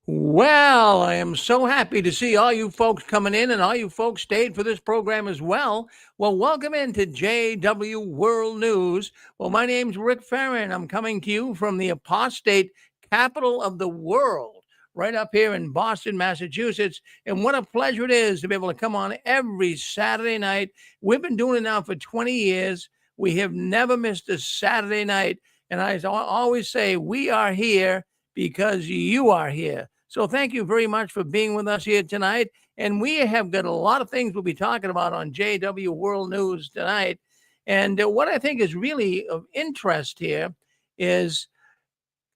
Well, I am so happy to see all you folks coming in and all you folks stayed for this program as well. Well, welcome into JW World News. Well, my name's Rick Farron. I'm coming to you from the apostate capital of the world, right up here in Boston, Massachusetts. And what a pleasure it is to be able to come on every Saturday night. We've been doing it now for 20 years. We have never missed a Saturday night. And I always say, we are here because you are here. So thank you very much for being with us here tonight. And we have got a lot of things we'll be talking about on JW World News tonight. And what I think is really of interest here is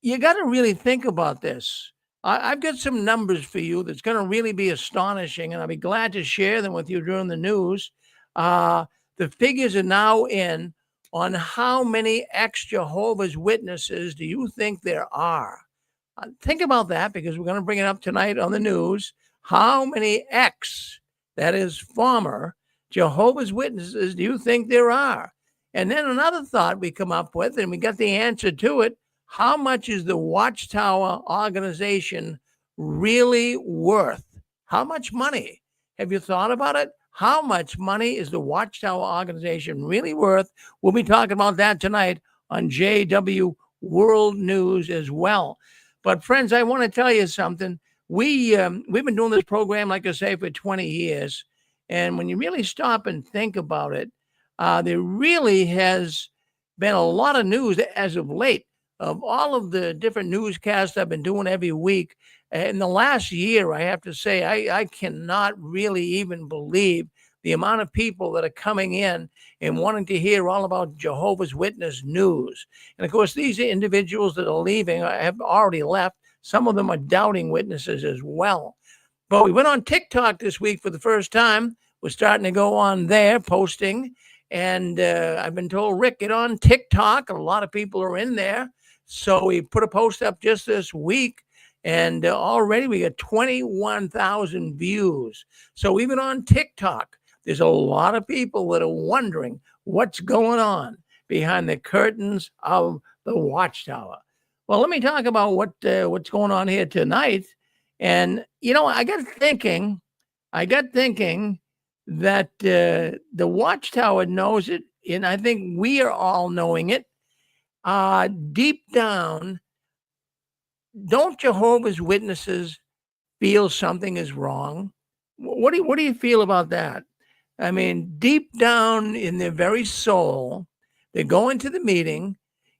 you got to really think about this. I've got some numbers for you that's going to really be astonishing, and I'll be glad to share them with you during the news. Uh, the figures are now in on how many ex Jehovah's Witnesses do you think there are? Think about that because we're going to bring it up tonight on the news. How many ex, that is former, Jehovah's Witnesses do you think there are? And then another thought we come up with, and we got the answer to it. How much is the Watchtower organization really worth? How much money? Have you thought about it? How much money is the Watchtower organization really worth? We'll be talking about that tonight on JW World News as well. But friends, I want to tell you something. We've been doing this program, like I say, for 20 years, and when you really stop and think about it, there really has been a lot of news as of late of all of the different newscasts I've been doing every week. In the last year, I have to say, I cannot really even believe the amount of people that are coming in and wanting to hear all about Jehovah's Witness news. And of course, these individuals that are leaving have already left. Some of them are doubting witnesses as well. But we went on TikTok this week for the first time. We're starting to go on there posting. And I've been told, Rick, get on TikTok. A lot of people are in there. So we put a post up just this week. And already we got 21,000 views. So even on TikTok, there's a lot of people that are wondering what's going on behind the curtains of the Watchtower. Well, let me talk about what's going on here tonight. And I got thinking that the Watchtower knows it, and I think we are all knowing it. Deep down, don't Jehovah's Witnesses feel something is wrong? What do you feel about that? I mean, deep down in their very soul, they go into the meeting.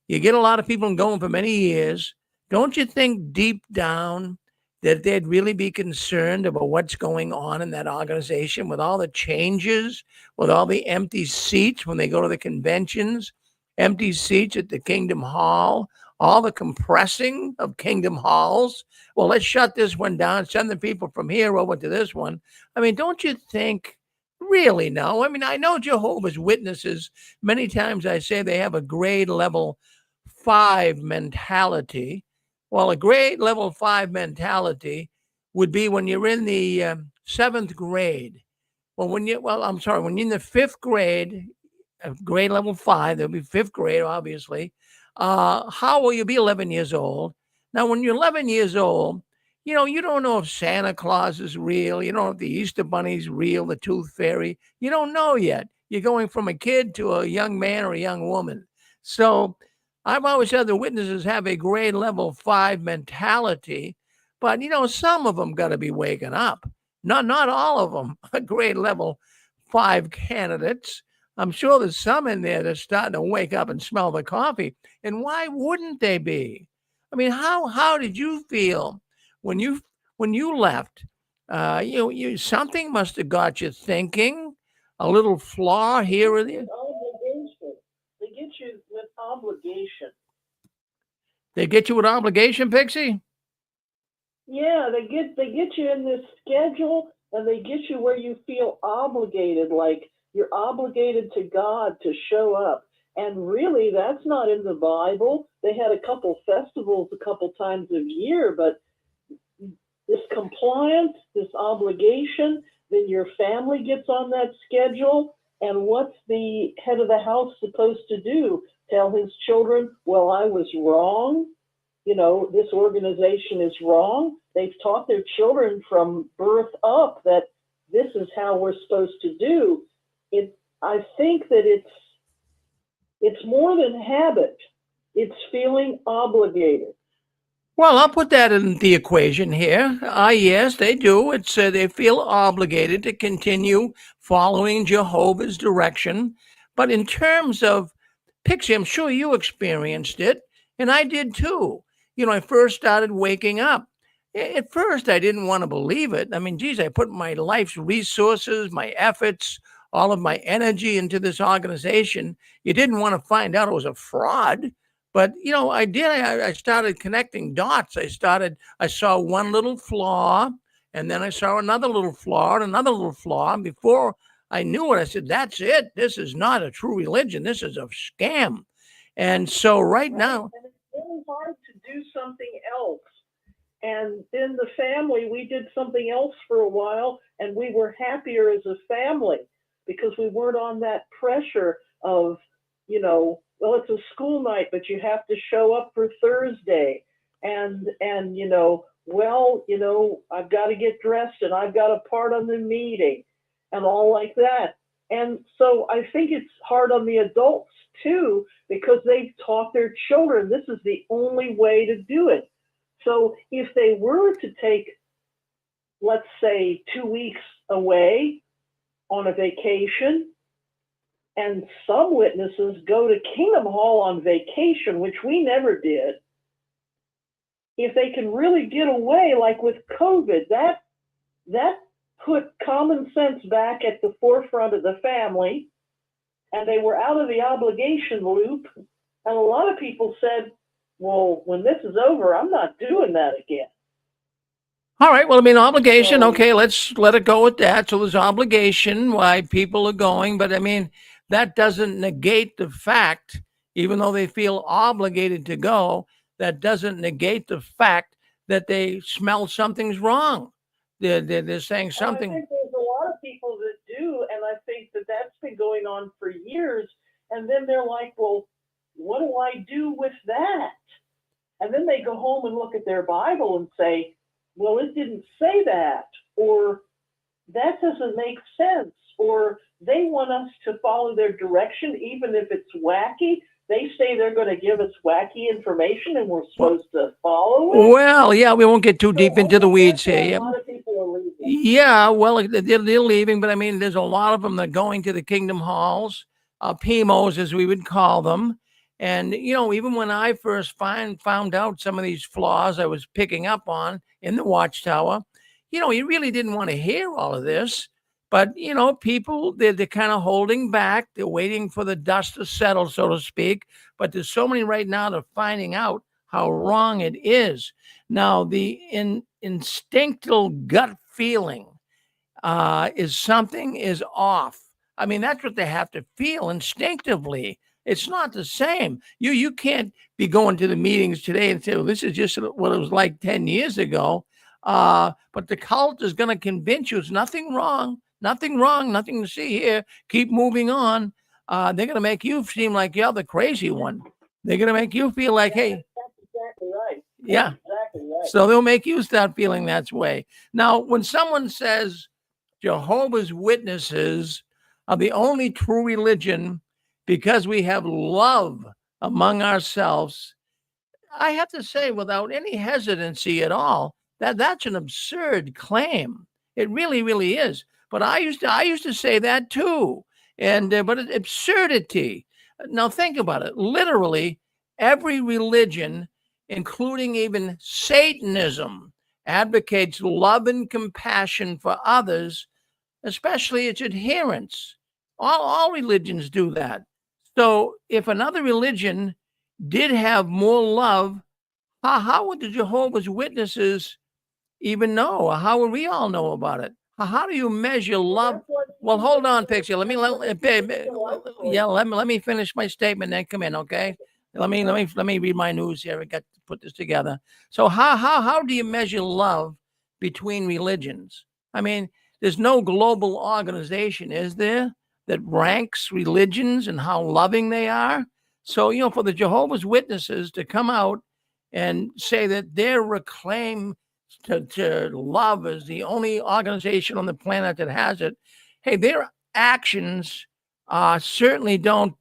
You get a lot of people going for many years. Don't you think deep down that they'd really be concerned about what's going on in that organization with all the changes, with all the empty seats when they go to the conventions, empty seats at the Kingdom Hall, all the compressing of Kingdom Halls? Well, let's shut this one down, send the people from here over to this one. I mean, don't you think? Really, no. I mean, I know Jehovah's Witnesses, many times I say they have a grade level 5 mentality. Well, a grade level 5 mentality would be when you're in the 7th grade. When you're in the 5th grade, grade level 5, there'll be 5th grade, obviously. How will you be 11 years old? Now, when you're 11 years old, you don't know if Santa Claus is real. You don't know if the Easter Bunny's real, the Tooth Fairy. You don't know yet. You're going from a kid to a young man or a young woman. So I've always said the witnesses have a grade level 5 mentality, but some of them got to be waking up. Not all of them are grade level 5 candidates. I'm sure there's some in there that's starting to wake up and smell the coffee. And why wouldn't they be? I mean, how did you feel when you left? Something must have got you thinking. A little flaw here or there. Obligation. They get you with obligation. They get you with obligation, Pixie? Yeah, they get you in this schedule, and they get you where you feel obligated, like you're obligated to God to show up. And really, that's not in the Bible. They had a couple festivals a couple times a year, but this compliance, this obligation, then your family gets on that schedule. And what's the head of the house supposed to do? Tell his children, well, I was wrong? this organization is wrong. They've taught their children from birth up that this is how we're supposed to do it. I think that it's more than habit. It's feeling obligated. Well, I'll put that in the equation here. Yes, they do. It's they feel obligated to continue following Jehovah's direction. But in terms of Pixie, I'm sure you experienced it, and I did too. I first started waking up. At first, I didn't want to believe it. I mean, geez, I put my life's resources, my efforts, all of my energy into this organization. You didn't want to find out it was a fraud. But I did. I started connecting dots. I saw one little flaw, and then I saw another little flaw and another little flaw. And before I knew it, I said, "That's it. This is not a true religion. This is a scam." And so right now, And it's really hard to do something else. And then the family, we did something else for a while, and we were happier as a family because we weren't on that pressure of, well, it's a school night, but you have to show up for Thursday. And I've got to get dressed and I've got a part on the meeting and all like that. And so I think it's hard on the adults too, because they've taught their children this is the only way to do it. So if they were to take, let's say, 2 weeks away on a vacation, and some witnesses go to Kingdom Hall on vacation, which we never did, if they can really get away, like with COVID, that put common sense back at the forefront of the family, and they were out of the obligation loop. And a lot of people said, well, when this is over, I'm not doing that again. all right. Well, I mean, obligation. Okay, let's let it go at that. So there's obligation why people are going, but I mean, that doesn't negate the fact, even though they feel obligated to go, that doesn't negate the fact that they smell something's wrong. They're saying something. I think there's a lot of people that do, and I think that that's been going on for years. And then they're like, well, what do I do with that? And then they go home and look at their Bible and say, well, it didn't say that, or that doesn't make sense, or they want us to follow their direction, even if it's wacky. They say they're going to give us wacky information and we're supposed to follow it. Well, yeah, we won't get too deep into the weeds here. A lot of people are leaving. Yeah, well, they're leaving, but I mean, there's a lot of them that are going to the Kingdom Halls, PMOs, as we would call them. And, even when I first found out some of these flaws I was picking up on in the Watchtower, you really didn't want to hear all of this. But, people, they're kind of holding back. They're waiting for the dust to settle, so to speak. But there's so many right now that are finding out how wrong it is. Now, the instinctual gut feeling is something is off. I mean, that's what they have to feel instinctively. It's not the same. You can't be going to the meetings today and say, well, this is just what it was like 10 years ago. But the cult is going to convince you it's nothing wrong, nothing to see here. Keep moving on. They're going to make you seem like you're the crazy one. They're going to make you feel like, hey. That's exactly right. Yeah. Exactly right. So they'll make you start feeling that way. Now, when someone says Jehovah's Witnesses are the only true religion because we have love among ourselves, I have to say, without any hesitancy at all, that's an absurd claim. It really, really is. But I used to say that too. And but it's absurdity. Now think about it. Literally, every religion, including even Satanism, advocates love and compassion for others, especially its adherents. All religions do that. So if another religion did have more love, how would the Jehovah's Witnesses even know? How would we all know about it? How do you measure love? Well, hold on, Pixie. Let me finish my statement, then come in, okay? Let me read my news here. I got to put this together. So how do you measure love between religions? I mean, there's no global organization, is there, that ranks religions and how loving they are? So, for the Jehovah's Witnesses to come out and say that their reclaim to love is the only organization on the planet that has it, hey, their actions certainly don't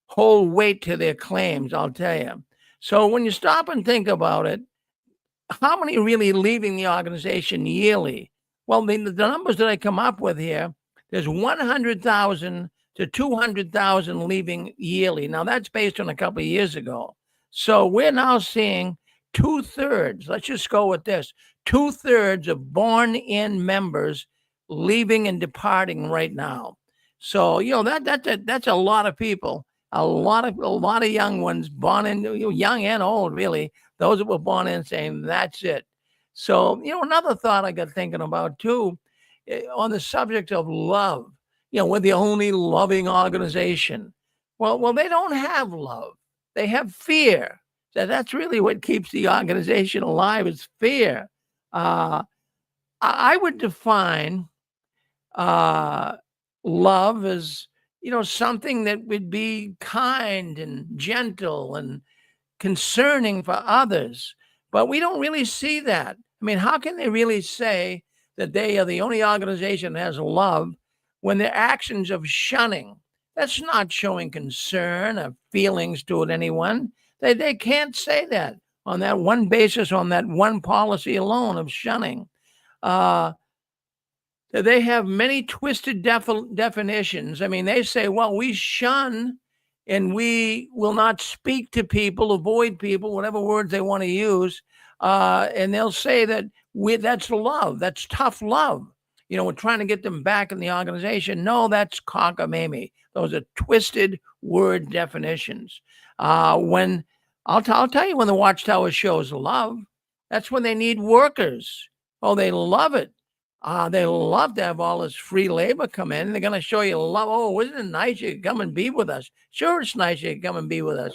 hold weight to their claims, I'll tell you. So when you stop and think about it, how many really leaving the organization yearly? Well, the numbers that I come up with here, there's 100,000 to 200,000 leaving yearly. Now, that's based on a couple of years ago. So we're now seeing 2/3, let's just go with this, 2/3 of born-in members leaving and departing right now. So, that's a lot of people, a lot of young ones, born in, young and old, really, those that were born in, saying that's it. So, another thought I got thinking about too, on the subject of love, we're the only loving organization. Well, they don't have love. They have fear. That's really what keeps the organization alive, is fear. I would define uh, love as, something that would be kind and gentle and concerning for others, but we don't really see that. I mean, how can they really say that they are the only organization that has love when their actions of shunning, that's not showing concern or feelings toward anyone? They can't say that on that one basis, on that one policy alone of shunning. Uh, they have many twisted definitions. I mean, they say, well, we shun and we will not speak to people, avoid people, whatever words they want to use. And they'll say that that's love. That's tough love. We're trying to get them back in the organization. No, that's cockamamie. Those are twisted word definitions. When I'll tell you, when the Watchtower shows love, that's when they need workers. Oh, they love it. They love to have all this free labor come in. They're going to show you love. Oh, isn't it nice you can come and be with us? Sure, it's nice you can come and be with us,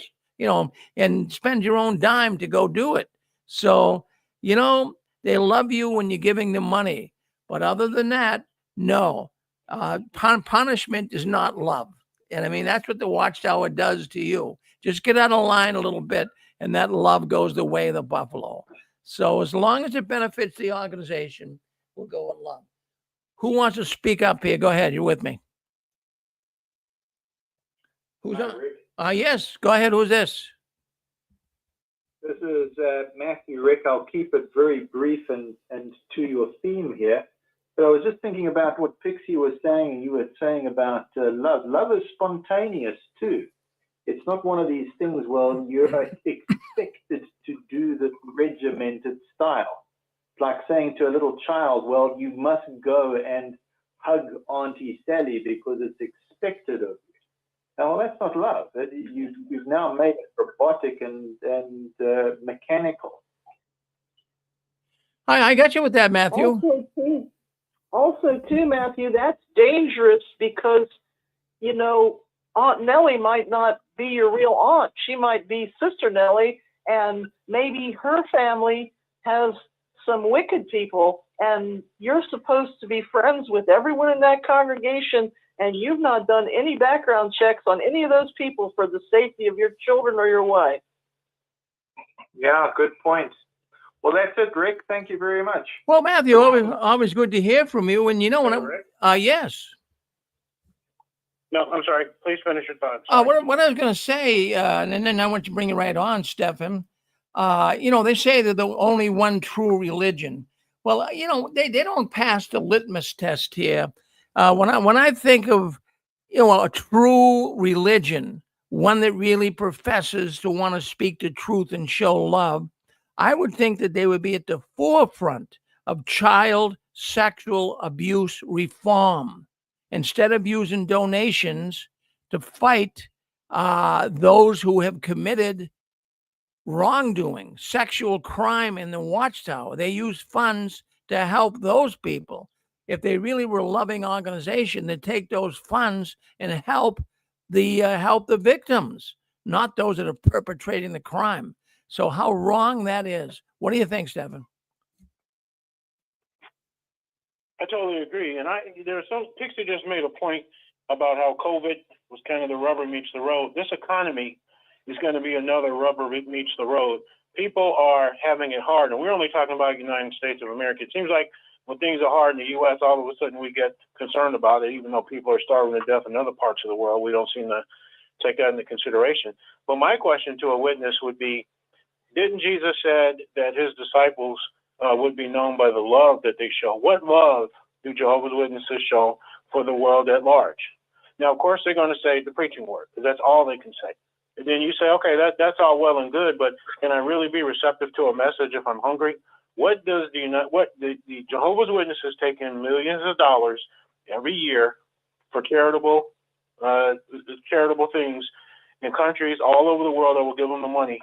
and spend your own dime to go do it. So, they love you when you're giving them money. But other than that, no. Punishment is not love. And I mean, that's what the Watchtower does to you. Just get out of line a little bit, and that love goes the way of the buffalo. So as long as it benefits the organization, we'll go in love. Who wants to speak up here? Go ahead. You're with me. Who's on? Yes, go ahead. Who's this? This is Matthew, Rick. I'll keep it very brief and to your theme here. But I was just thinking about what Pixie was saying, and you were saying about love. Love is spontaneous too. It's not one of these things, well, you're expected to do the regimented style. It's like saying to a little child, well, you must go and hug Auntie Sally because it's expected of you. Now, well, that's not love. You've now made it robotic and mechanical. I got you with that, Matthew. Also, too, Matthew, that's dangerous because, Aunt Nellie might not be your real aunt. She might be Sister Nellie, and maybe her family has some wicked people, and you're supposed to be friends with everyone in that congregation, and you've not done any background checks on any of those people for the safety of your children or your wife. Yeah, good point. Well, that's it, Rick. Thank you very much. Well, Matthew, always good to hear from you. And yes. No, I'm sorry. Please finish your thoughts. What I was going to say, and then I want to bring it right on, Stephan. They say that the only one true religion. Well, they don't pass the litmus test here. When I think of, a true religion, one that really professes to want to speak the truth and show love, I would think that they would be at the forefront of child sexual abuse reform, instead of using donations to fight those who have committed wrongdoing, sexual crime in the Watchtower. They use funds to help those people. If they really were a loving organization, they'd take those funds and help the victims, not those that are perpetrating the crime. So how wrong that is. What do you think, Stephan? I totally agree. And Pixie just made a point about how COVID was kind of the rubber meets the road. This economy is going to be another rubber meets the road. People are having it hard, and we're only talking about the United States of America. It seems like when things are hard in the U.S., all of a sudden we get concerned about it, even though people are starving to death in other parts of the world. We don't seem to take that into consideration. But my question to a witness would be, didn't Jesus said that his disciples would be known by the love that they show? What love do Jehovah's Witnesses show for the world at large? Now, of course, they're going to say the preaching word, because that's all they can say. And then you say, okay, that's all well and good, but can I really be receptive to a message if I'm hungry? What does the Jehovah's Witnesses take in millions of dollars every year for charitable things in countries all over the world that will give them the money?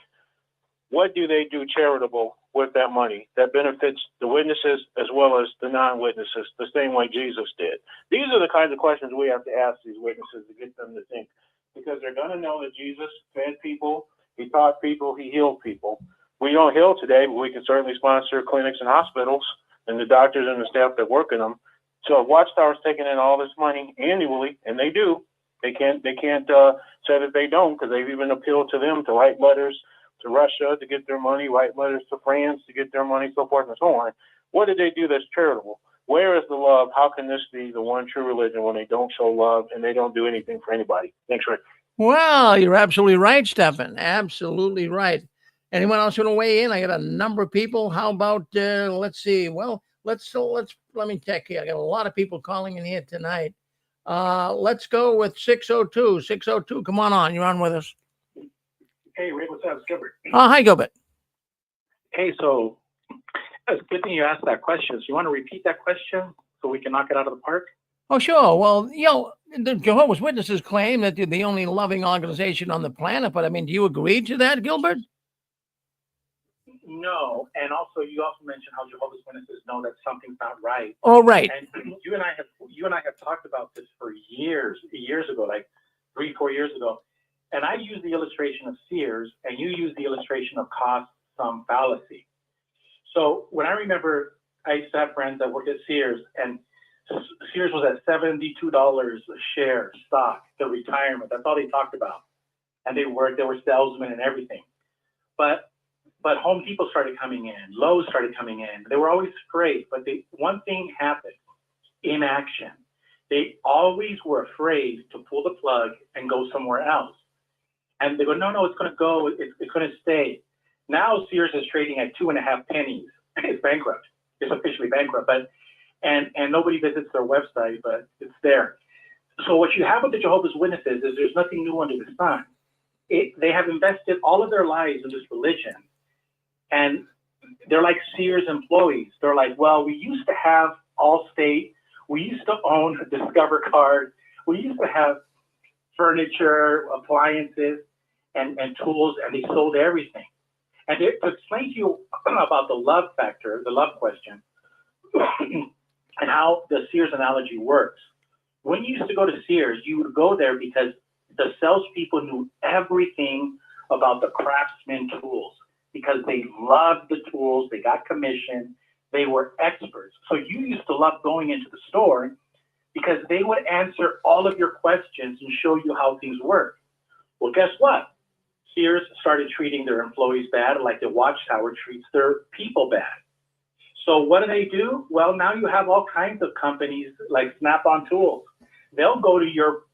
What do they do charitable with that money that benefits the witnesses as well as the non-witnesses, the same way Jesus did? These are the kinds of questions we have to ask these witnesses to get them to think, because they're going to know that Jesus fed people, he taught people, he healed people. We don't heal today, but we can certainly sponsor clinics and hospitals and the doctors and the staff that work in them. So if Watchtower's taking in all this money annually, and they do, they can't say that they don't, because they've even appealed to them to write letters to Russia to get their money, write letters to France to get their money, so forth and so on. What did they do that's charitable? Where is the love? How can this be the one true religion when they don't show love and they don't do anything for anybody? Thanks, Rick. Well, you're absolutely right, Stephan. Absolutely right. Anyone else want to weigh in? I got a number of people. How about let's see. Well, let me check here. I got a lot of people calling in here tonight. Let's go with 602. 602, come on. You're on with us. Hey, Rick, what's up? It's Gilbert. Hi, Gilbert. Hey, so it's a good thing you asked that question. So you want to repeat that question so we can knock it out of the park? Oh, sure. Well, the Jehovah's Witnesses claim that they're the only loving organization on the planet. But I mean, do you agree to that, Gilbert? No, and also you also mentioned how Jehovah's Witnesses know that something's not right. Oh, right. And you and I have talked about this for years ago, like 3-4 years ago. And I use the illustration of Sears, and you use the illustration of cost-sum fallacy. So when I remember, I used to have friends that worked at Sears, and Sears was at $72 a share stock, the retirement. That's all they talked about. And they were salesmen and everything. But Home Depot started coming in, Lowe's started coming in. They were always great, but one thing happened: inaction. They always were afraid to pull the plug and go somewhere else. And they go, no, it's going to go. It's going to stay. Now Sears is trading at 2.5 pennies. It's bankrupt. It's officially bankrupt. But and nobody visits their website, but it's there. So what you have with the Jehovah's Witnesses is there's nothing new under the sun. They have invested all of their lives in this religion, and they're like Sears employees. They're like, well, we used to have Allstate. We used to own a Discover card. We used to have furniture, appliances, and tools, and they sold everything. And to explain to you about the love factor, the love question, and how the Sears analogy works. When you used to go to Sears, you would go there because the salespeople knew everything about the craftsman tools, because they loved the tools, they got commission, they were experts. So you used to love going into the store because they would answer all of your questions and show you how things work. Well, guess what? Sears started treating their employees bad, like the Watchtower treats their people bad. So what do? Well, now you have all kinds of companies like Snap-on Tools. They'll go to your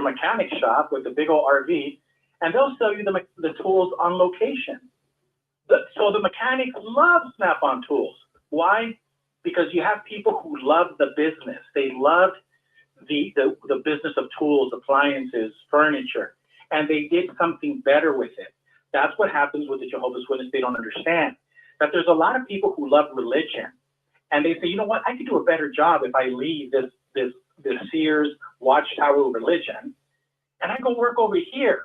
mechanic shop with the big old RV, and they'll sell you the tools on location. So the mechanics love Snap-on Tools. Why? Because you have people who love the business. They love the business of tools, appliances, furniture, and they did something better with it. That's what happens with the Jehovah's Witnesses. They don't understand that there's a lot of people who love religion, and they say, you know what, I could do a better job if I leave this Sears Watchtower religion, and I go work over here.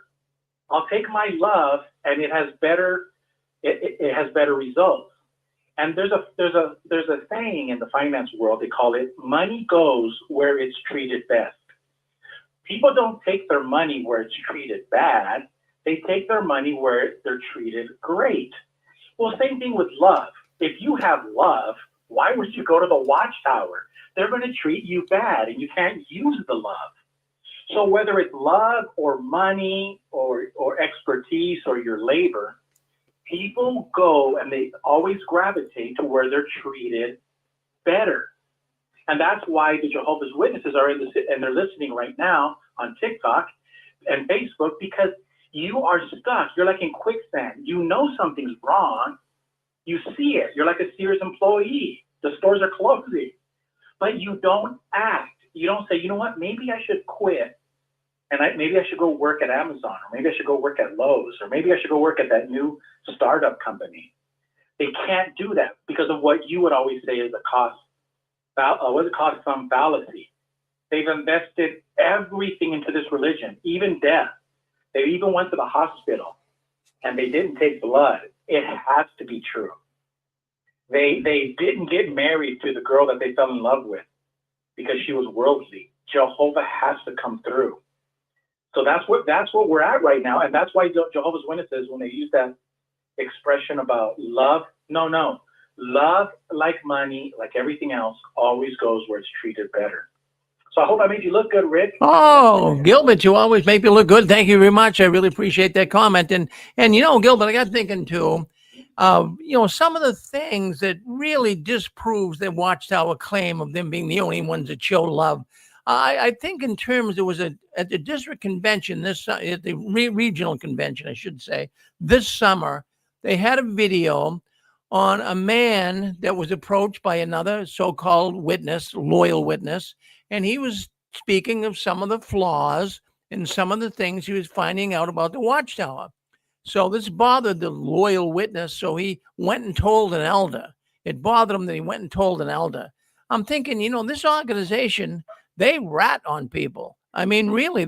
I'll take my love, and it has better results. And there's a saying in the finance world, they call it, money goes where it's treated best. People don't take their money where it's treated bad. They take their money where they're treated great. Well, same thing with love. If you have love, why would you go to the Watchtower? They're going to treat you bad, and you can't use the love. So whether it's love or money or expertise or your labor, people go and they always gravitate to where they're treated better. And that's why the Jehovah's Witnesses are in this, and they're listening right now on TikTok and Facebook, because you are stuck. You're like in quicksand. You know something's wrong. You see it. You're like a Sears employee. The stores are closing, but you don't act. You don't say, you know what, maybe I should quit. And maybe I should go work at Amazon, or maybe I should go work at Lowe's, or maybe I should go work at that new startup company. They can't do that because of what you would always say is a cost sum fallacy. They've invested everything into this religion, even death. They even went to the hospital and they didn't take blood. It has to be true. They didn't get married to the girl that they fell in love with because she was worldly. Jehovah has to come through. So that's what we're at right now, and that's why Jehovah's Witnesses, when they use that expression about love, no. Love, like money, like everything else, always goes where it's treated better. So I hope I made you look good, Rick. Oh, Gilbert, you always make me look good. Thank you very much. I really appreciate that comment. And Gilbert, I got thinking too, some of the things that really disproves their Watchtower claim of them being the only ones that show love. I think in terms, it was at the district convention, at the regional convention, I should say, this summer, they had a video on a man that was approached by another so-called witness, loyal witness, and he was speaking of some of the flaws and some of the things he was finding out about the Watchtower. So this bothered the loyal witness, so he went and told an elder. It bothered him that he went and told an elder. I'm thinking, this organization, they rat on people. I mean, really,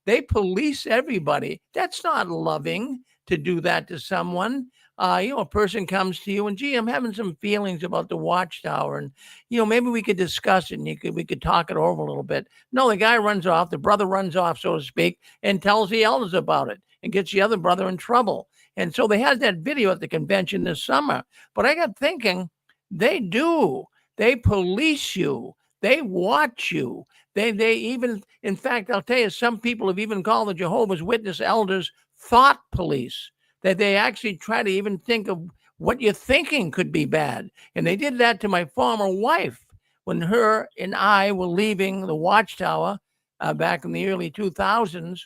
they police everybody. That's not loving to do that to someone. A person comes to you and, gee, I'm having some feelings about the Watchtower, and maybe we could discuss it and we could talk it over a little bit. No, the guy runs off, the brother runs off, so to speak, and tells the elders about it and gets the other brother in trouble. And so they had that video at the convention this summer. But I got thinking, they police you. They watch you. They even, in fact, I'll tell you, some people have even called the Jehovah's Witness elders thought police, that they actually try to even think of what you're thinking could be bad. And they did that to my former wife when her and I were leaving the Watchtower back in the early 2000s.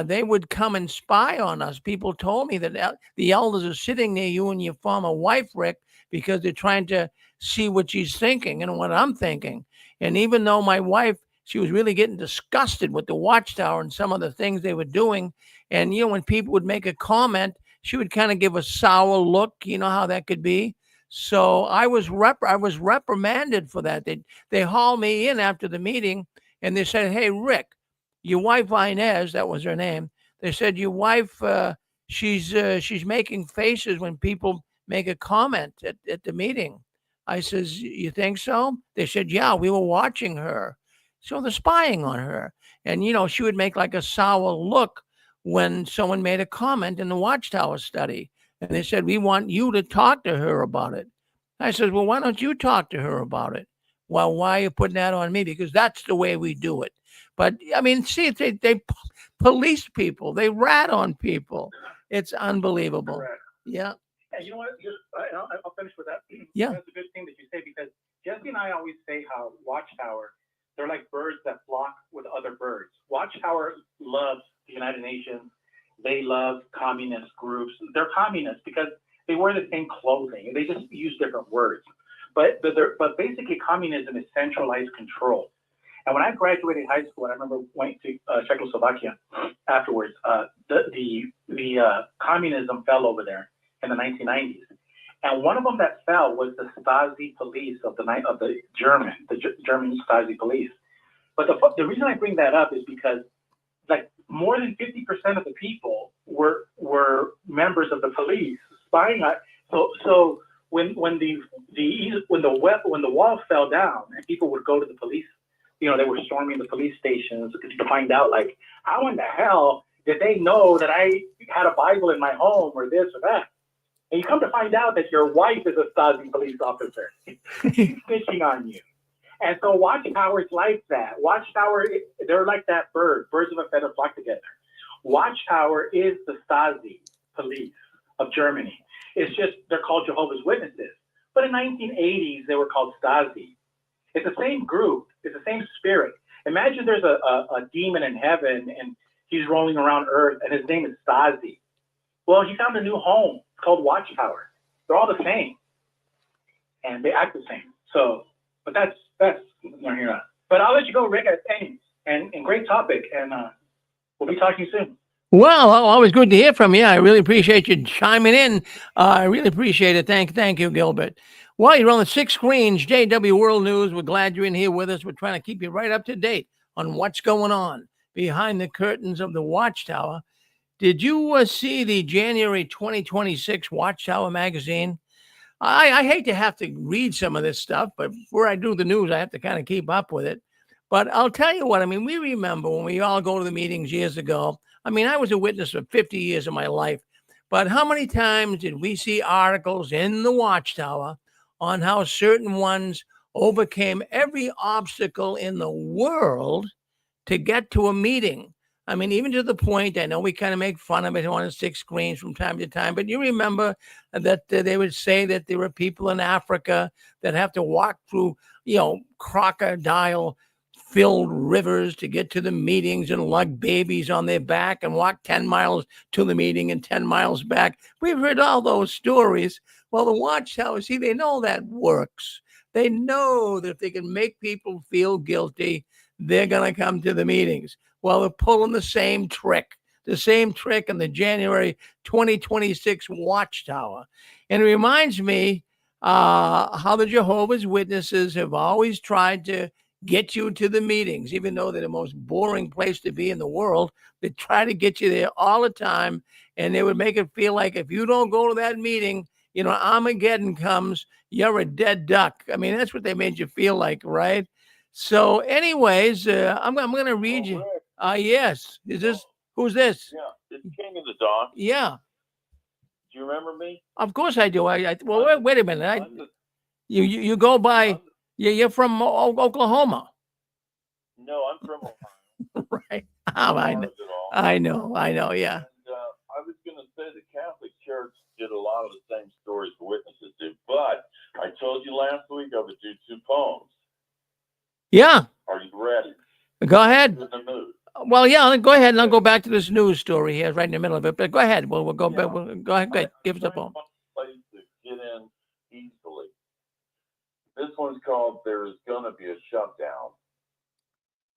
They would come and spy on us. People told me that the elders are sitting near you and your former wife, Rick, because they're trying to see what she's thinking and what I'm thinking. And even though my wife, she was really getting disgusted with the Watchtower and some of the things they were doing. And, when people would make a comment, she would kind of give a sour look. You know how that could be. So I was reprimanded for that. They hauled me in after the meeting and they said, hey, Rick, your wife Inez, that was her name. They said, your wife, she's making faces when people make a comment at the meeting. I says, you think so? They said, yeah, we were watching her. So they're spying on her. And, she would make like a sour look when someone made a comment in the Watchtower study. And they said, we want you to talk to her about it. I said, well, why don't you talk to her about it? Well, why are you putting that on me? Because that's the way we do it. But, I mean, see, they police people. They rat on people. It's unbelievable. Correct. Yeah. And you know what? I'll finish with that. Yeah. That's a good thing that you say, because Jesse and I always say how Watchtower, they're like birds that flock with other birds. Watchtower loves the United Nations. They love communist groups. They're communists because they wear the same clothing. They just use different words. But basically, communism is centralized control. And when I graduated high school, I remember went to Czechoslovakia afterwards. The communism fell over there in the 1990s, and one of them that fell was the Stasi police of the German Stasi police. But the reason I bring that up is because like more than 50% of the people were members of the police spying on. So when the wall fell down and people would go to the police, they were storming the police stations to find out, like, how in the hell did they know that I had a Bible in my home or this or that? And you come to find out that your wife is a Stasi police officer. She's snitching on you. And so Watchtower's like that. Watchtower, they're like that bird. Birds of a feather flock together. Watchtower is the Stasi police of Germany. It's just they're called Jehovah's Witnesses. But in 1980s, they were called Stasi. It's the same group. It's the same spirit. Imagine there's a demon in heaven and he's rolling around earth and his name is Stasi. Well, he found a new home. It's called Watchtower. They're all the same. And they act the same. So, but that's not here. But I'll let you go, Rick. Thanks. And great topic. And we'll be talking soon. Well, always good to hear from you. I really appreciate you chiming in. I really appreciate it. Thank you, Gilbert. Well, you're on the 6 screens, JW World News. We're glad you're in here with us. We're trying to keep you right up to date on what's going on behind the curtains of the Watchtower. Did you see the January 2026 Watchtower magazine? I hate to have to read some of this stuff, but before I do the news, I have to kind of keep up with it. But I'll tell you what, I mean, we remember when we all go to the meetings years ago. I mean, I was a witness for 50 years of my life, but how many times did we see articles in the Watchtower on how certain ones overcame every obstacle in the world to get to a meeting? I mean, even to the point, I know we kind of make fun of it on the 6 screens from time to time, but you remember that they would say that there were people in Africa that have to walk through, crocodile filled rivers to get to the meetings and lug babies on their back and walk 10 miles to the meeting and 10 miles back. We've heard all those stories. Well, the Watchtower, see, they know that works. They know that if they can make people feel guilty, they're going to come to the meetings. Well, they're pulling the same trick in the January 2026 Watchtower. And it reminds me how the Jehovah's Witnesses have always tried to get you to the meetings, even though they're the most boring place to be in the world. They try to get you there all the time, and they would make it feel like if you don't go to that meeting, Armageddon comes, you're a dead duck. I mean, that's what they made you feel like, right? So anyways, I'm going to read you. Yes. Who's this? Yeah, it's King of the Dawn. Yeah. Do you remember me? Of course I do. Well, wait a minute. You go by, you're from Oklahoma. No, I'm from Ohio. Right. I know. Yeah. And I was going to say the Catholic Church did a lot of the same stories the witnesses do, but I told you last week I would do 2 poems. Yeah. Are you ready? Go ahead. In the mood. Well, yeah, go ahead, and I'll go back to this news story here, right in the middle of it. But go ahead. We'll go back. Go ahead. Go ahead. Give us a poem. Place to get in easily. This one's called "There Is Gonna Be a Shutdown."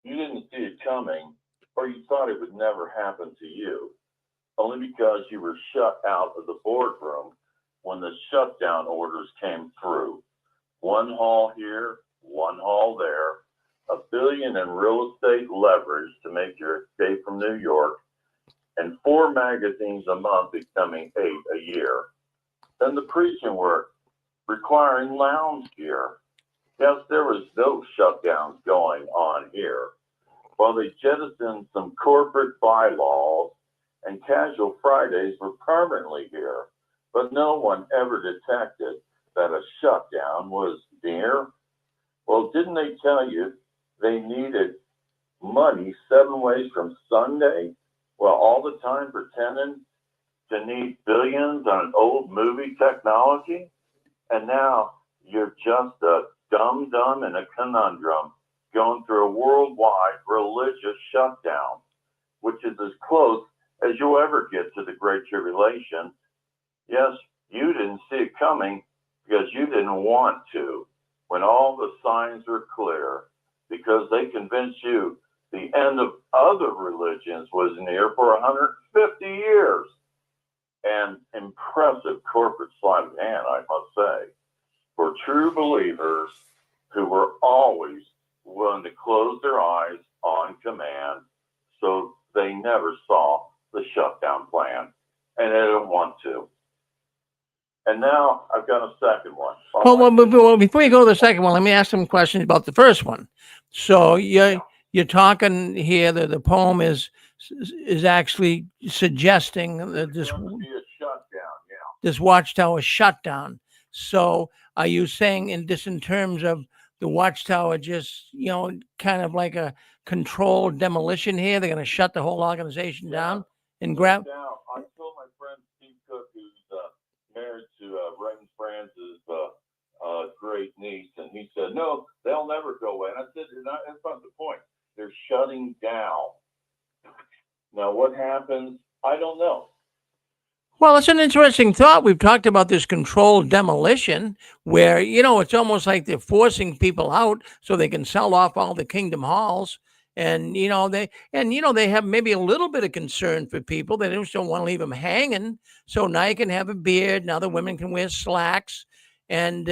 You didn't see it coming, or you thought it would never happen to you, only because you were shut out of the boardroom when the shutdown orders came through. One hall here, one hall there. $1 billion in real estate leverage to make your escape from New York, and 4 magazines a month becoming 8 a year. Then the preaching work requiring lounge gear. Yes, there was no shutdowns going on here. While they jettisoned some corporate bylaws and casual Fridays were permanently here, but no one ever detected that a shutdown was near. Well, didn't they tell you they needed money 7 ways from Sunday? Well, all the time pretending to need billions on old movie technology? And now you're just a dum-dum in a conundrum going through a worldwide religious shutdown, which is as close as you'll ever get to the Great Tribulation. Yes, you didn't see it coming because you didn't want to, when all the signs were clear, because they convinced you the end of other religions was near for 150 years. And impressive corporate sleight of hand, I must say, for true believers who were always willing to close their eyes on command, so they never saw the shutdown plan, and they didn't want to. And now I've got a second one. Well, before you go to the second one, let me ask some questions about the first one. So you're talking here that the poem is actually suggesting that this Watchtower shutdown. So are you saying in terms of the Watchtower just, kind of like a controlled demolition here? They're going to shut the whole organization down and grab. Now, I told my friend Steve Cook, who's married to Raymond Franz's great niece, and he said, no, they'll never go away. And I said, that's not the point. They're shutting down. Now, what happens? I don't know. Well, it's an interesting thought. We've talked about this controlled demolition where, it's almost like they're forcing people out so they can sell off all the kingdom halls. And, they have maybe a little bit of concern for people. They just don't want to leave them hanging. So now you can have a beard. Now the women can wear slacks and,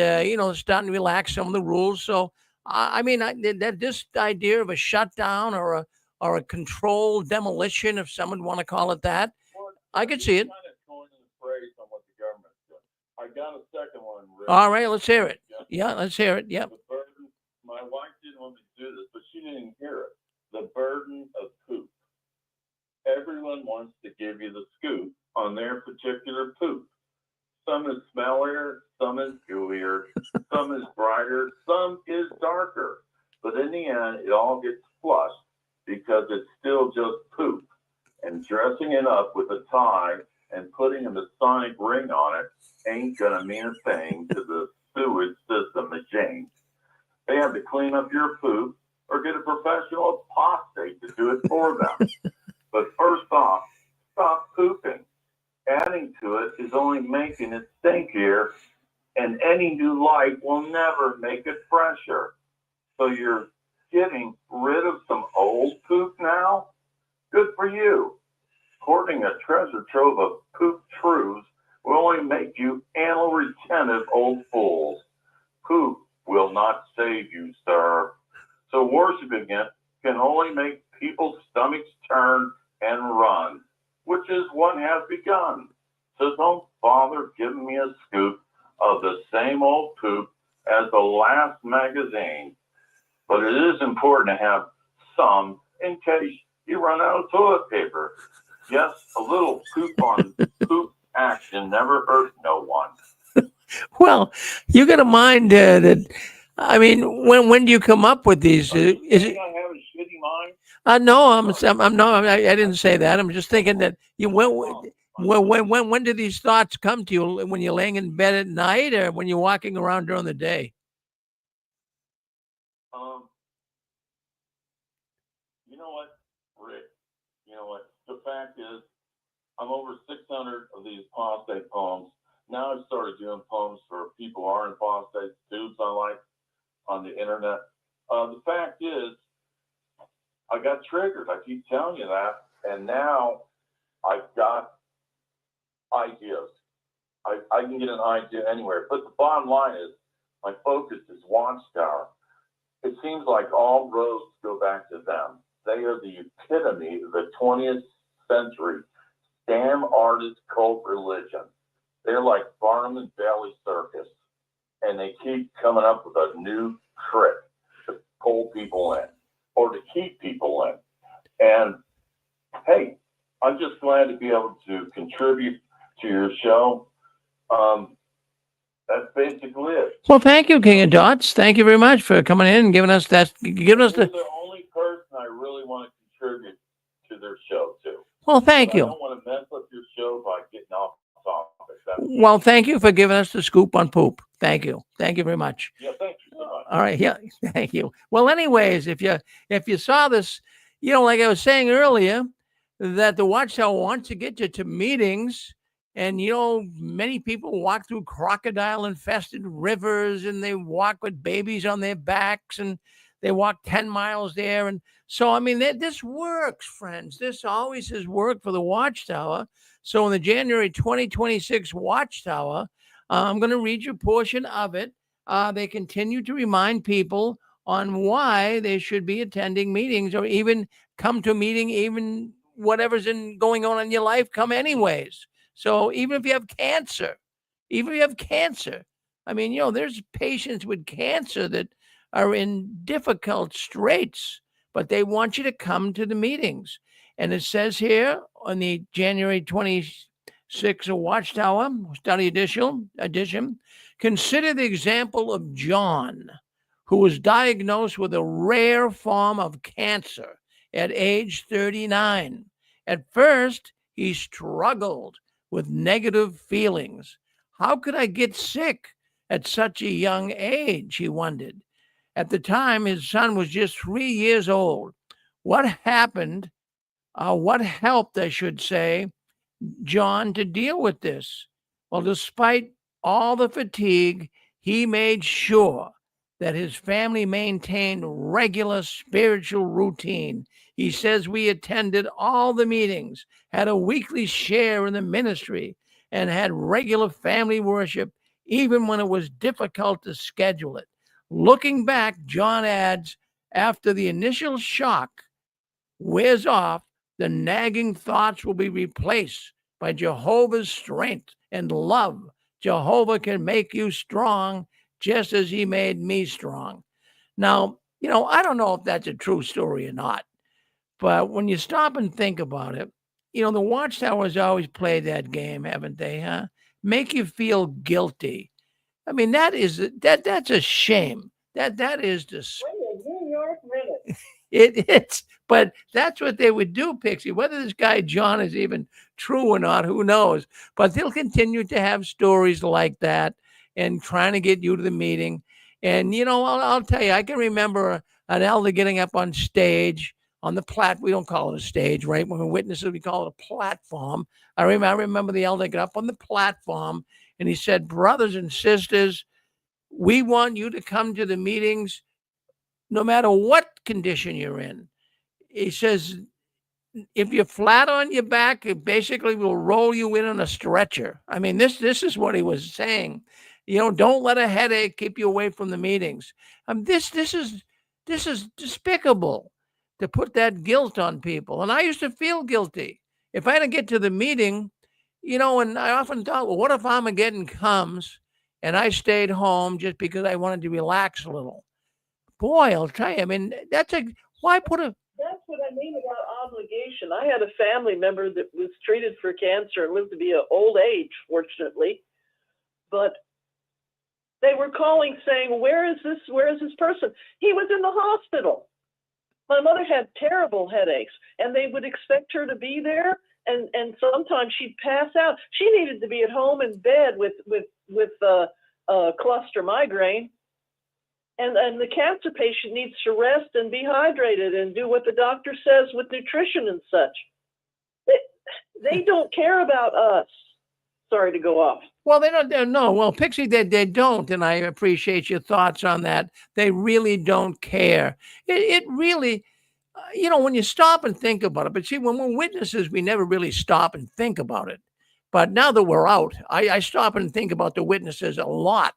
starting to relax some of the rules. So, this idea of a shutdown or a controlled demolition, if someone want to call it that, Well, I could see it. Kind of coining the phrase on what the government's doing. I got a second one, Rick. All right, let's hear it. Yeah, let's hear it. Yep. The burden. My wife didn't want me to do this, but she didn't hear it. The burden of poop. Everyone wants to give you the scoop on their particular poop. Some is smellier, some is gooier, some is brighter, some is darker. But in the end, it all gets flushed because it's still just poop. And dressing it up with a tie and putting a Masonic ring on it ain't gonna mean a thing to the sewage system of James. They have to clean up your poop or get a professional apostate to do it for them. But first off, stop pooping. Adding to it is only making it stinkier, and any new light will never make it fresher. So you're getting rid of some old poop now? Good for you. Hoarding a treasure trove of poop truths will only make you anal retentive old fools. Poop will not save you, sir. So worshiping it can only make people's stomachs turn and run, which is what has begun. So don't bother giving me a scoop of the same old poop as the last magazine. But it is important to have some in case you run out of toilet paper. Yes, a little poop on poop action never hurt no one. Well, you got to mind that. I mean, when do you come up with these? Is it? I have a shitty mind? No, I'm no. I didn't say that. I'm just thinking that when do these thoughts come to you? When you're laying in bed at night, or when you're walking around during the day? You know what, Rick? You know what? The fact is, I'm over 600 of these apostate poems. Now I've started doing poems for people who are in apostate tubes I like on the internet. The fact is, I got triggered. I keep telling you that. And now I've got ideas. I can get an idea anywhere. But the bottom line is, my focus is Watchtower. It seems like all roads go back to them. They are the epitome of the 20th century scam artist cult religion. They're like Barnum and Bailey Circus, and they keep coming up with a new trick to pull people in or to keep people in. And hey, I'm just glad to be able to contribute to your show. That's basically it. Well, thank you, King of Dots. Thank you very much for coming in and giving us that. Giving us You're the. the only person I really want to contribute to their show to. Well, thank I you. don't want to mess up your show by getting off topic. Well, thank you for giving us the scoop on poop. Thank you. Thank you very much. Yeah, thank you so much. All right. Yeah. Thank you. Well, anyways, if you saw this, like I was saying earlier, that the Watchtower wants to get you to meetings, and many people walk through crocodile-infested rivers, and they walk with babies on their backs, and they walk 10 miles there. And so, I mean, this works, friends. This always has worked for the Watchtower. So in the January 2026 Watchtower, I'm going to read you a portion of it. They continue to remind people on why they should be attending meetings, or even come to a meeting, even whatever's going on in your life, come anyways. So even if you have cancer, I mean, there's patients with cancer that are in difficult straits, but they want you to come to the meetings. And it says here on the January 26th Watchtower Study Edition, consider the example of John, who was diagnosed with a rare form of cancer at age 39. At first, he struggled with negative feelings. How could I get sick at such a young age? He wondered. At the time, his son was just 3 years old. What happened? What helped, I should say, John to deal with this? Well, despite all the fatigue, he made sure that his family maintained regular spiritual routine. He says we attended all the meetings, had a weekly share in the ministry, and had regular family worship, even when it was difficult to schedule it. Looking back, John adds, after the initial shock wears off, the nagging thoughts will be replaced by Jehovah's strength and love. Jehovah can make you strong just as he made me strong. Now, I don't know if that's a true story or not, but when you stop and think about it, the Watchtowers always played that game, haven't they, huh? Make you feel guilty. I mean, that's a shame. That is just Wait a New York minute. it's but that's what they would do, Pixie. Whether this guy John is even true or not, who knows? But they'll continue to have stories like that and trying to get you to the meeting. And I'll tell you, I can remember an elder getting up on stage on the we don't call it a stage, right? When we're witnesses, we call it a platform. I remember the elder got up on the platform and he said, "Brothers and sisters, we want you to come to the meetings no matter what condition you're in." He says, if you're flat on your back, it basically will roll you in on a stretcher. I mean, this is what he was saying. Don't let a headache keep you away from the meetings. This is despicable to put that guilt on people. And I used to feel guilty. If I had to get to the meeting, and I often thought, well, what if Armageddon comes and I stayed home just because I wanted to relax a little? Boy, I'll tell you, I mean, why put a That's what I mean about obligation. I had a family member that was treated for cancer and lived to be an old age, fortunately. But they were calling saying, where is this person? He was in the hospital. My mother had terrible headaches, and they would expect her to be there, and sometimes she'd pass out. She needed to be at home in bed with cluster migraine. And the cancer patient needs to rest and be hydrated and do what the doctor says with nutrition and such. They don't care about us. Sorry to go off. Well, they don't. No, well, Pixie, they don't, and I appreciate your thoughts on that. They really don't care. It really, when you stop and think about it. But see, when we're witnesses, we never really stop and think about it. But now that we're out, I stop and think about the witnesses a lot.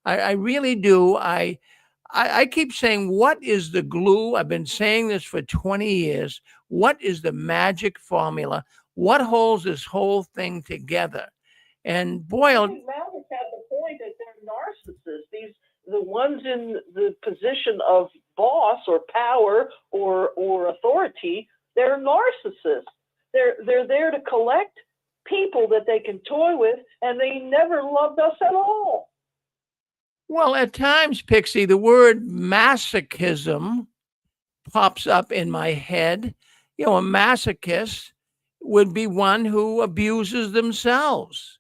I really do. I keep saying, what is the glue? I've been saying this for 20 years. What is the magic formula? What holds this whole thing together? And boy, I think Malik had the point that they're narcissists. The ones in the position of boss or power or authority, they're narcissists. They're there to collect people that they can toy with, and they never loved us at all. well, at times, Pixie, the word masochism pops up in my head. A masochist would be one who abuses themselves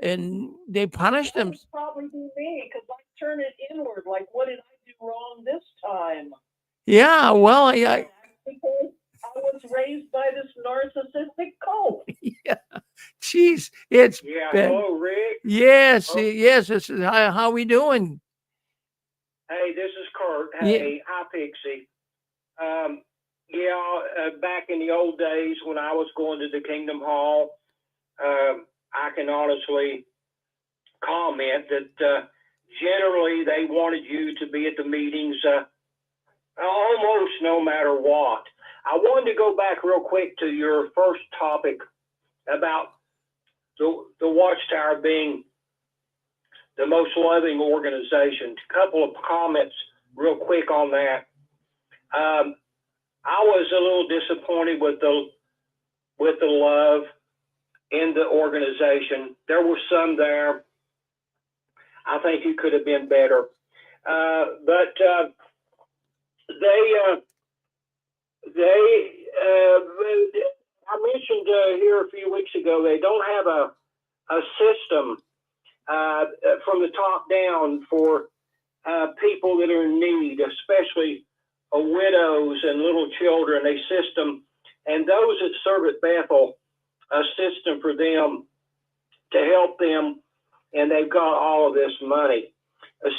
and they punish them. That would probably be me, because I turn it inward. Like, what did I do wrong this time? Yeah, well, Because I was raised by this narcissistic cult. yeah, geez, it's Yeah, been, hello, Rick. yes, Oh. yes. This is how we doing? Hey, this is Kurt. Yeah. Hey, hi, Pixie. Back in the old days when I was going to the Kingdom Hall, I can honestly comment that generally they wanted you to be at the meetings almost no matter what. I wanted to go back real quick to your first topic about the Watchtower being the most loving organization. A couple of comments real quick on that. I was a little disappointed with the love in the organization. There was some there. I think it could have been better. But I mentioned here a few weeks ago, they don't have a system from the top down for people that are in need, especially widows and little children, a system, and those that serve at Bethel, a system for them to help them, and they've got all of this money.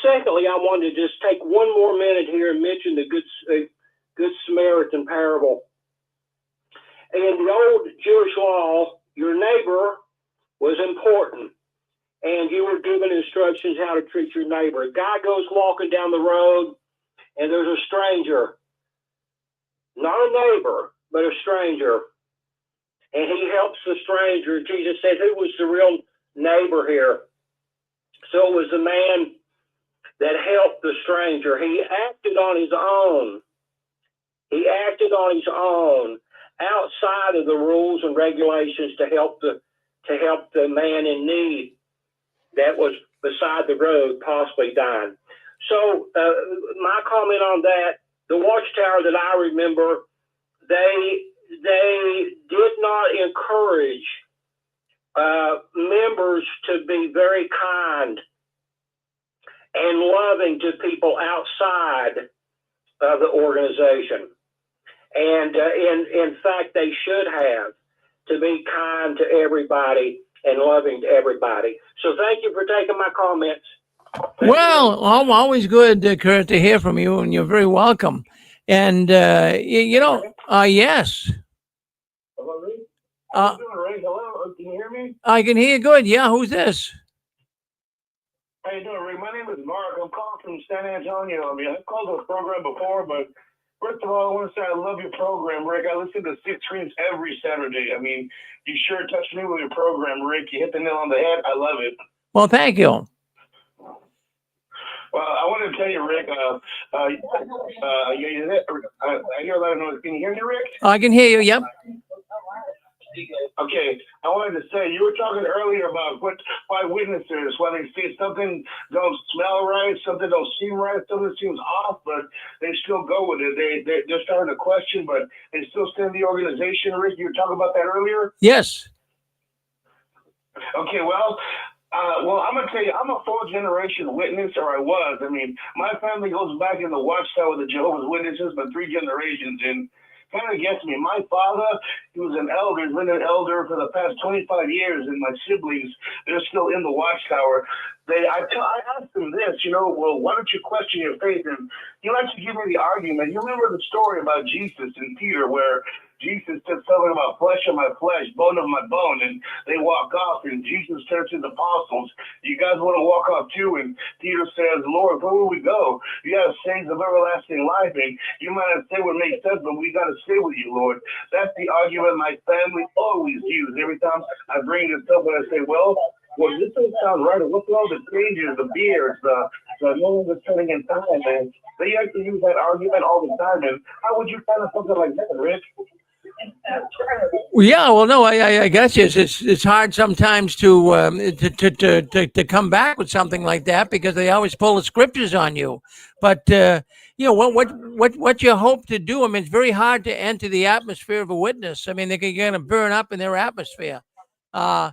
Secondly, I wanted to just take one more minute here and mention the Good Samaritan parable. In the old Jewish law, your neighbor was important, and you were given instructions how to treat your neighbor. A guy goes walking down the road, and there's a stranger, not a neighbor, but a stranger, and he helps the stranger. Jesus said, who was the real neighbor here? So it was the man that helped the stranger. He acted on his own. He acted on his own, outside of the rules and regulations, to help the man in need that was beside the road, possibly dying. So my comment on that, the Watchtower that I remember, they did not encourage members to be very kind and loving to people outside of the organization. And in fact, they should have, to be kind to everybody and loving to everybody. So thank you for taking my comments. Well, always good, Kurt, to hear from you, and you're very welcome. And, yes. Hello, Ray? Uh, How you doing, Ray? Hello? Can you hear me? I can hear you good. Yeah, who's this? How you doing, Ray? My name is Mark. I'm calling from San Antonio. I mean, I've called the program before, but first of all, I want to say I love your program, Rick. I listen to Six Screens every Saturday. I mean, you sure touched me with your program, Rick. You hit the nail on the head. I love it. Well, thank you. Well, I wanted to tell you, Rick, I hear a lot of noise. Can you hear me, Rick? I can hear you. Yep. Okay, I wanted to say, you were talking earlier about why witnesses, why they see something don't smell right, something don't seem right, something seems off, but they still go with it. They're starting to question, but they still stay in the organization. Rick, you were talking about that earlier? Yes. Okay, well, I'm going to tell you, I'm a fourth-generation witness, or I was. I mean, my family goes back in the Watchtower with the Jehovah's Witnesses, but 3 generations, and kind of gets me. My father, he was an elder, he's been an elder for the past 25 years, and my siblings, they're still in the Watchtower. I asked them this, well, why don't you question your faith? And he likes to give me the argument. You remember the story about Jesus and Peter, where Jesus said something about flesh of my flesh, bone of my bone, and they walk off, and Jesus turns to the apostles, you guys want to walk off too? And Peter says, Lord, where will we go? You have sayings of everlasting life, and you might not say what makes sense, but we got to stay with you, Lord. That's the argument my family always uses. Every time I bring this up, and I say, well, this doesn't sound right. Look at all the changes, the beards, the no one's turning in time, and they actually use that argument all the time. And how would you kind of something like that, Rich? Well, yeah, well, no, I guess it's hard sometimes to come back with something like that, because they always pull the scriptures on you. But what you hope to do? I mean, it's very hard to enter the atmosphere of a witness. I mean, they're going to burn up in their atmosphere. Yeah,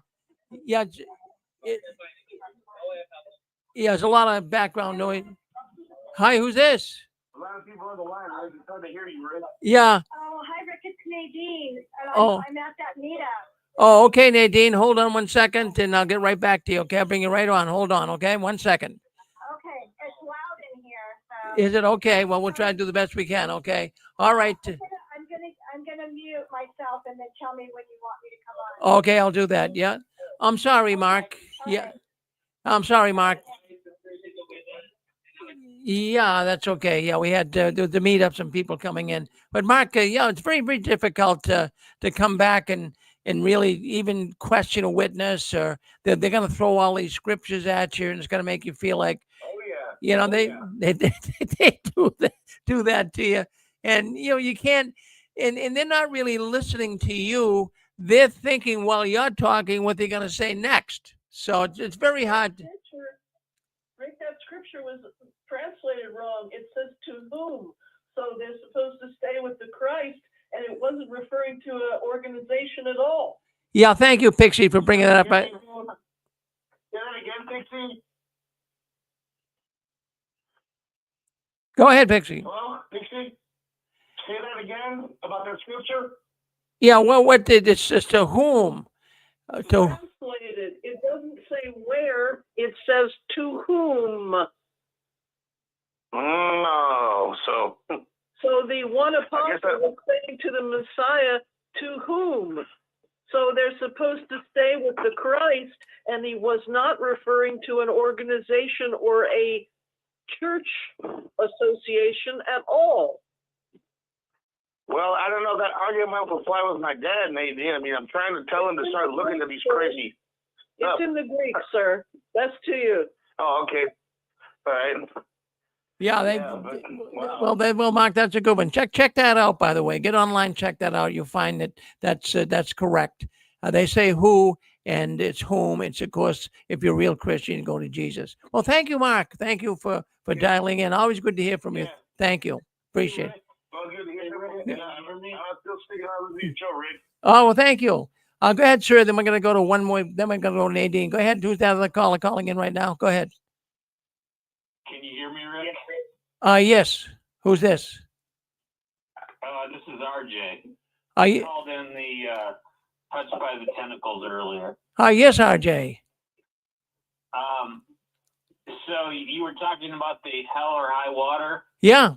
there's a lot of background noise. Hi, who's this? A lot of people on the line, right? It's hard to hear you, Rick. Yeah. Oh, hi, Rick. It's Nadine. And Oh. I'm at that meetup. Oh, okay, Nadine. Hold on 1 second, and I'll get right back to you. Okay, I'll bring you right on. Hold on. Okay, 1 second. Okay, it's loud in here. So. Is it okay? Well, we'll try to do the best we can. Okay. All right. I'm gonna mute myself and then tell me when you want me to come on. Okay, I'll do that. Yeah. I'm sorry, Mark. Okay. Yeah. I'm sorry, Mark. Yeah, that's okay. Yeah, we had the meetup, some people coming in. But Mark, it's very, very difficult to come back and really even question a witness, or they're going to throw all these scriptures at you, and it's going to make you feel like, they do that to you. And, you can't, and they're not really listening to you. They're thinking while you're talking what they're going to say next. So it's very hard. Rick, that scripture was translated wrong. It says to whom. So they're supposed to stay with the Christ, and it wasn't referring to an organization at all. Yeah, thank you, Pixie, for bringing that up. Say that again, Pixie. Go ahead, Pixie. Hello, Pixie. Say that again about that scripture. Yeah, well, what did it says to whom? To Translated. It doesn't say where. It says to whom. No, so So the one apostle was saying to the Messiah, to whom? So they're supposed to stay with the Christ, and he was not referring to an organization or a church association at all. well, I don't know. That argument will fly with my dad, Nadine. I mean, I'm trying to tell him to start looking at these crazy stuff. It's in the Greek, sir. That's to you. Oh, okay. All right. yeah, they Yeah, but, wow. well, Mark, that's a good one. Check that out, by the way. Get online, check that out. You'll find that that's correct. They say who and it's whom. It's of course, if you're a real Christian, go to Jesus. Well, thank you, Mark. Thank you for dialing in. Always good to hear from you. Yeah. Thank you. Appreciate it. Well, good to hear from you. I'm still sticking out with you, Joe, Rick. Oh, well, thank you. Go ahead, sir. Then we're going to go to one more. Then we're going to go to Nadine. Go ahead. Who's that other caller calling in right now? Go ahead. Can you hear me, Rick? Yes. Who's this? This is RJ. Are you? Called in the touched by the tentacles earlier. Yes, RJ. So you were talking about the hell or high water. Yeah.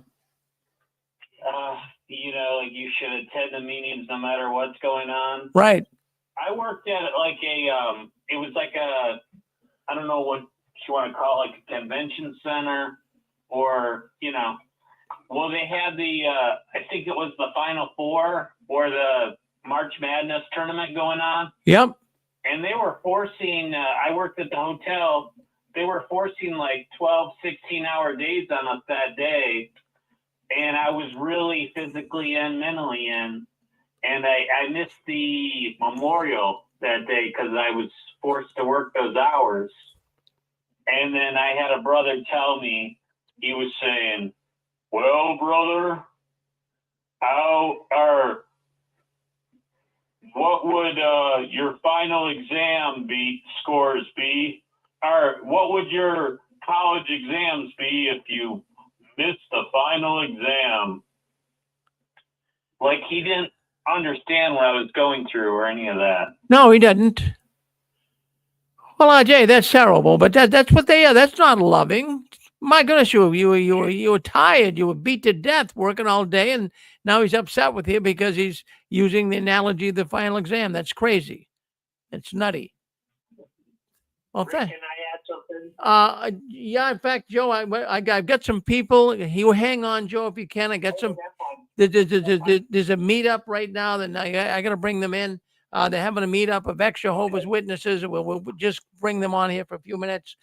You know, like you should attend the meetings no matter what's going on. Right. I worked at like it was like I don't know what you want to call it, like a convention center, or well, they had the I think it was the Final Four or the March Madness tournament going on. Yep. And they were forcing, I worked at the hotel, they were forcing like 12, 16-hour days on us that day. And I was really physically and mentally in. And I missed the memorial that day because I was forced to work those hours. And then I had a brother tell me, he was saying, well, brother, what would your final exam scores be? Or what would your college exams be if you missed the final exam? Like he didn't understand what I was going through or any of that. No, he didn't. Well, RJ, that's terrible, but that's what they are. That's not loving. My goodness, you were tired. You were beat to death working all day, and now he's upset with you because he's using the analogy of the final exam. That's crazy. It's nutty. Well, Rick, can I add something? Yeah. In fact, Joe, I've got some people. You hang on, Joe, if you can. I got some. There's a meetup right now that I got to bring them in. They're having a meetup of ex-Jehovah's Witnesses. We'll just bring them on here for a few minutes.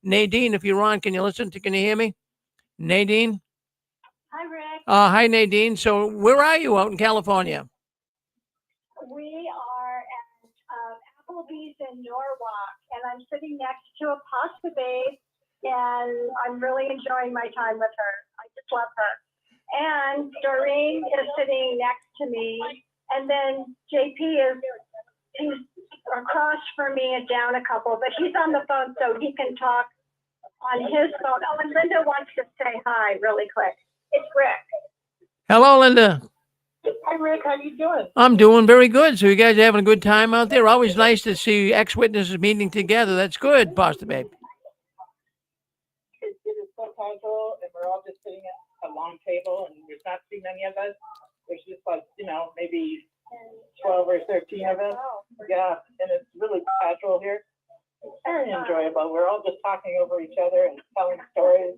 Nadine, if you're on, can you hear me? Nadine? Hi, Rick. Hi, Nadine. So where are you out in California? We are at Applebee's in Norwalk, and I'm sitting next to a pasta babe, and I'm really enjoying my time with her. I just love her. And Doreen is sitting next to me. And then JP he's across from me and down a couple, but he's on the phone so he can talk on his phone. Oh, and Linda wants to say hi really quick. It's Rick. Hello, Linda. Hi, Rick. How you doing? I'm doing very good. So you guys are having a good time out there? Always nice to see ex-witnesses meeting together. That's good, Pastor Babe. It is so casual, and we're all just sitting at a long table, and there's not too many of us. There's just like, maybe 12 or 13 of us. Yeah, and it's really casual here. It's very enjoyable. We're all just talking over each other and telling stories.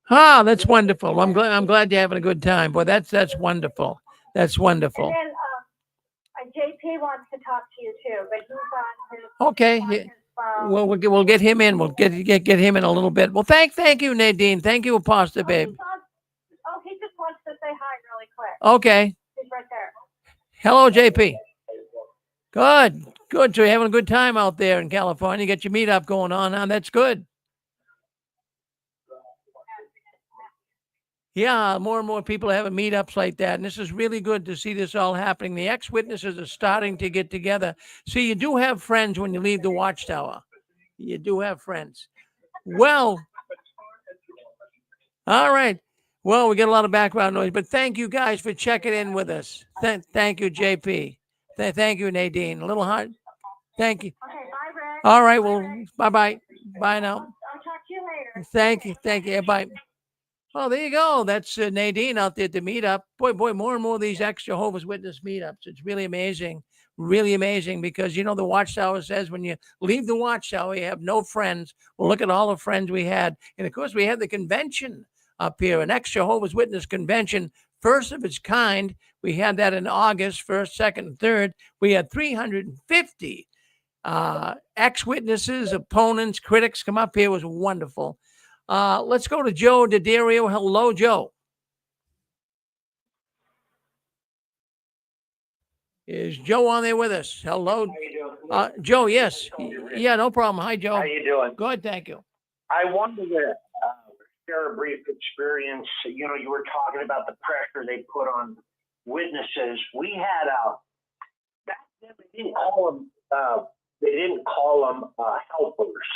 That's wonderful. I'm glad you're having a good time. Boy, that's wonderful. That's wonderful. And then JP wants to talk to you too, but he's on his Okay. on his phone. Well, we'll get him in. We'll get him in a little bit. Well, thank you, Nadine. Thank you, Apostle Babe. He just wants to say hi really quick. Okay. He's right there. Hello, JP. Good. So you're having a good time out there in California. You got your meetup going on now. That's good. Yeah, more and more people are having meetups like that, and this is really good to see this all happening. The ex-witnesses are starting to get together. See, you do have friends when you leave the Watchtower. You do have friends. Well, all right. Well, we get a lot of background noise, but thank you guys for checking in with us. Thank you, JP. Thank you, Nadine. A little hard. Thank you. Okay, bye, Rick. All right. Bye, Well, Rick. bye-bye. Bye now. I'll talk to you later. Thank you. Thank you. Bye. Well, there you go. That's Nadine out there at the meetup. Boy, more and more of these ex-Jehovah's Witness meetups. It's really amazing because, you know, the Watchtower says when you leave the Watchtower, you have no friends. Well, look at all the friends we had. And, of course, we had the convention up here, an ex-Jehovah's Witness convention, first of its kind. We had that in August, 1st, 2nd, and 3rd. We had 350 ex-witnesses, opponents, critics come up here. It was wonderful. Let's go to Joe D'Addario. Hello, Joe. Is Joe on there with us? Hello. How you doing? Joe, yes. Yeah, no problem. Hi, Joe. How you doing? Good, thank you. I wanted to share a brief experience. You know, you were talking about the pressure they put on witnesses. We had back then they didn't call them helpers.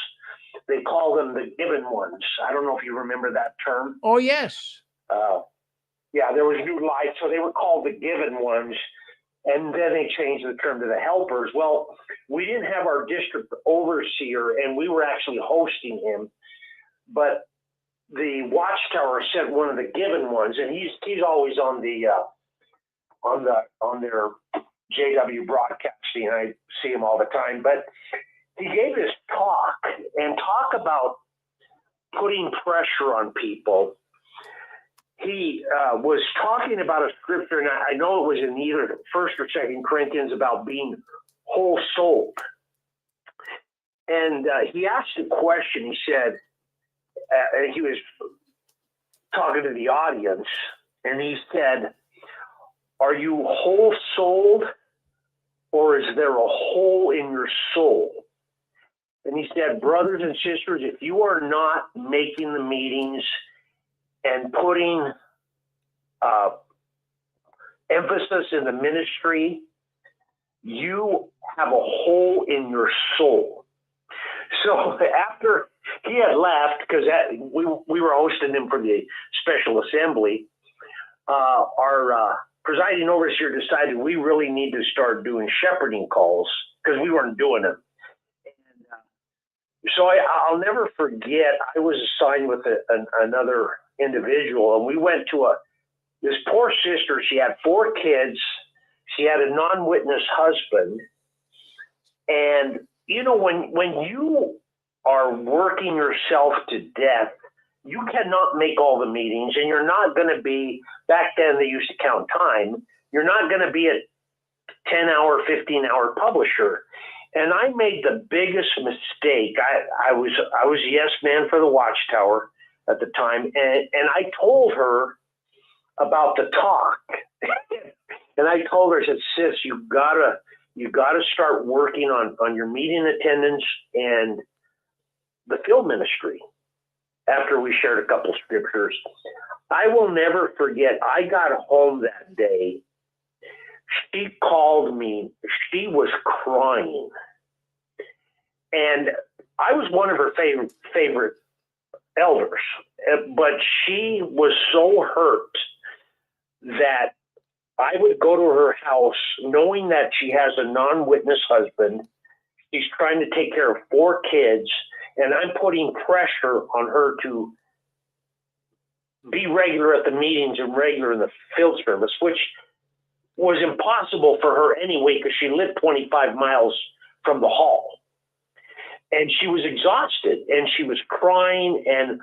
They called them the given ones. I don't know if you remember that term. Oh, yes. Yeah, there was new light, so they were called the given ones. And then they changed the term to the helpers. Well, we didn't have our district overseer, and we were actually hosting him. But the Watchtower sent one of the given ones, and he's always on their JW broadcasting. I see him all the time. But he gave this talk about putting pressure on people. He was talking about a scripture, and I know it was in either 1st or 2nd Corinthians about being whole souled. And he asked a question. He said, he was talking to the audience, and he said, "Are you whole souled, or is there a hole in your soul?" And he said, "Brothers and sisters, if you are not making the meetings and putting emphasis in the ministry, you have a hole in your soul." So after he had left, because we were hosting him for the special assembly, our presiding overseer decided we really need to start doing shepherding calls because we weren't doing them. And so I'll never forget, I was assigned with another individual, and we went to this poor sister. She had 4 kids. She had a non-witness husband. And, you know, when you are working yourself to death, you cannot make all the meetings, and you're not going to be, back then they used to count time, you're not going to be a 10-hour, 15-hour publisher. And I made the biggest mistake. I was a yes man for the Watchtower at the time, and I told her about the talk. And I told her, I said, "Sis, you gotta start working on your meeting attendance and the field ministry." After we shared a couple scriptures, I will never forget. I got home that day. She called me. She was crying, and I was one of her favorite elders, but she was so hurt that I would go to her house knowing that she has a non-witness husband. She's trying to take care of 4 kids, and I'm putting pressure on her to be regular at the meetings and regular in the field service, which was impossible for her anyway because she lived 25 miles from the hall. And she was exhausted, and she was crying, and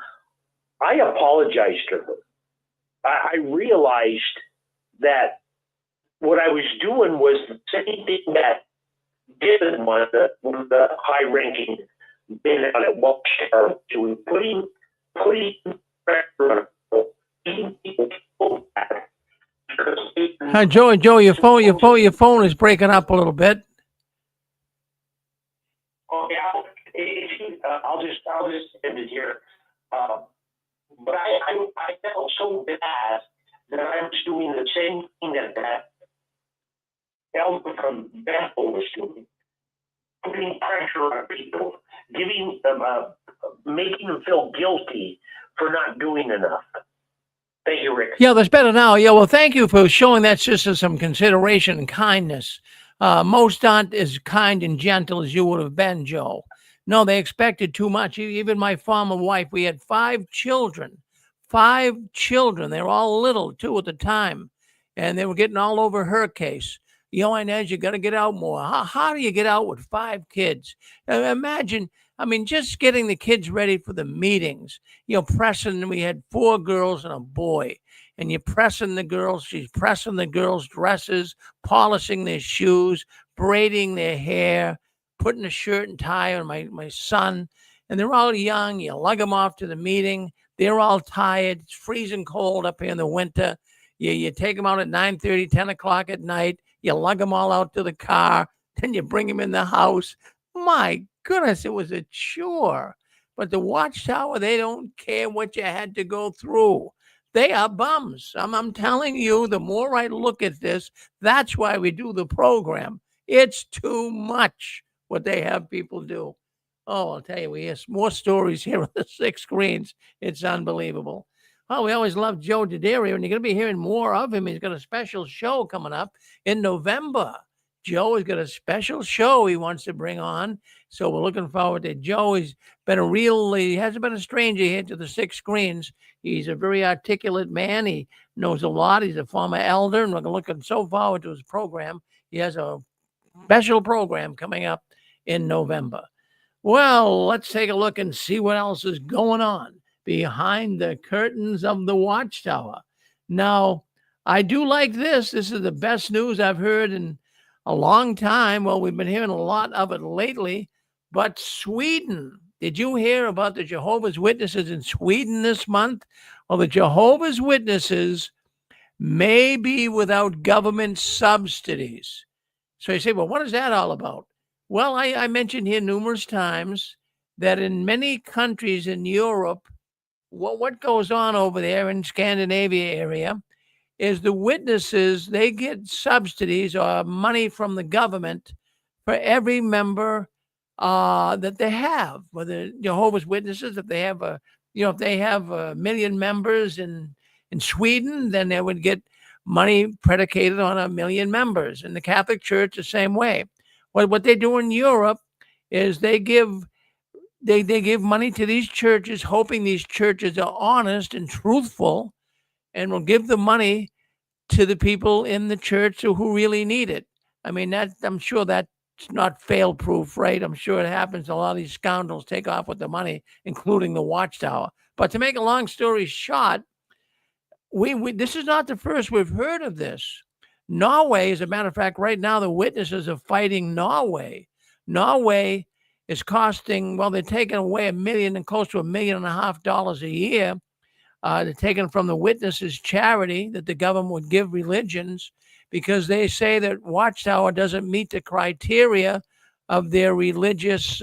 I apologized to her. I realized that what I was doing was the same thing that Gibbon was, one of the high-ranking men out at Watchtower, doing, putting pressure on people. Hi, Joe, your phone is breaking up a little bit. Okay, I'll just end it here. But I I felt so bad that I was doing the same thing that elder from Bethel was doing, putting pressure on people, giving them, making them feel guilty for not doing enough. Thank you, Rick. Yeah, that's better now. Yeah, well, thank you for showing that sister some consideration and kindness. Most aren't as kind and gentle as you would have been, Joe. No, they expected too much. Even my former wife, we had 5 children. 5 children. They were all little, too, at the time. And they were getting all over her case. Inez, you got to get out more. How do you get out with 5 kids? Imagine, I mean, just getting the kids ready for the meetings. Pressing, we had 4 girls and a boy. And you're pressing the girls, she's pressing the girls' dresses, polishing their shoes, braiding their hair, putting a shirt and tie on my son. And they're all young. You lug them off to the meeting. They're all tired. It's freezing cold up here in the winter. You take them out at 9:30, 10 o'clock at night. You lug them all out to the car. Then you bring them in the house. My goodness, it was a chore. But the Watchtower, they don't care what you had to go through. They are bums. I'm telling you, the more I look at this, that's why we do the program. It's too much what they have people do. Oh, I'll tell you, we have more stories here on the 6 screens. It's unbelievable. Well, we always love Joe Didario, and you're going to be hearing more of him. He's got a special show coming up in November. Joe has got a special show he wants to bring on. So we're looking forward to Joe. He hasn't been a stranger here to the 6 screens. He's a very articulate man. He knows a lot. He's a former elder, and we're looking so forward to his program. He has a special program coming up in November. Well, let's take a look and see what else is going on behind the curtains of the Watchtower. Now, I do like this. This is the best news I've heard in a long time. Well, we've been hearing a lot of it lately, but Sweden. Did you hear about the Jehovah's Witnesses in Sweden this month? Well, the Jehovah's Witnesses may be without government subsidies. So you say, well, what is that all about? Well, I mentioned here numerous times that in many countries in Europe, what goes on over there in Scandinavia area is the witnesses, they get subsidies or money from the government for every member that they have. Whether Jehovah's Witnesses, if they have a million members in Sweden, then they would get money predicated on 1 million members. And the Catholic Church the same way. What they do in Europe is they give money to these churches, hoping these churches are honest and truthful, and will give the money to the people in the church who really need it. I mean, I'm sure that's not fail-proof, right? I'm sure it happens. A lot of these scoundrels take off with the money, including the Watchtower. But to make a long story short, this is not the first we've heard of this. Norway, as a matter of fact, right now the witnesses are fighting Norway. Norway is costing, well, they're taking away $1 million and close to $1.5 million a year. They're taken from the witnesses' charity that the government would give religions because they say that Watchtower doesn't meet the criteria of their religious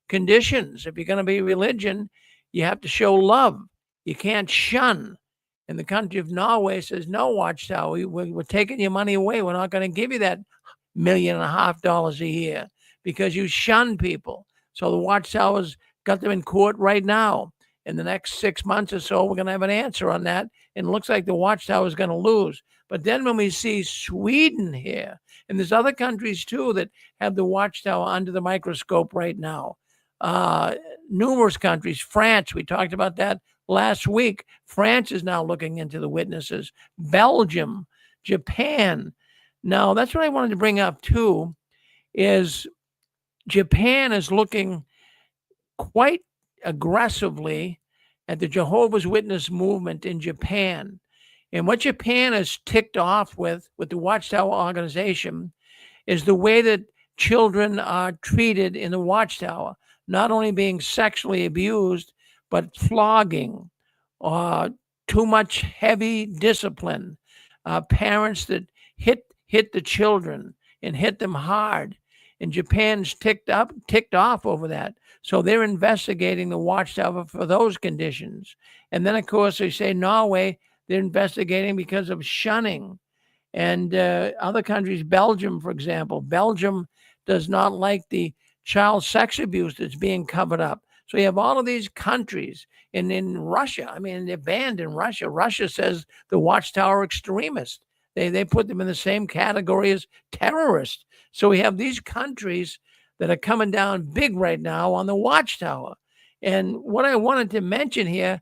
conditions. If you're going to be religion, you have to show love. You can't shun. And the country of Norway says, no, Watchtower, we're taking your money away. We're not going to give you that $1.5 million a year because you shun people. So the Watchtower's got them in court right now. In the next 6 months or so, we're going to have an answer on that. And it looks like the Watchtower is going to lose. But then when we see Sweden here, and there's other countries too that have the Watchtower under the microscope right now. Numerous countries, France, we talked about that last week. France is now looking into the witnesses. Belgium, Japan. Now, that's what I wanted to bring up too, is Japan is looking quite aggressively at the Jehovah's Witness movement in Japan. And what Japan is ticked off with the Watchtower organization is the way that children are treated in the Watchtower, not only being sexually abused, but flogging, too much heavy discipline, parents that hit the children and hit them hard. and Japan's ticked off over that. So they're investigating the Watchtower for those conditions. And then, of course, they say Norway, they're investigating because of shunning. And other countries, Belgium, for example, Belgium does not like the child sex abuse that's being covered up. So you have all of these countries. And in Russia, I mean, they're banned in Russia. Russia says the Watchtower extremists. They put them in the same category as terrorists. So we have these countries that are coming down big right now on the Watchtower. And what I wanted to mention here,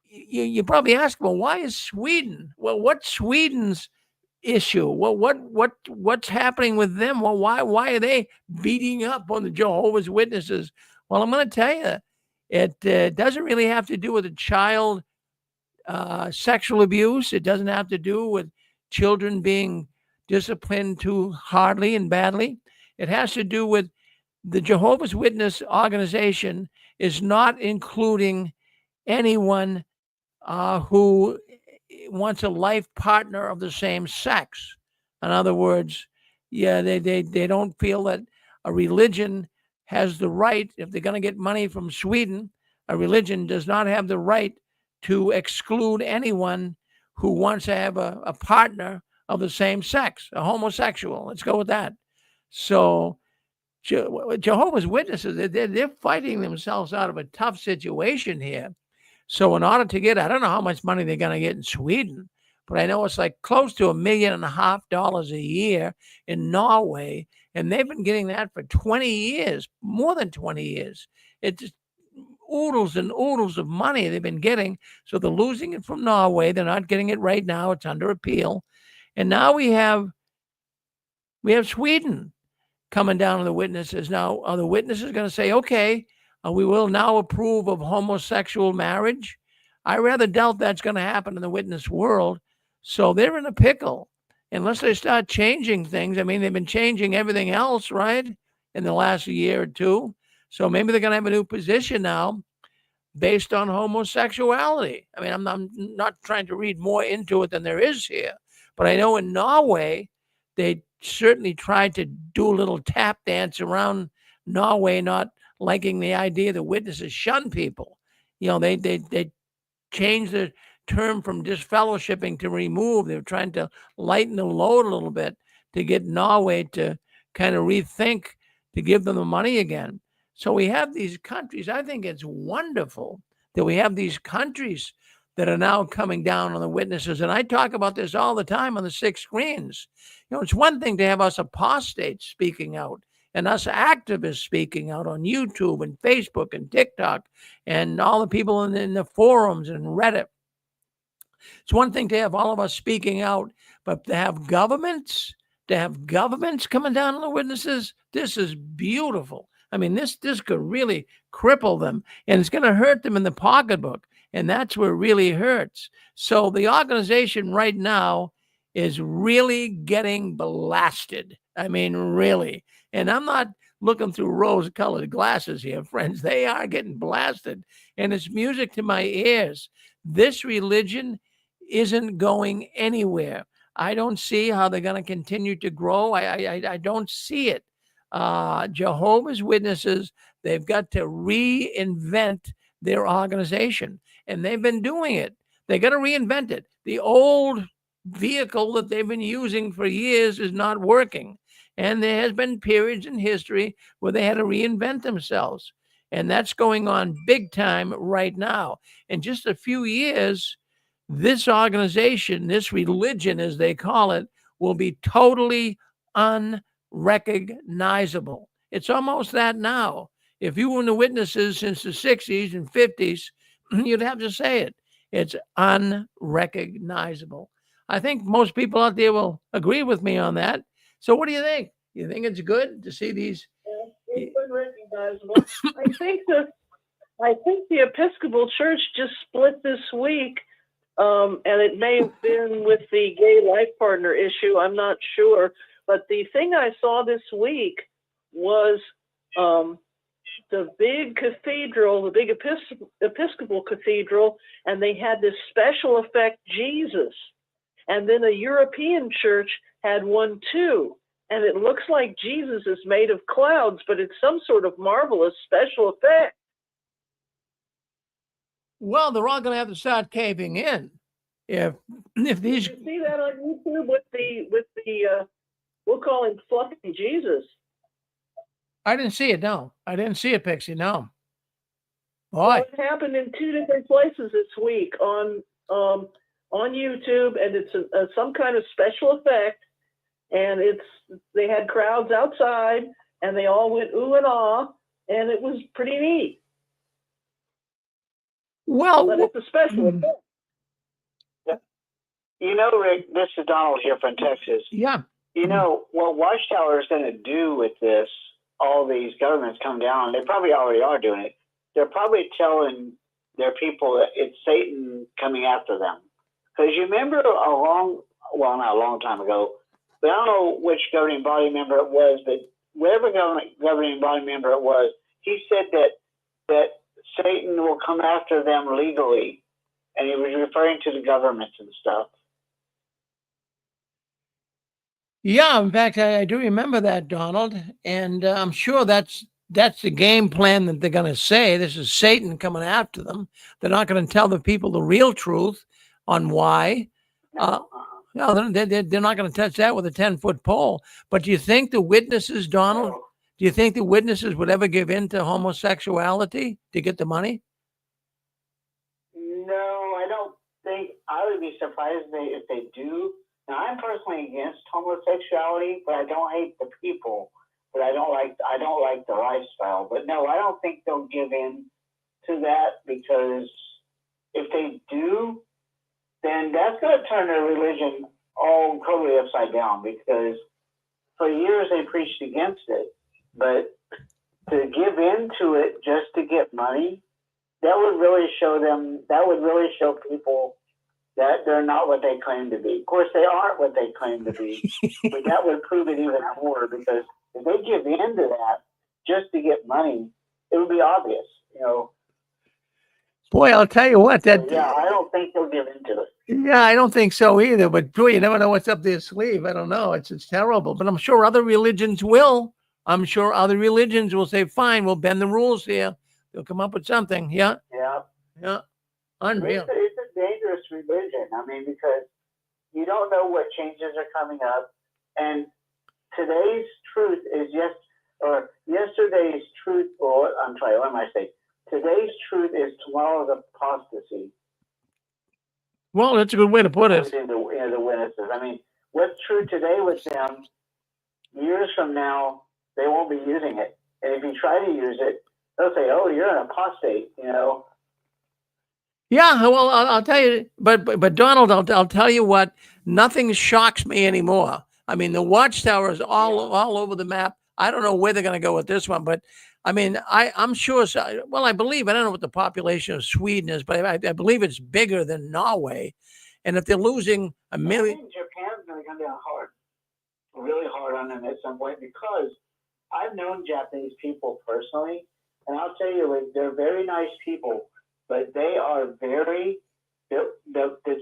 you probably ask, well, why is Sweden? Well, what's Sweden's issue? Well, what's happening with them? Well, why are they beating up on the Jehovah's Witnesses? Well, I'm going to tell you, it doesn't really have to do with a child sexual abuse. It doesn't have to do with children being disciplined too hardly and badly. It has to do with the Jehovah's Witness organization is not including anyone who wants a life partner of the same sex. In other words, yeah, they don't feel that a religion has the right, if they're going to get money from Sweden, a religion does not have the right to exclude anyone who wants to have a partner of the same sex, a homosexual. Let's go with that. So Jehovah's Witnesses, they're fighting themselves out of a tough situation here. So in order to get, I don't know how much money they're going to get in Sweden, but I know it's like close to $1.5 million a year in Norway. And they've been getting that for 20 years, more than 20 years. It's just oodles and oodles of money they've been getting. So they're losing it from Norway. They're not getting it right now. It's under appeal. And now we have Sweden coming down to the witnesses. Now, are the witnesses going to say, okay, we will now approve of homosexual marriage? I rather doubt that's going to happen in the witness world. So they're in a pickle unless they start changing things. I mean, they've been changing everything else, right, in the last year or two. So maybe they're going to have a new position now based on homosexuality. I mean, I'm not trying to read more into it than there is here, but I know in Norway, they certainly tried to do a little tap dance around Norway not liking the idea that witnesses shun people. You know, they changed the term from disfellowshipping to remove. They were trying to lighten the load a little bit to get Norway to kind of rethink to give them the money again. So we have these countries. I think it's wonderful that we have these countries that are now coming down on the witnesses. And I talk about this all the time on the 6 screens. You know, it's one thing to have us apostates speaking out and us activists speaking out on YouTube and Facebook and TikTok and all the people in the forums and Reddit. It's one thing to have all of us speaking out, but to have governments coming down on the witnesses, this is beautiful. I mean, this could really cripple them, and it's going to hurt them in the pocketbook, and that's where it really hurts. So the organization right now is really getting blasted. I mean, really. And I'm not looking through rose-colored glasses here, friends. They are getting blasted, and it's music to my ears. This religion isn't going anywhere. I don't see how they're going to continue to grow. I don't see it. Jehovah's Witnesses, they've got to reinvent their organization, and they've been doing it. They got to reinvent it. The old vehicle that they've been using for years is not working, and there has been periods in history where they had to reinvent themselves, and that's going on big time right now. In just a few years, this organization, this religion, as they call it, will be totally unrecognizable. It's almost that now. If you were in the witnesses since the 60s and 50s, you'd have to say it. It's unrecognizable. I think most people out there will agree with me on that. So what do you think? You think it's good to see these? It's unrecognizable. I think the Episcopal Church just split this week. And it may have been with the gay life partner issue. I'm not sure. But the thing I saw this week was the big cathedral, the big Episcopal cathedral, and they had this special effect Jesus. And then a European church had one too. and it looks like Jesus is made of clouds, but it's some sort of marvelous special effect. Well, they're all going to have to start caving in. If these, you see that on YouTube with the we'll call him Fluffy Jesus. I didn't see it. No, I didn't see it, Pixie. No. Boy. Well, it happened in 2 different places this week on YouTube, and it's some kind of special effect, and they had crowds outside, and they all went ooh and ah, and it was pretty neat. Well, but it's a special effect. You know, Rick, this is Donald here from Texas. Yeah. You know, what Watchtower is going to do with this, all these governments come down, they probably already are doing it. They're probably telling their people that it's Satan coming after them. Because you remember not a long time ago, but I don't know which governing body member it was, but whatever governing body member it was, he said that Satan will come after them legally. And he was referring to the governments and stuff. Yeah, in fact, I do remember that, Donald, and I'm sure that's the game plan that they're going to say. This is Satan coming after them. They're not going to tell the people the real truth on why. No, they're not going to touch that with a 10-foot pole. But do you think the witnesses, Donald, do you think the witnesses would ever give in to homosexuality to get the money? No, I don't think. I would be surprised if they do. Now, I'm personally against homosexuality, but I don't hate the people. But I don't like the lifestyle. But no, I don't think they'll give in to that, because if they do, then that's going to turn their religion all totally upside down, because for years they preached against it. But to give in to it just to get money, that would really show people that they're not what they claim to be. Of course, they aren't what they claim to be, but that would prove it even more, because if they give in to that just to get money, it would be obvious, you know. Boy, I'll tell you what, that. So, yeah, I don't think they'll give into it. Yeah, I don't think so either. But boy, you never know what's up their sleeve. I don't know. It's terrible. But I'm sure other religions will. I'm sure other religions will say, "Fine, we'll bend the rules here." They'll come up with something. Yeah. Yeah. Yeah. Unreal. It's a dangerous religion. I mean, because you don't know what changes are coming up, and today's truth is yesterday's truth. Or I'm sorry, what am I saying? Today's truth is tomorrow's apostasy. Well, that's a good way to put it. The witnesses. I mean, what's true today with them, years from now, they won't be using it. And if you try to use it, they'll say, "Oh, you're an apostate," you know. Yeah, well, I'll tell you, but Donald, I'll tell you what, nothing shocks me anymore. I mean, the Watchtower is all over the map. I don't know where they're going to go with this one, but I mean, I'm sure. Well, I believe, I don't know what the population of Sweden is, but I believe it's bigger than Norway. And if they're losing a million, I think Japan's going to come down really hard on them at some point, because I've known Japanese people personally, and I'll tell you, they're very nice people, but they are the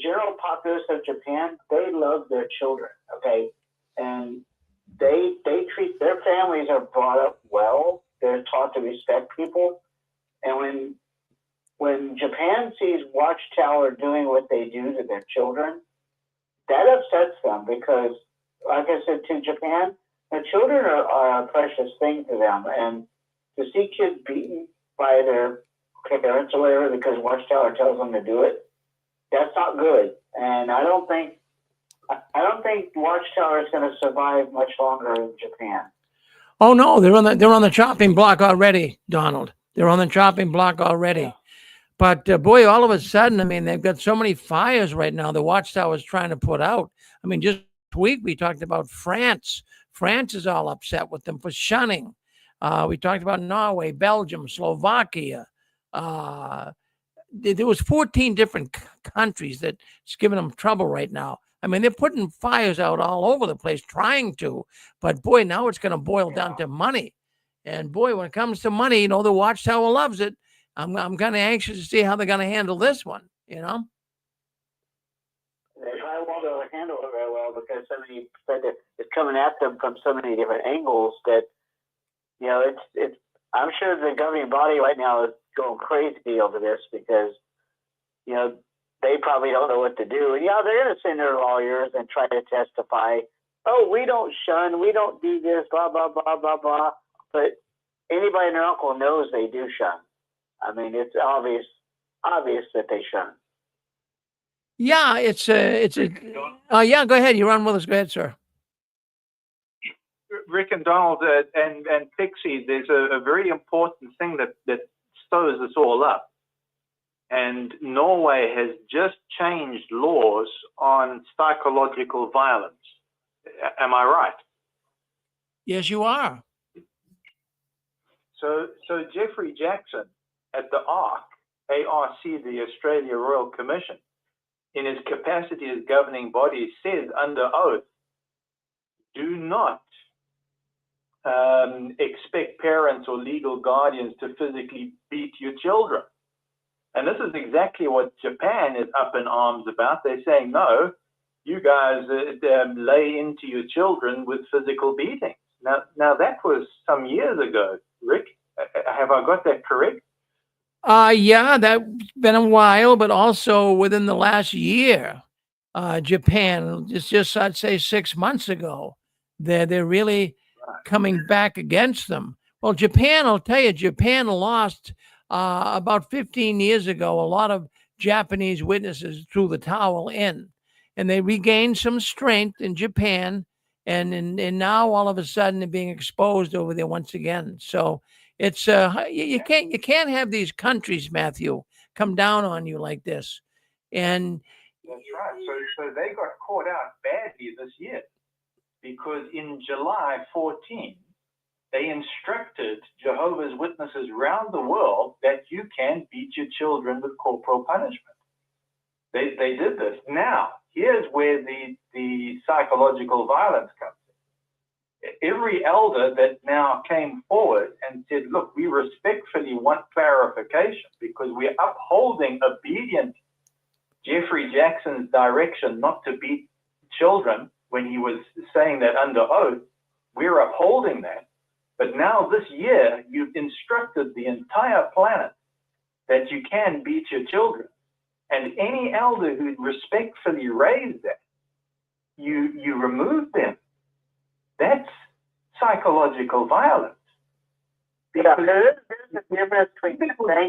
general populace of Japan, they love their children, okay? And they treat their families are brought up well. They're taught to respect people. And when Japan sees Watchtower doing what they do to their children, that upsets them, because, like I said, to Japan, the children are a precious thing to them. And to see kids beaten by their parents or whatever because Watchtower tells them to do it, that's not good. And I don't think Watchtower is going to survive much longer in Japan. Oh no, they're on the chopping block already, Donald. They're on the chopping block already. Yeah. But boy, all of a sudden, I mean, they've got so many fires right now. The Watchtower is trying to put out. I mean, just this week we talked about France. France is all upset with them for shunning. We talked about Norway, Belgium, Slovakia. There was 14 different countries that's giving them trouble right now. I mean, they're putting fires out all over the place, trying to. But boy, now it's going to boil down to money. And boy, when it comes to money, you know, the Watchtower loves it. I'm kind of anxious to see how they're going to handle this one, you know. They I won't be able to handle it very well because somebody said that it's coming at them from so many different angles that, you know, it's. I'm sure the governing body right now is going crazy over this because, you know, they probably don't know what to do. And yeah, they're going to send their lawyers and try to testify. Oh, we don't shun, we don't do this, blah blah blah blah blah. But anybody and their uncle knows they do shun. I mean, it's obvious that they shun. Yeah, it's a. Yeah, go ahead. You're on with us. Go ahead, sir. Rick and Donald and Pixie, there's a very important thing that stirs this all up. And Norway has just changed laws on psychological violence. Am I right? Yes, you are. So Jeffrey Jackson at the ARC, the Australia Royal Commission, in his capacity as governing body, said under oath, do not expect parents or legal guardians to physically beat your children. And this is exactly what Japan is up in arms about. They're saying, no, you guys lay into your children with physical beatings. Now that was some years ago, Rick. Have I got that correct? Yeah, that's been a while, but also within the last year, Japan, just I'd say 6 months ago, they're really coming back against them. Well, Japan, I'll tell you, Japan lost about 15 years ago a lot of Japanese witnesses threw the towel in, and they regained some strength in Japan, and now all of a sudden they're being exposed over there once again. So it's you can't have these countries, Matthew, come down on you like this, and that's right. So they got caught out badly this year because in July 14, they instructed Jehovah's Witnesses around the world that you can beat your children with corporal punishment. They did this. Now, here's where the psychological violence comes in. Every elder that now came forward and said, look, we respectfully want clarification because we're upholding obedient Jeffrey Jackson's direction not to beat children when he was saying that under oath. We're upholding that. But now this year, you've instructed the entire planet that you can beat your children. And any elder who respectfully raised that, you remove them. That's psychological violence. Because there's a difference between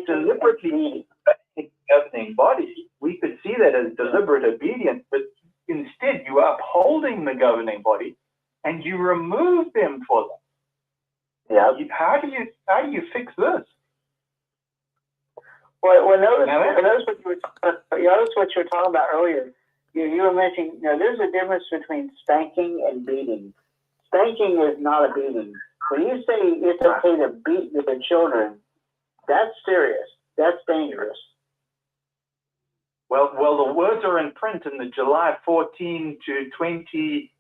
deliberately governing body. We could see that as deliberate obedience, but instead you are upholding the governing body and you remove them for them. Yeah. How do you fix this? Well, notice what you were talking about earlier. You were mentioning, there's a difference between spanking and beating. Spanking is not a beating. When you say it's okay to beat the children, that's serious. That's dangerous. Well, the words are in print in the July 14 to 20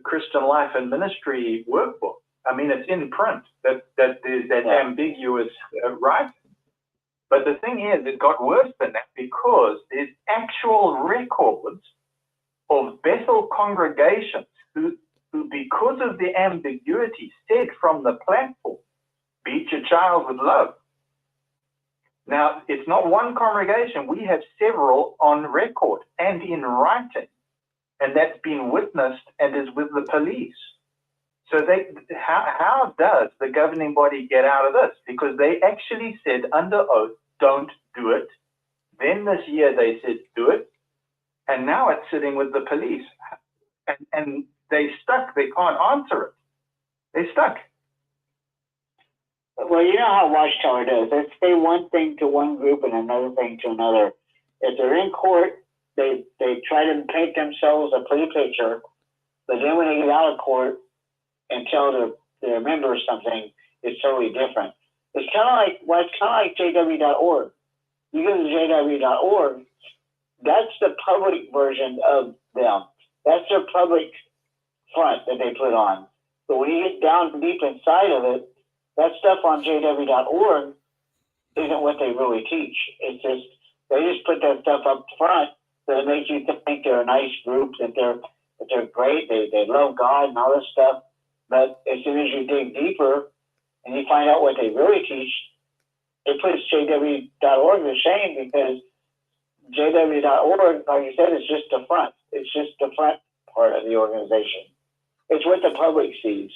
Christian Life and Ministry workbook. I mean, it's in print that there's that ambiguous right. But the thing is, it got worse than that because there's actual records of Bethel congregations who, because of the ambiguity, said from the platform, beat your child with love. Now, it's not one congregation. We have several on record and in writing, and that's been witnessed and is with the police. So how does the governing body get out of this? Because they actually said under oath, don't do it. Then this year they said do it. And now it's sitting with the police. And they stuck. They can't answer it. They stuck. Well, you know how Watchtower does. They say one thing to one group and another thing to another. If they're in court, they try to paint themselves a pretty picture. But then when they get out of court and tell their members something, it's totally different. It's kind of like JW.org. You go to JW.org, that's the public version of them. That's their public front that they put on. But when you get down deep inside of it, that stuff on JW.org isn't what they really teach. It's just, they just put that stuff up front So it makes you think they're a nice group, that they're great, they love God and all this stuff. But as soon as you dig deeper and you find out what they really teach, it puts JW.org to shame, because JW.org, like you said, is just the front. It's just the front part of the organization. It's what the public sees.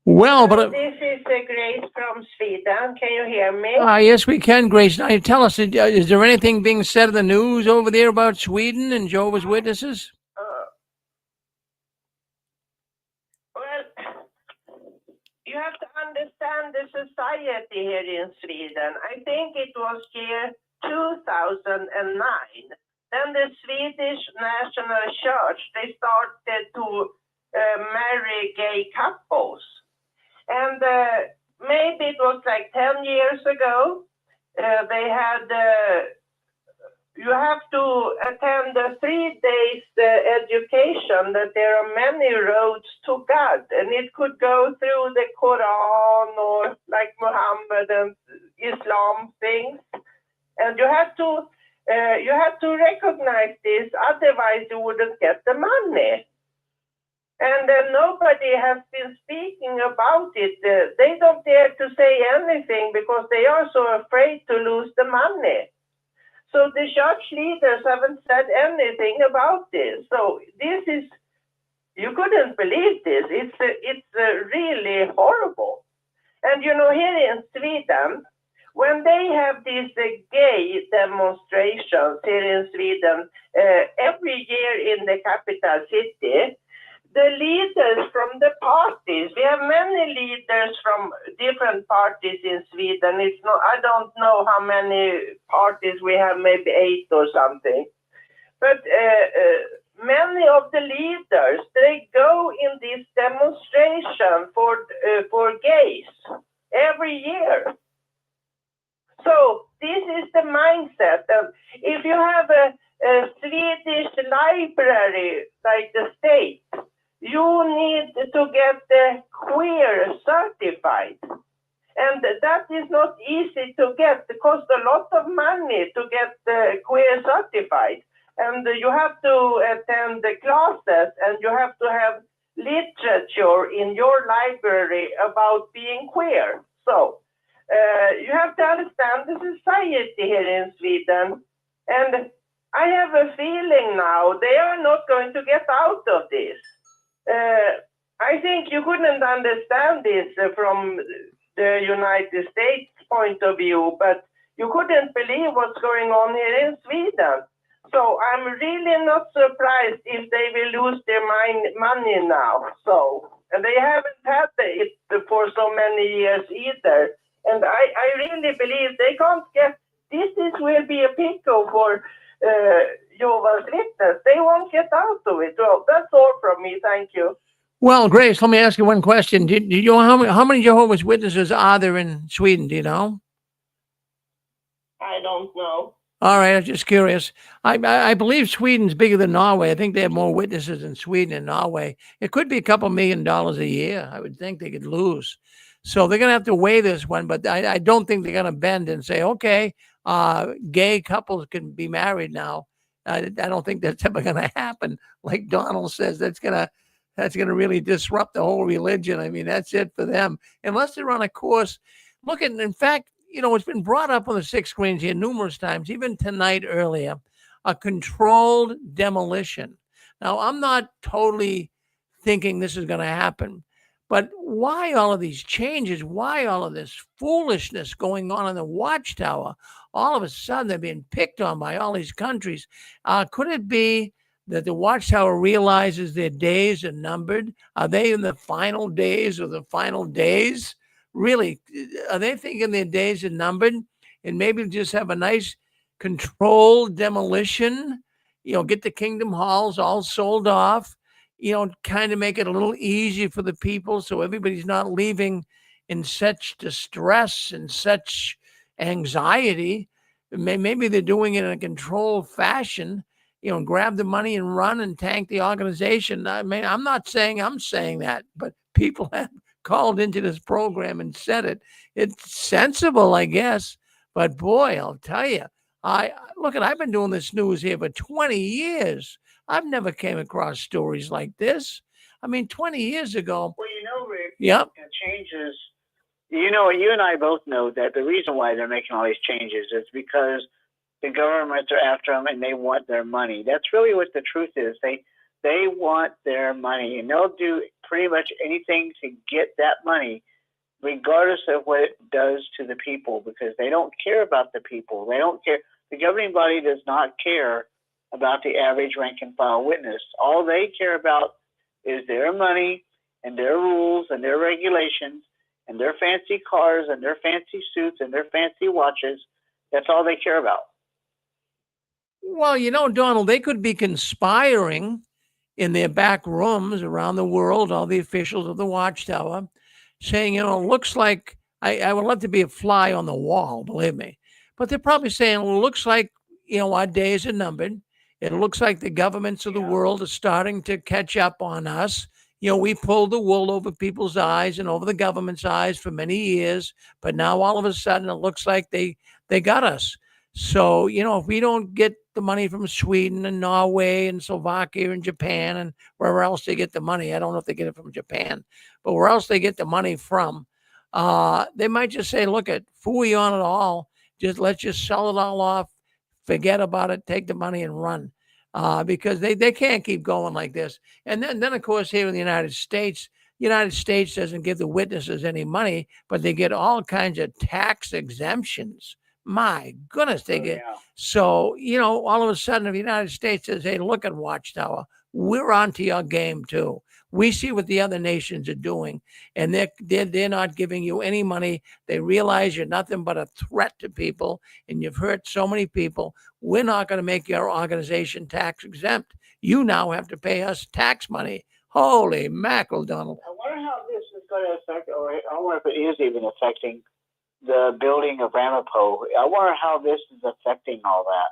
Well, but This is Grace from Sweden. Can you hear me? yes, we can, Grace. Now, tell us, is there anything being said in the news over there about Sweden and Jehovah's Witnesses? Well, you have to understand the society here in Sweden. I think it was year 2009. Then the Swedish National Church, they started to marry gay couples. And maybe it was like 10 years ago, they had, you have to attend a 3 days education, that there are many roads to God. And it could go through the Quran or like Muhammad and Islam things. And you have to recognize this, otherwise you wouldn't get the money. And nobody has been speaking about it. They don't dare to say anything because they are so afraid to lose the money. So the church leaders haven't said anything about this. So this is, you couldn't believe this. It's really horrible. And you know, here in Sweden, when they have these gay demonstrations here in Sweden, every year in the capital city, the leaders from the parties, we have many leaders from different parties in Sweden. It's not, I don't know how many parties we have, maybe 8 or something. But many of the leaders, they go in this demonstration for gays every year. So this is the mindset. If you have a Swedish library like the state, you need to get the queer certified. And that is not easy to get. It costs a lot of money to get the queer certified. And you have to attend the classes, and you have to have literature in your library about being queer. So you have to understand the society here in Sweden. And I have a feeling now they are not going to get out of this. I think you couldn't understand this from the United States point of view, but you couldn't believe what's going on here in Sweden. So I'm really not surprised if they will lose their money now. So, and they haven't had it for so many years either. And I really believe they can't get, will be a pickle for Jehovah's Witness. They won't get out of it. Well, that's all from me. Thank you. Well, Grace, let me ask you one question. Do you know how many Jehovah's Witnesses are there in Sweden? Do you know? I don't know. All right, I'm just curious. I believe Sweden's bigger than Norway. I think they have more witnesses in Sweden and Norway. It could be a couple $1 million a year. I would think they could lose. So they're going to have to weigh this one, but I don't think they're going to bend and say, okay, gay couples can be married now. I don't think that's ever going to happen. Like Donald says, that's going to really disrupt the whole religion. I mean, that's it for them. Unless they're on a course. Look at, in fact, you know, it's been brought up on the 6 screens here numerous times, even tonight earlier, a controlled demolition. Now, I'm not totally thinking this is going to happen, but why all of these changes? Why all of this foolishness going on in the Watchtower? All of a sudden, they're being picked on by all these countries. Could it be that the Watchtower realizes their days are numbered? Are they in the final days of the final days? Really, are they thinking their days are numbered and maybe just have a nice controlled demolition, you know, get the kingdom halls all sold off, you know, kind of make it a little easier for the people so everybody's not leaving in such distress and such anxiety. Maybe they're doing it in a controlled fashion, you know, grab the money and run and tank the organization. I mean, I'm not saying I'm saying that, but people have called into this program and said it. It's sensible, I guess. But boy, I'll tell you, I've been doing this news here for 20 years. I've never came across stories like this. I mean, 20 years ago. Well, you know, Rick, Yep. it changes. You know, you and I both know that the reason why they're making all these changes is because the governments are after them and they want their money. That's really what the truth is. They want their money, and they'll do pretty much anything to get that money, regardless of what it does to the people, because they don't care about the people. They don't care. The governing body does not care about the average rank and file witness. All they care about is their money and their rules and their regulations and their fancy cars and their fancy suits and their fancy watches. That's all they care about. Well, you know, Donald, they could be conspiring in their back rooms around the world, all the officials of the Watchtower, saying, you know, looks like I would love to be a fly on the wall, believe me. But they're probably saying, well, looks like, you know, our days are numbered. It looks like the governments of the world are starting to catch up on us. You know, we pulled the wool over people's eyes and over the government's eyes for many years, but now all of a sudden it looks like they got us. So, you know, if we don't get the money from Sweden and Norway and Slovakia and Japan and wherever else they get the money, I don't know if they get it from Japan, but where else they get the money from, they might just say, look, phooey on it all. Let's just sell it all off, forget about it, take the money and run. Because they can't keep going like this. And then of course, here in the United States doesn't give the witnesses any money, but they get all kinds of tax exemptions. My goodness, they get. So, you know, all of a sudden, if the United States says, hey, look at Watchtower, we're onto your game too. We see what the other nations are doing, and they're not giving you any money. They realize you're nothing but a threat to people, and you've hurt so many people. We're not going to make your organization tax exempt. You now have to pay us tax money. Holy mackerel, Donald. I wonder how this is going to affect, or I wonder if it is even affecting the building of Ramapo. I wonder how this is affecting all that.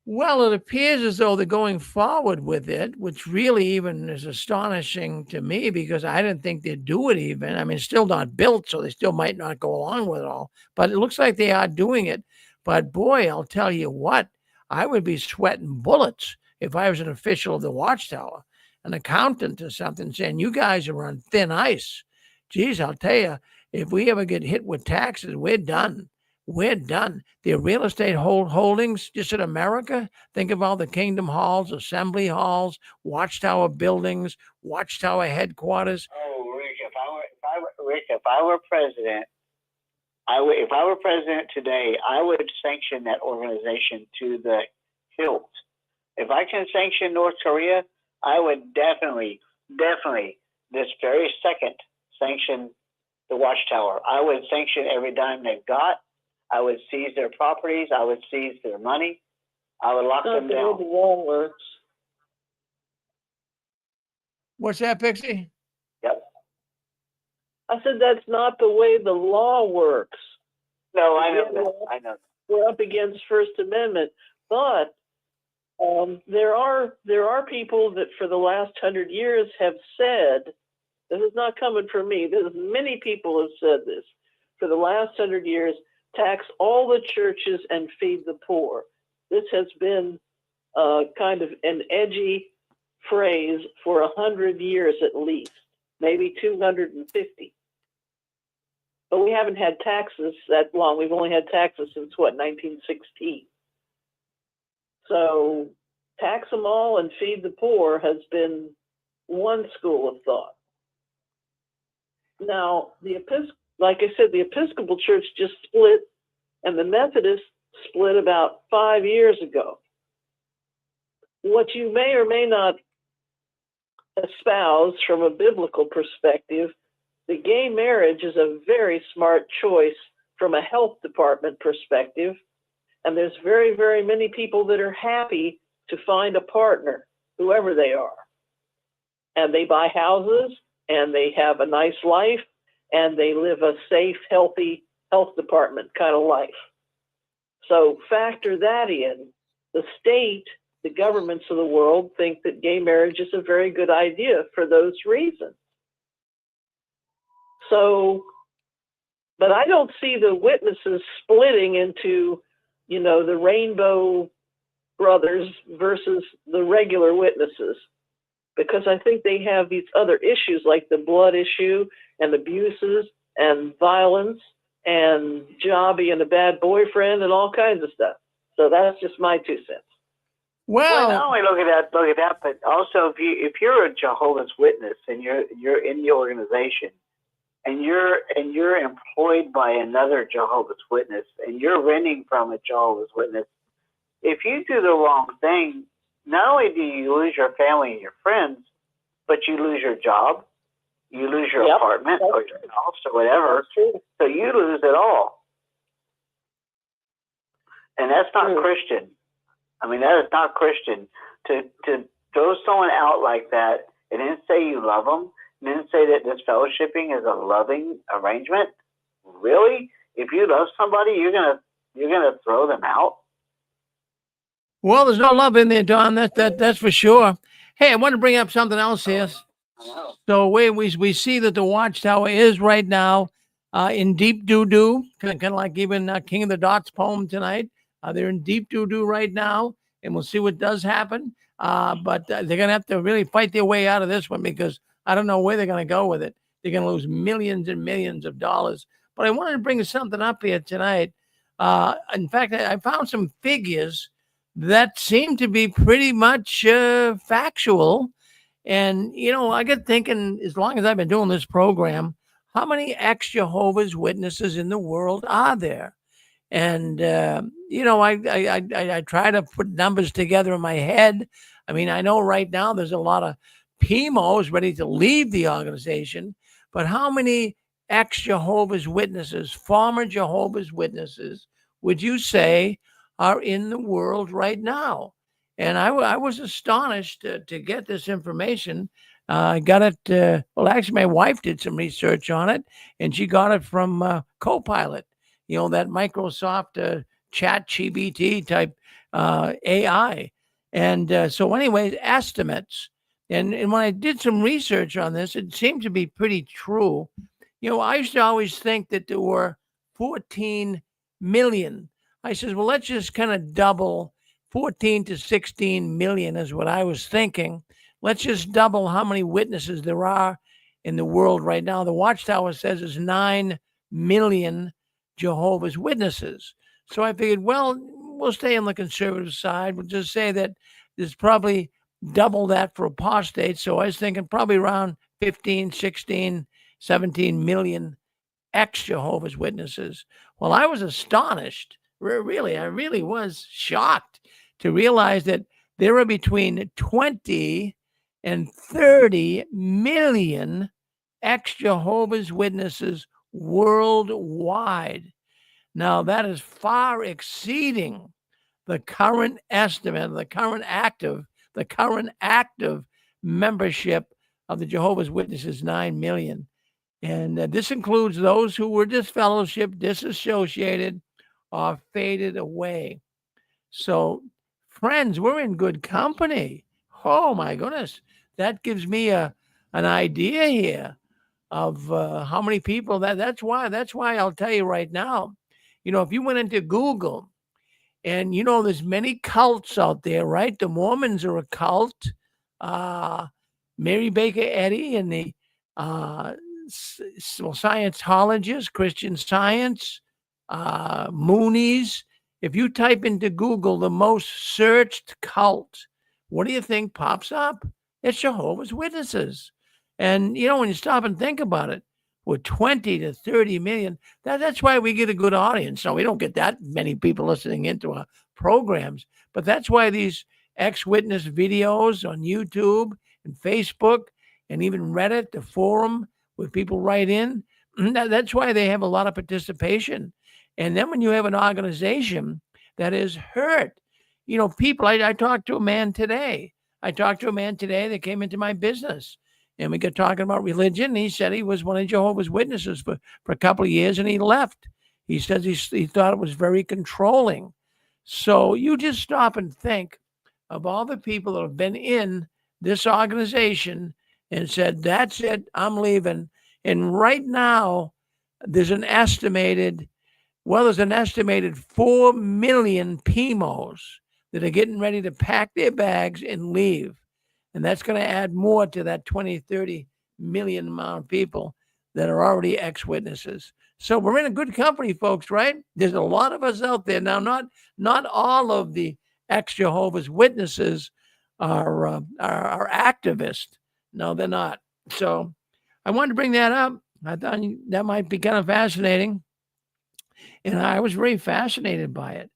Well, it appears as though they're going forward with it, which really even is astonishing to me because I didn't think they'd do it even. I mean, it's still not built, so they still might not go along with it all. But it looks like they are doing it. But boy, I'll tell you what, I would be sweating bullets if I was an official of the Watchtower, an accountant or something, saying, you guys are on thin ice. Geez, I'll tell you, if we ever get hit with taxes, we're done. We're done. The real estate holdings just in America, think of all the Kingdom Halls, Assembly Halls, Watchtower buildings, Watchtower headquarters. Oh, Rick, if I were president, if I were president today, I would sanction that organization to the hilt. If I can sanction North Korea, I would definitely, this very second, sanction the Watchtower. I would sanction every dime they've got. I would seize their properties. I would seize their money. I would lock them down. The law works. What's that, Pixie? Yep. I said that's not the way the law works. No, I know that. I know. We're up against First Amendment, but there are people that for the last 100 years have said, this is not coming from me. Many people have said this. For the last 100 years, tax all the churches and feed the poor. This has been kind of an edgy phrase for 100 years at least, maybe 250. But we haven't had taxes that long. We've only had taxes since, 1916. So tax them all and feed the poor has been one school of thought. Now, like I said, the Episcopal Church just split, and the Methodists split about 5 years ago. What you may or may not espouse from a biblical perspective, the gay marriage is a very smart choice from a health department perspective, and there's very, very many people that are happy to find a partner, whoever they are. And they buy houses, and they have a nice life, and they live a safe, healthy health department kind of life. So factor that in. The state, the governments of the world think that gay marriage is a very good idea for those reasons. So, but I don't see the witnesses splitting into the Rainbow Brothers versus the regular witnesses, because I think they have these other issues like the blood issue and abuses and violence and job being a bad boyfriend and all kinds of stuff. So that's just my 2 cents. Well, not Well, only look at that, but also if you're a Jehovah's Witness and you're in the organization and you're employed by another Jehovah's Witness and you're renting from a Jehovah's Witness, if you do the wrong thing, not only do you lose your family and your friends, but you lose your job, you lose your apartment or your house or whatever. So you lose it all. And that's not Christian. I mean, that is not Christian. To throw someone out like that and then say you love them, and then say that this fellowshipping is a loving arrangement. Really? If you love somebody, you're gonna throw them out? well, there's no love in there, Don. That's for sure. Hey, I want to bring up something else here. So we see that the Watchtower is right now in deep doo-doo, kind of like even King of the Dots poem tonight. They're in deep doo-doo right now, and we'll see what does happen. But they're going to have to really fight their way out of this one, because I don't know where they're going to go with it. They're going to lose millions and millions of dollars. But I wanted to bring something up here tonight. In fact, I found some figures that seem to be pretty much factual. And, I get thinking, as long as I've been doing this program, how many ex-Jehovah's Witnesses in the world are there? And, I try to put numbers together in my head. I mean, I know right now there's a lot of PMOs ready to leave the organization, but how many ex-Jehovah's Witnesses, former Jehovah's Witnesses, would you say are in the world right now? And I was astonished to get this information. I got it. Well, actually, my wife did some research on it, and she got it from Copilot, that Microsoft chat GPT type AI. And so anyways, estimates. And when I did some research on this, it seemed to be pretty true. I used to always think that there were 14 million. I says, well, let's just kind of double 14 to 16 million is what I was thinking. Let's just double how many witnesses there are in the world right now. The Watchtower says there's 9 million Jehovah's Witnesses. So I figured, well, we'll stay on the conservative side. We'll just say that there's probably double that for apostates. So I was thinking probably around 15, 16, 17 million ex-Jehovah's Witnesses. Well, I was astonished. Really, I really was shocked to realize that there are between 20 and 30 million ex-Jehovah's Witnesses worldwide. Now, that is far exceeding the current estimate, the current active membership of the Jehovah's Witnesses, 9 million. And this includes those who were disfellowshipped, disassociated, or faded away. So, friends, we're in good company. Oh my goodness, that gives me an idea here of how many people that's why I'll tell you right now. If you went into Google, and there's many cults out there, right? The Mormons are a cult. Mary Baker Eddy and the Scientologists, Christian Science, Moonies. If you type into Google the most searched cult, what do you think pops up? It's Jehovah's Witnesses. And, when you stop and think about it, with 20 to 30 million, that's why we get a good audience. Now, we don't get that many people listening into our programs, but that's why these ex-witness videos on YouTube and Facebook and even Reddit, the forum where people write in, that's why they have a lot of participation. And then when you have an organization that is hurt, people, I talked to a man today. That came into my business. And we got talking about religion. He said he was one of Jehovah's Witnesses for a couple of years, and he left. He says he thought it was very controlling. So you just stop and think of all the people that have been in this organization and said, that's it, I'm leaving. And right now, there's an estimated Well, there's an estimated 4 million PMOs that are getting ready to pack their bags and leave. And that's going to add more to that 20, 30 million amount of people that are already ex-witnesses. So we're in a good company, folks, right? There's a lot of us out there. Now, not all of the ex-Jehovah's Witnesses are activists. No, they're not. So I wanted to bring that up. I thought that might be kind of fascinating. And I was very fascinated by it.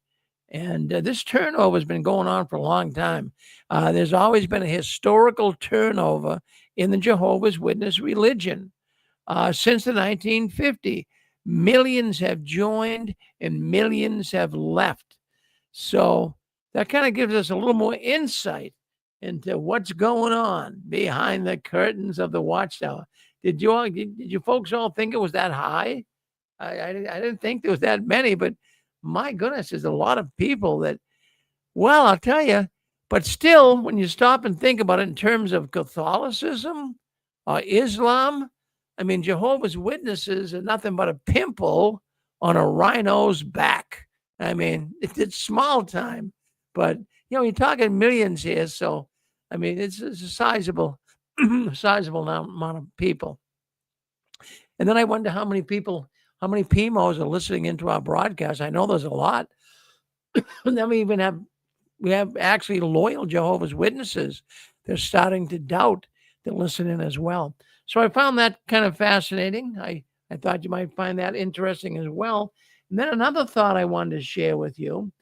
And this turnover has been going on for a long time. There's always been a historical turnover in the Jehovah's Witness religion since the 1950s. Millions have joined and millions have left. So that kind of gives us a little more insight into what's going on behind the curtains of the Watchtower. Did you folks all think it was that high? I didn't think there was that many, but my goodness, there's a lot of people that, well, I'll tell you, but still, when you stop and think about it in terms of Catholicism or Islam, I mean, Jehovah's Witnesses are nothing but a pimple on a rhino's back. I mean, it's small time, but, you're talking millions here. So, I mean, it's a sizable, sizable amount of people. And then I wonder how many PMOs are listening into our broadcast. I know there's a lot. And then we have actually loyal Jehovah's Witnesses. They're starting to doubt they're listening as well. So I found that kind of fascinating. I thought you might find that interesting as well. And then another thought I wanted to share with you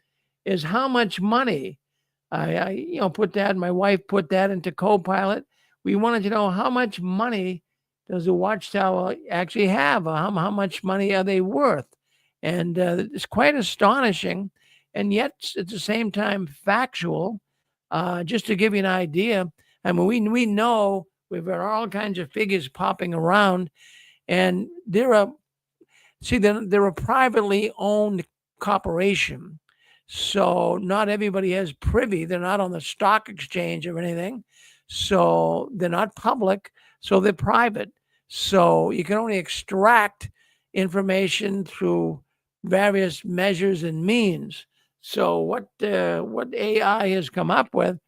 is how much money I put that, my wife put that into Copilot. We wanted to know how much money does the Watchtower actually have? How much money are they worth? And it's quite astonishing, and yet at the same time factual. Just to give you an idea, I mean, we know we've got all kinds of figures popping around, and they're a privately owned corporation. So not everybody has privy. They're not on the stock exchange or anything. So they're not public. So they're private. So you can only extract information through various measures and means. So what AI has come up with,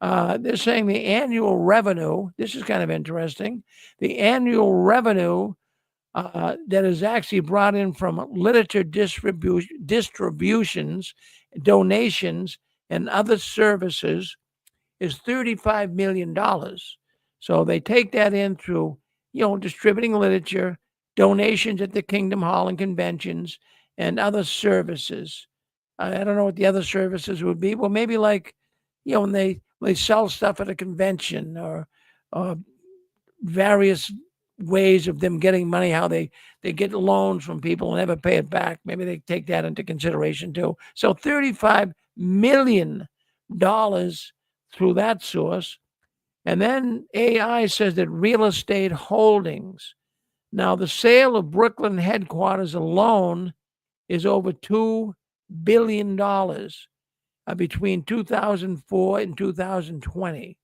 they're saying the annual revenue, this is kind of interesting, the annual revenue that is actually brought in from literature distributions, donations, and other services is $35 million. So they take that in through, distributing literature, donations at the Kingdom Hall and conventions, and other services. I don't know what the other services would be. Well, maybe like, when they sell stuff at a convention or various ways of them getting money, how they get loans from people and never pay it back. Maybe they take that into consideration too. So $35 million through that source. And then AI says that real estate holdings. Now, the sale of Brooklyn headquarters alone is over $2 billion between 2004 and 2020.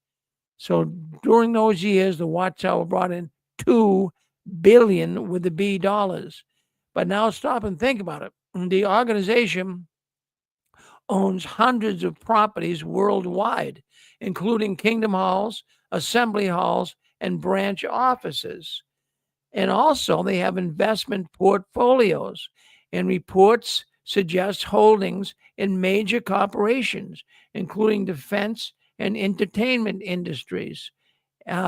So during those years, the Watchtower brought in $2 billion with the B dollars. But now stop and think about it. The organization owns hundreds of properties worldwide, including Kingdom Halls, Assembly Halls, and branch offices. And also they have investment portfolios, and reports suggest holdings in major corporations, including defense and entertainment industries.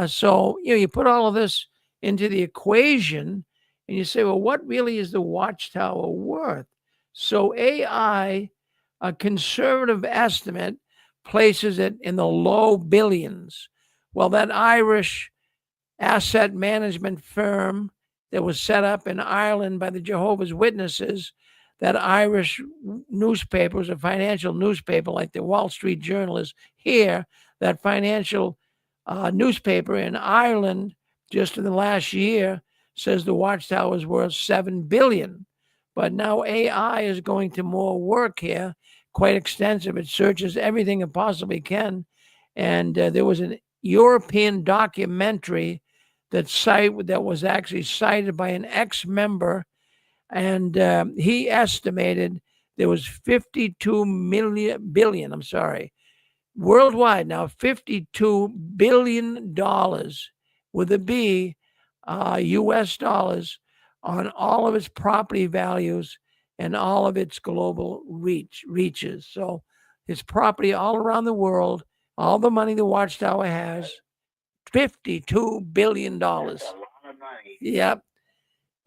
So, you put all of this into the equation and you say, well, what really is the Watchtower worth? So AI, a conservative estimate, places it in the low billions. Well, that Irish asset management firm that was set up in Ireland by the Jehovah's Witnesses, that Irish newspaper was a financial newspaper like the Wall Street Journal is here, that financial newspaper in Ireland just in the last year says the Watchtower is worth $7 billion. But now AI is going to more work here, quite extensive. It searches everything it possibly can. And there was an European documentary that was actually cited by an ex-member and he estimated there was 52 billion. I'm sorry, worldwide now, $52 billion with a B, US dollars, on all of its property values and all of its global reaches. So its property all around the world, all the money the Watchtower has, $52 billion. That's a lot of money. Yep.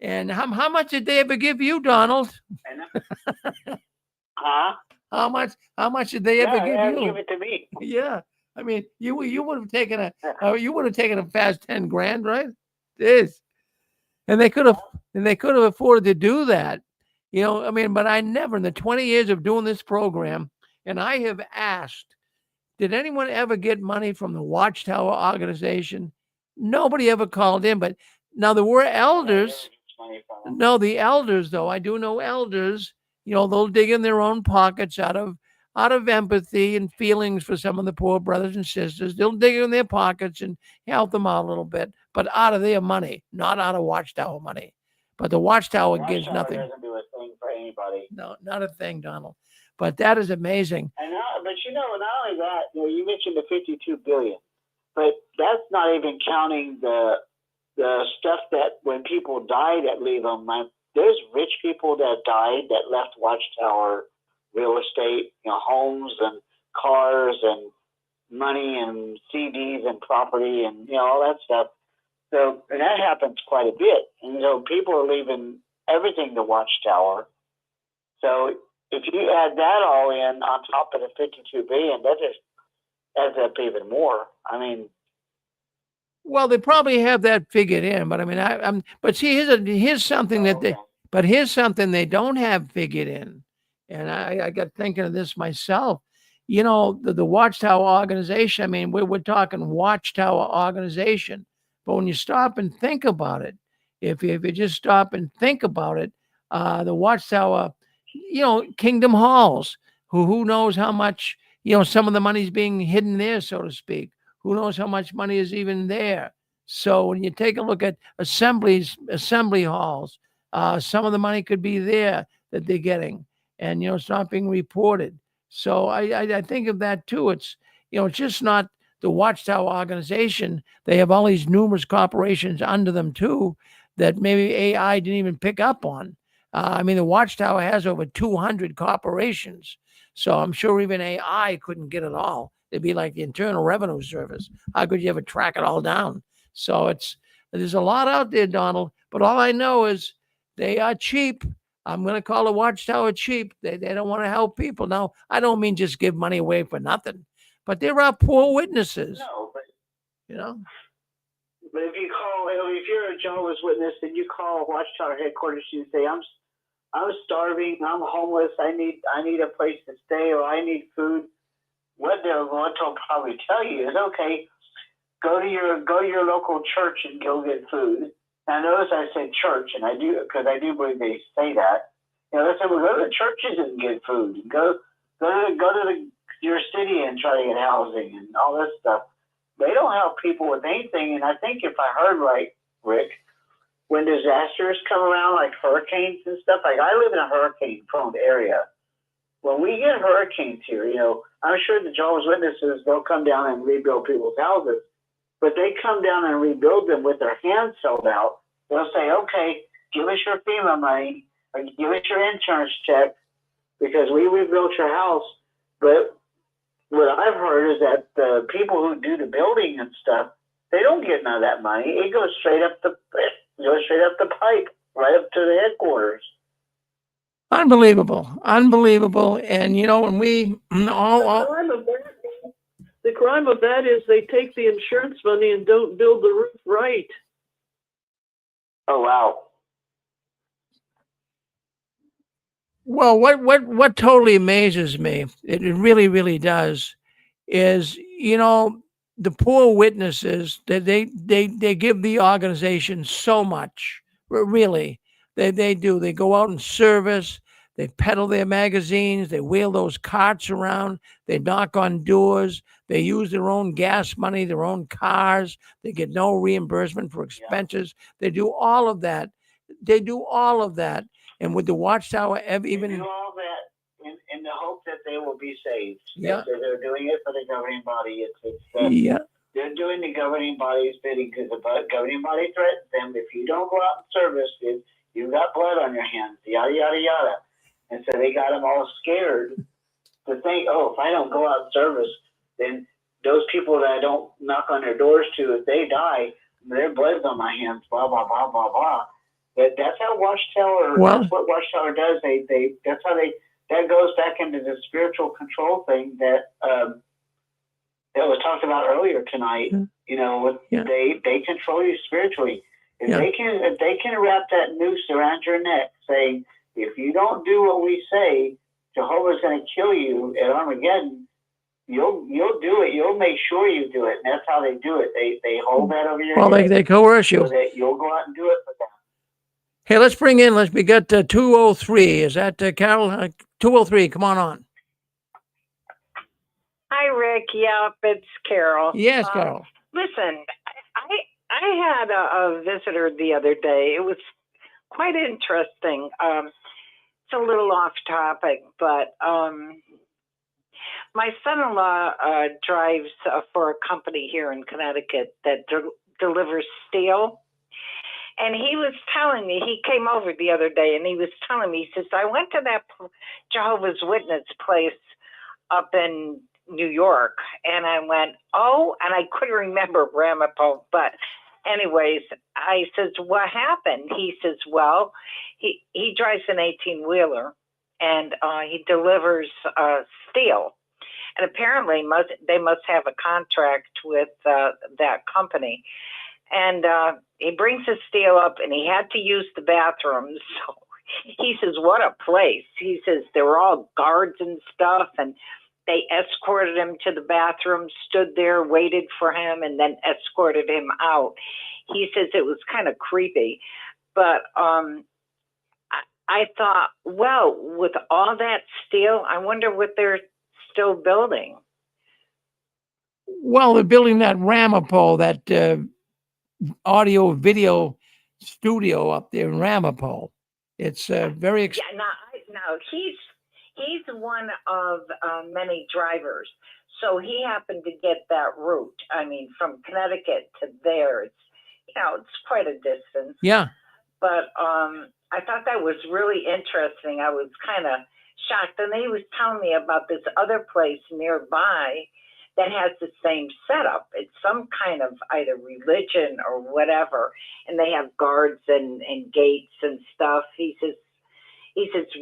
And how much did they ever give you, Donald? Huh? How much did they ever give you? Give it to me. Yeah. I mean, you would have taken a fast 10 grand, right? This. And they could have afforded to do that. You know, I mean, but I never, in the 20 years of doing this program, and I have asked, did anyone ever get money from the Watchtower organization? Nobody ever called in, but now there were elders. No, the elders, though, I do know elders, you know, they'll dig in their own pockets out of empathy and feelings for some of the poor brothers and sisters. They'll dig in their pockets and help them out a little bit, but out of their money, not out of Watchtower money. But the Watchtower gives nothing. Doesn't do a thing for anybody. No, not a thing, Donald. But that is amazing. And but you know, not only that, you know, you mentioned the 52 billion, but that's not even counting the stuff that when people die that leave them. There's rich people that died that left Watchtower real estate, you know, homes and cars and money and CDs and property and, you know, all that stuff. So, and that happens quite a bit. And, you know, people are leaving everything to Watchtower. So if you add that all in on top of the 52 billion, that just adds up even more. I mean, well, they probably have that figured in, but I mean, but see, here's something here's something they don't have figured in, and I got thinking of this myself. You know, the Watchtower organization. I mean, we're talking Watchtower organization, but when you stop and think about it, if you just stop and think about it, the Watchtower, you know, Kingdom Halls, who knows how much, you know, some of the money's being hidden there, so to speak. Who knows how much money is even there? So when you take a look at assembly halls, some of the money could be there that they're getting, and, you know, it's not being reported. So I think of that too. It's, you know, it's just not the Watchtower organization. They have all these numerous corporations under them too that maybe AI didn't even pick up on. I mean, the Watchtower has over 200 corporations, so I'm sure even AI couldn't get it all. It'd be like the Internal Revenue Service. How could you ever track it all down? So there's a lot out there, Donald, but all I know is they are cheap. I'm going to call the Watchtower cheap. They don't want to help people. Now, I don't mean just give money away for nothing, but there are poor witnesses. no, but You know? But if you're a Jehovah's Witness and you call Watchtower headquarters and you say, I'm starving, I'm homeless, I need a place to stay, or I need food, what they'll probably tell you is, okay, go to your local church and go get food. Now notice I said church, and I do, because I do believe they say that. You know, they say, well, go to the churches and get food, and go to your city and try to get housing and all this stuff. They don't help people with anything. And I think if I heard right, Rick, when disasters come around, like hurricanes and stuff, like I live in a hurricane-prone area. When we get hurricanes here, you know, I'm sure the Jehovah's Witnesses, they'll come down and rebuild people's houses, but they come down and rebuild them with their hands held out. They'll say, okay, give us your FEMA money, or give us your insurance check, because we rebuilt your house. But what I've heard is that the people who do the building and stuff, they don't get none of that money. It goes straight up the pipe, right up to the headquarters. Unbelievable. And, you know, when we all the crime of that is they take the insurance money and don't build the roof right. Oh, wow. well, what totally amazes me, it really, really does, is, you know, the poor witnesses that they give the organization so much, really. They do. They go out and service. They peddle their magazines. They wheel those carts around. They knock on doors. They use their own gas money, their own cars. They get no reimbursement for expenses. They do all of that. And would the Watchtower ever They even? do all that in the hope that they will be saved. Yeah. They're doing it for the governing body. Yeah. They're doing the governing body's bidding because the governing body threatens them. If you don't go out and service, if you've got blood on your hands, yada, yada, yada. And so they got them all scared to think, oh, if I don't go out and service, then those people that I don't knock on their doors to, if they die, their blood's on my hands, blah, blah, blah, blah, blah. But that's how Watchtower, that's what Watchtower does. That's how that goes back into the spiritual control thing that was talked about earlier tonight. You know, they control you spiritually. If they can wrap that noose around your neck, saying, if you don't do what we say, Jehovah's going to kill you at Armageddon. You'll do it. You'll make sure you do it. And that's how they do it. They hold that over your head. Well, they coerce you. So that you'll go out and do it for them. Hey, let's bring in. We got 203. Is that Carol? 203. Come on. Hi, Rick. Yep, it's Carol. Yes, Carol. Listen, I had a visitor the other day. It was quite interesting. It's a little off topic, but my son-in-law drives for a company here in Connecticut that delivers steel. And he was telling me, he came over the other day and he was telling me, he says, I went to that Jehovah's Witness place up in New York. And I went, oh, and I couldn't remember Ramapo. But anyways, I says, what happened? He says, well, he drives an 18-wheeler and he delivers steel. And apparently they must have a contract with that company. And he brings his steel up and he had to use the bathrooms. So he says, what a place. He says, there were all guards and stuff. And they escorted him to the bathroom, stood there, waited for him, and then escorted him out. He says it was kind of creepy. But I thought, well, with all that steel, I wonder what they're still building. Well, they're building that Ramapo, that audio video studio up there in Ramapo. It's very expensive. Yeah, no, he's one of many drivers. So he happened to get that route. I mean, from Connecticut to there, it's quite a distance. Yeah. But I thought that was really interesting. I was kind of shocked. And he was telling me about this other place nearby that has the same setup. It's some kind of either religion or whatever. And they have guards and gates and stuff. He says,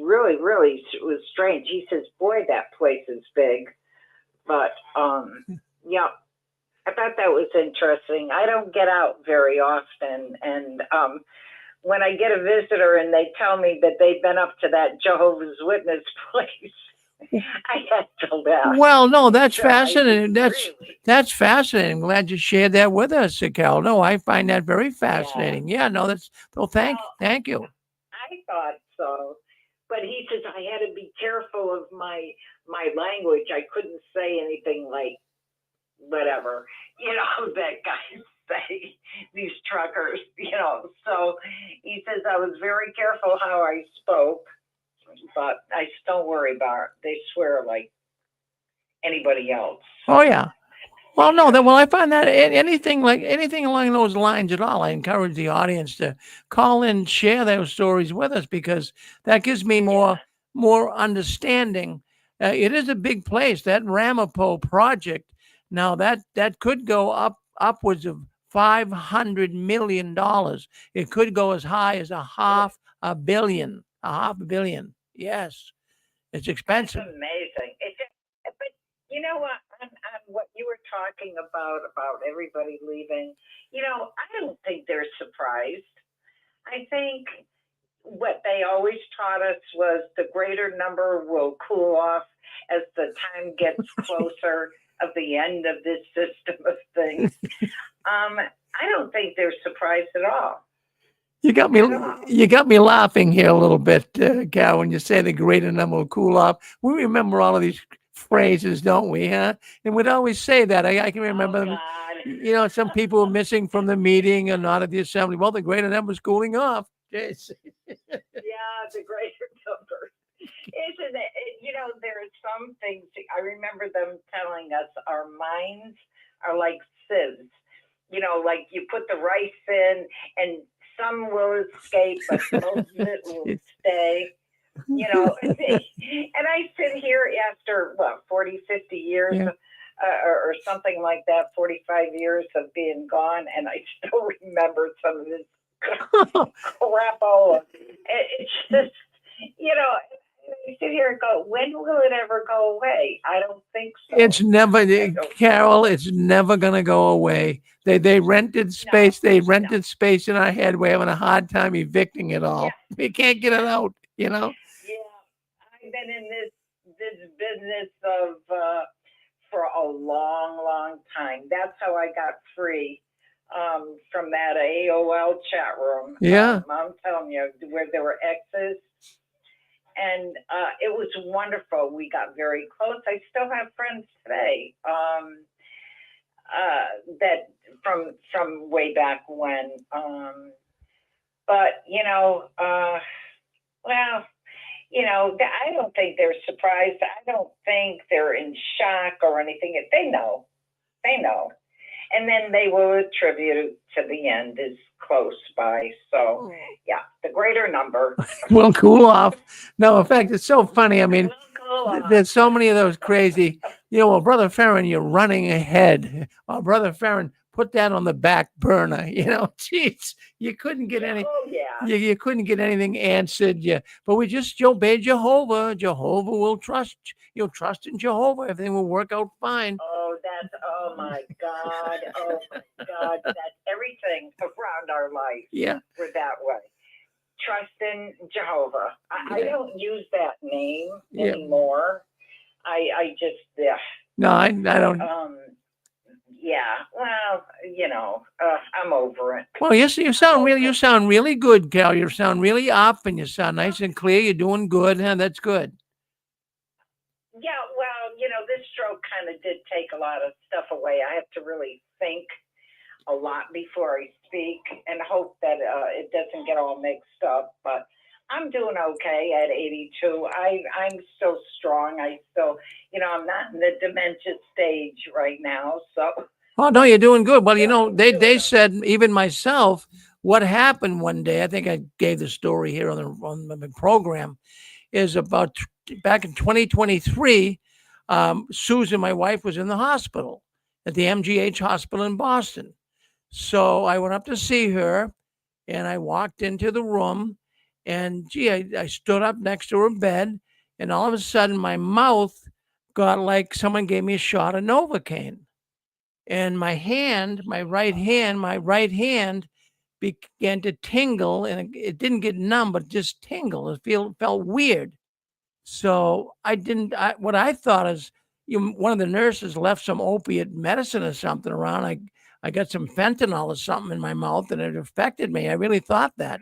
really, really, it was strange. He says, boy, that place is big. But, yeah, I thought that was interesting. I don't get out very often. And when I get a visitor and they tell me that they've been up to that Jehovah's Witness place, I had to laugh. Well, no, that's fascinating. That's fascinating. I'm glad you shared that with us, Carol. No, I find that very fascinating. Yeah, no, thank you. I thought so. But he says I had to be careful of my language. I couldn't say anything like whatever, that guys say, these truckers, So he says I was very careful how I spoke. But I just don't worry about it. They swear like anybody else. Oh, yeah. Well, no, I find that anything along those lines at all, I encourage the audience to call in, share those stories with us, because that gives me more understanding. It is a big place, that Ramapo project. Now that could go upwards of $500 million. It could go as high as $500 million. Yes, it's expensive. It's amazing. But you know what? On what you were talking about everybody leaving, I don't think they're surprised. I think what they always taught us was the greater number will cool off as the time gets closer of the end of this system of things. I don't think they're surprised at all. You got me laughing here a little bit, Cal, when you say the greater number will cool off. We remember all of these phrases, don't we? Huh? And we'd always say that. I can remember them. Some people were missing from the meeting and not at the assembly. Well, the greater number is cooling off. Jason. Yeah, the greater number. Isn't it? You know, there are some things, I remember them telling us our minds are like sieves. You know, like you put the rice in and some will escape, but most of it will stay. You know, and I sit here after, what, 40, 50 years Yeah. or something like that, 45 years of being gone, and I still remember some of this crapo. It's just, you know, I sit here and go, when will it ever go away? I don't think so. It's never, Carol, it's never going to go away. They rented space. They rented space in our head. We're having a hard time evicting it all. We can't get it out, you know? Yeah, I've been in this business of for a long time. That's how I got free from that AOL chat room. Yeah. I'm telling you, where there were exes. And it was wonderful. We got very close. I still have friends today that from way back when. But you know, well, you know, I don't think they're surprised. I don't think they're in shock or anything. They know. And then they will attribute to the end is close by. So, yeah, the greater number. Will cool off. No, in fact, it's so funny. I mean, there's so many of those crazy, you know, well, Brother Farron, you're running ahead. Oh, Brother Farron, put that on the back burner. You know, geez, you couldn't get any. Oh, yeah. You couldn't get anything answered. Yeah, but we just obey Jehovah. Jehovah will trust. You'll trust in Jehovah. Everything will work out fine. Oh my God. That's everything around our life. Yeah. We're that way. Trust in Jehovah. I don't use that name anymore. I just, yeah. No, I don't. Yeah, well, you know, I'm over it. Well, yes, you sound really good, Cal. You sound really up, and you sound nice and clear. You're doing good, huh? That's good. Yeah, well, you know, this stroke kind of did take a lot of stuff away. I have to really think a lot before I speak and hope that it doesn't get all mixed up. But I'm doing okay at 82. I'm still strong. I still, you know, I'm not in the dementia stage right now. So. Oh no, you're doing good. Well, you know, they said, even myself, what happened one day. I think I gave the story here on the program. Is about back in 2023. Susan, my wife, was in the hospital at the MGH hospital in Boston. So I went up to see her, and I walked into the room, and gee, I stood up next to her bed, and all of a sudden my mouth got like someone gave me a shot of Novocaine. And my right hand began to tingle, and it didn't get numb, but just tingle. It felt weird. So what I thought is, one of the nurses left some opiate medicine or something around. I got some fentanyl or something in my mouth, and it affected me. I really thought that.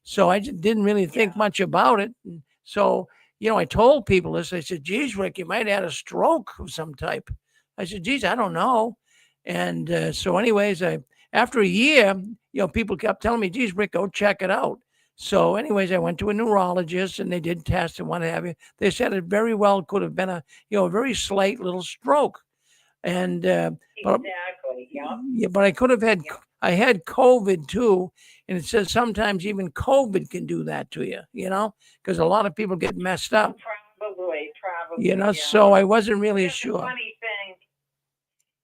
So I just didn't really think much about it. And so, you know, I told people this. I said, geez, Rick, you might have had a stroke of some type. I said, geez, I don't know. And so anyways, after a year, you know, people kept telling me, geez, Rick, go check it out. So anyways, I went to a neurologist, and they did tests and what have you. They said it very well could have been a very slight little stroke. And exactly, yeah, but I could have had, I had COVID too. And it says sometimes even COVID can do that to you, you know, because a lot of people get messed up. Probably. You know, Yeah. So I wasn't really sure.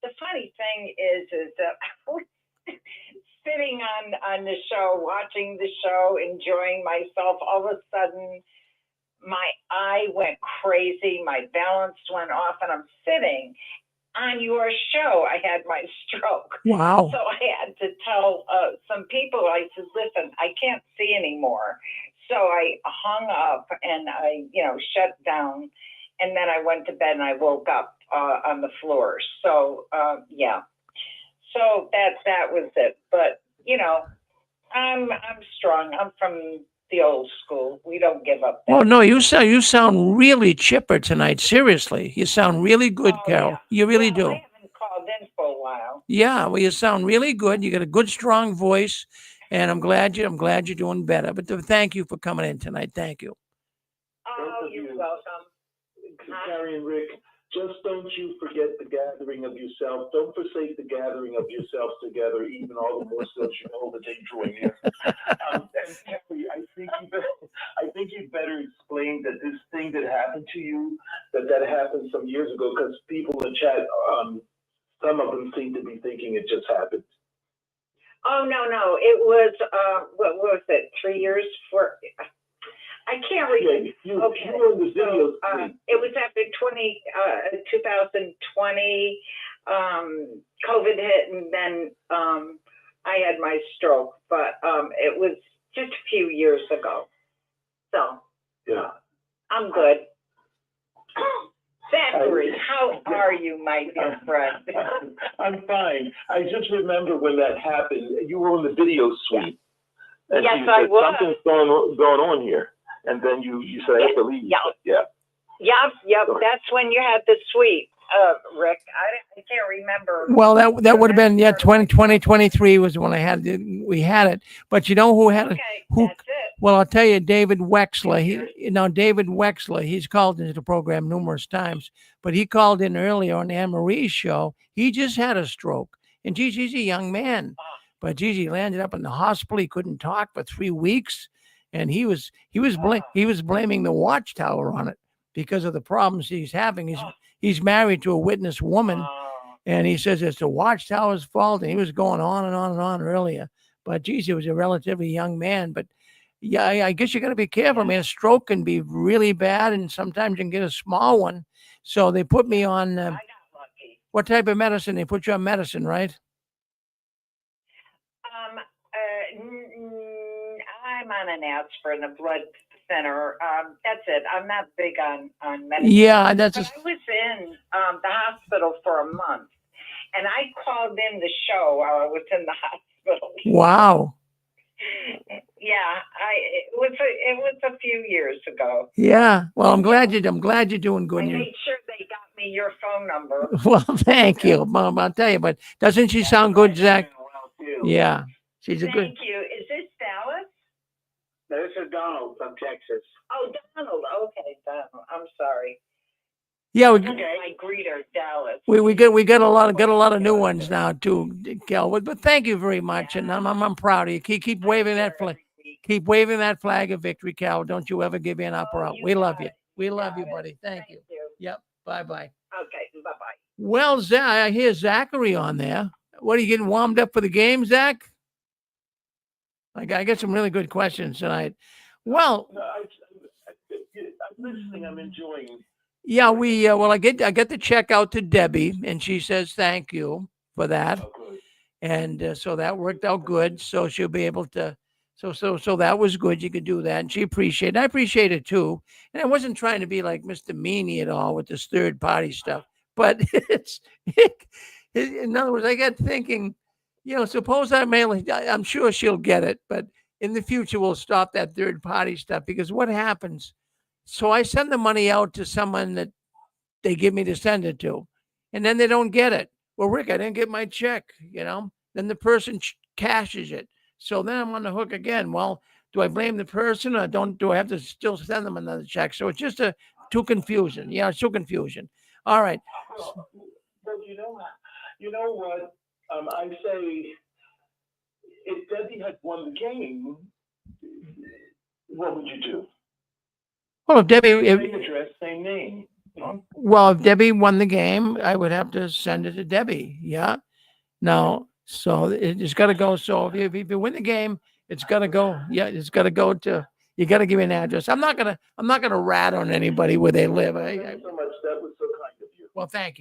The funny thing is that sitting on the show, watching the show, enjoying myself, all of a sudden my eye went crazy, my balance went off, and I'm sitting on your show. I had my stroke. Wow. So I had to tell some people, I said, listen, I can't see anymore. So I hung up and I, shut down. And then I went to bed and I woke up on the floor. So, yeah. So that was it. But, I'm strong. I'm from the old school. We don't give up. Well, no, you sound really chipper tonight. Seriously. You sound really good, Carol. Yeah. You really do. I haven't called in for a while. Yeah, well, you sound really good. You got a good, strong voice. And I'm glad you're doing better. But thank you for coming in tonight. Thank you. Oh, you're welcome. Carrie and Rick, just don't you forget the gathering of yourself. Don't forsake the gathering of yourselves together, even all the more so as you know that they join you. And Carrie, I think you'd better explain that this thing that happened to you, that happened some years ago, because people in the chat, some of them seem to be thinking it just happened. Oh, no. It was, what was it, 3 years for, I can't remember. Yeah, you were in the video. It was after 2020, COVID hit, and then I had my stroke, but it was just a few years ago. So, yeah, I'm good. Zachary, how are you, my dear friend? I'm fine. I just remember when that happened, you were in the video suite. Yeah. And yes, you said, I was. Something's going on here. And then you said, I have to leave. Yeah. Yep. That's when you had the suite, Rick. I can't remember. Well, that would have been 2023 was when we had it. But you know who had it? Okay, that's it. Well, I'll tell you, David Wexler. David Wexler. He's called into the program numerous times, but he called in earlier on Anne Marie's show. He just had a stroke, and he's a young man, but he landed up in the hospital. He couldn't talk for 3 weeks. And he was blaming the Watchtower on it because of the problems he's having. He's married to a witness woman, and he says it's the Watchtower's fault. And he was going on and on and on earlier. But geez, he was a relatively young man. But yeah, I guess you got to be careful. I mean, a stroke can be really bad, and sometimes you can get a small one. So they put me on. I got lucky. What type of medicine? They put you on medicine, right? I'm on an aspirin, a blood thinner. That's it. I'm not big on medicine. Yeah, that's. But I was in the hospital for a month, and I called in the show while I was in the hospital. Wow. Yeah, it was a few years ago. Yeah. Well, I'm glad you're doing good. I made sure they got me your phone number. Well, thank you, Mom. I'll tell you, but doesn't she sound good, Zach? Yeah, she's a good. Thank you. Is this Dallas? This is Donald from Texas. Oh, Donald. Okay, Donald. I'm sorry. Yeah, That's my greeter, Dallas. we got a lot of new ones now too, Kel. But thank you very much, and I'm proud of you. Keep waving that flag. Keep waving that flag of victory, Cal. Don't you ever give in up or out. We love you. We love you, buddy. Thank you. Yep. Bye bye. Okay. Bye bye. Well, I hear Zachary on there. What are you getting warmed up for the game, Zach? I got some really good questions tonight. Well, No, I'm listening. I'm enjoying. yeah, I get the check out to Debbie, and she says thank you for that, and so that worked out good. So she'll be able to. So that was good. You could do that, and she appreciated. I appreciate it too. And I wasn't trying to be like Mr. Meanie at all with this third party stuff, but in other words, I got thinking. Suppose I'm sure she'll get it, but in the future, we'll stop that third party stuff because what happens? So I send the money out to someone that they give me to send it to, and then they don't get it. Well, Rick, I didn't get my check, then the person cashes it. So then I'm on the hook again. Well, do I blame the person or do I have to still send them another check? So it's just too confusion. Yeah, it's too confusion. All right. But you know what? I say, if Debbie had won the game, what would you do? Well, if Debbie, Same address, same name. Well, if Debbie won the game, I would have to send it to Debbie. Yeah. Now, so it's got to go. So if you win the game, it's got to go. Yeah, it's got to go to. You got to give me an address. I'm not gonna rat on anybody where they live. Thank you so much. That was so kind of you. Well, thank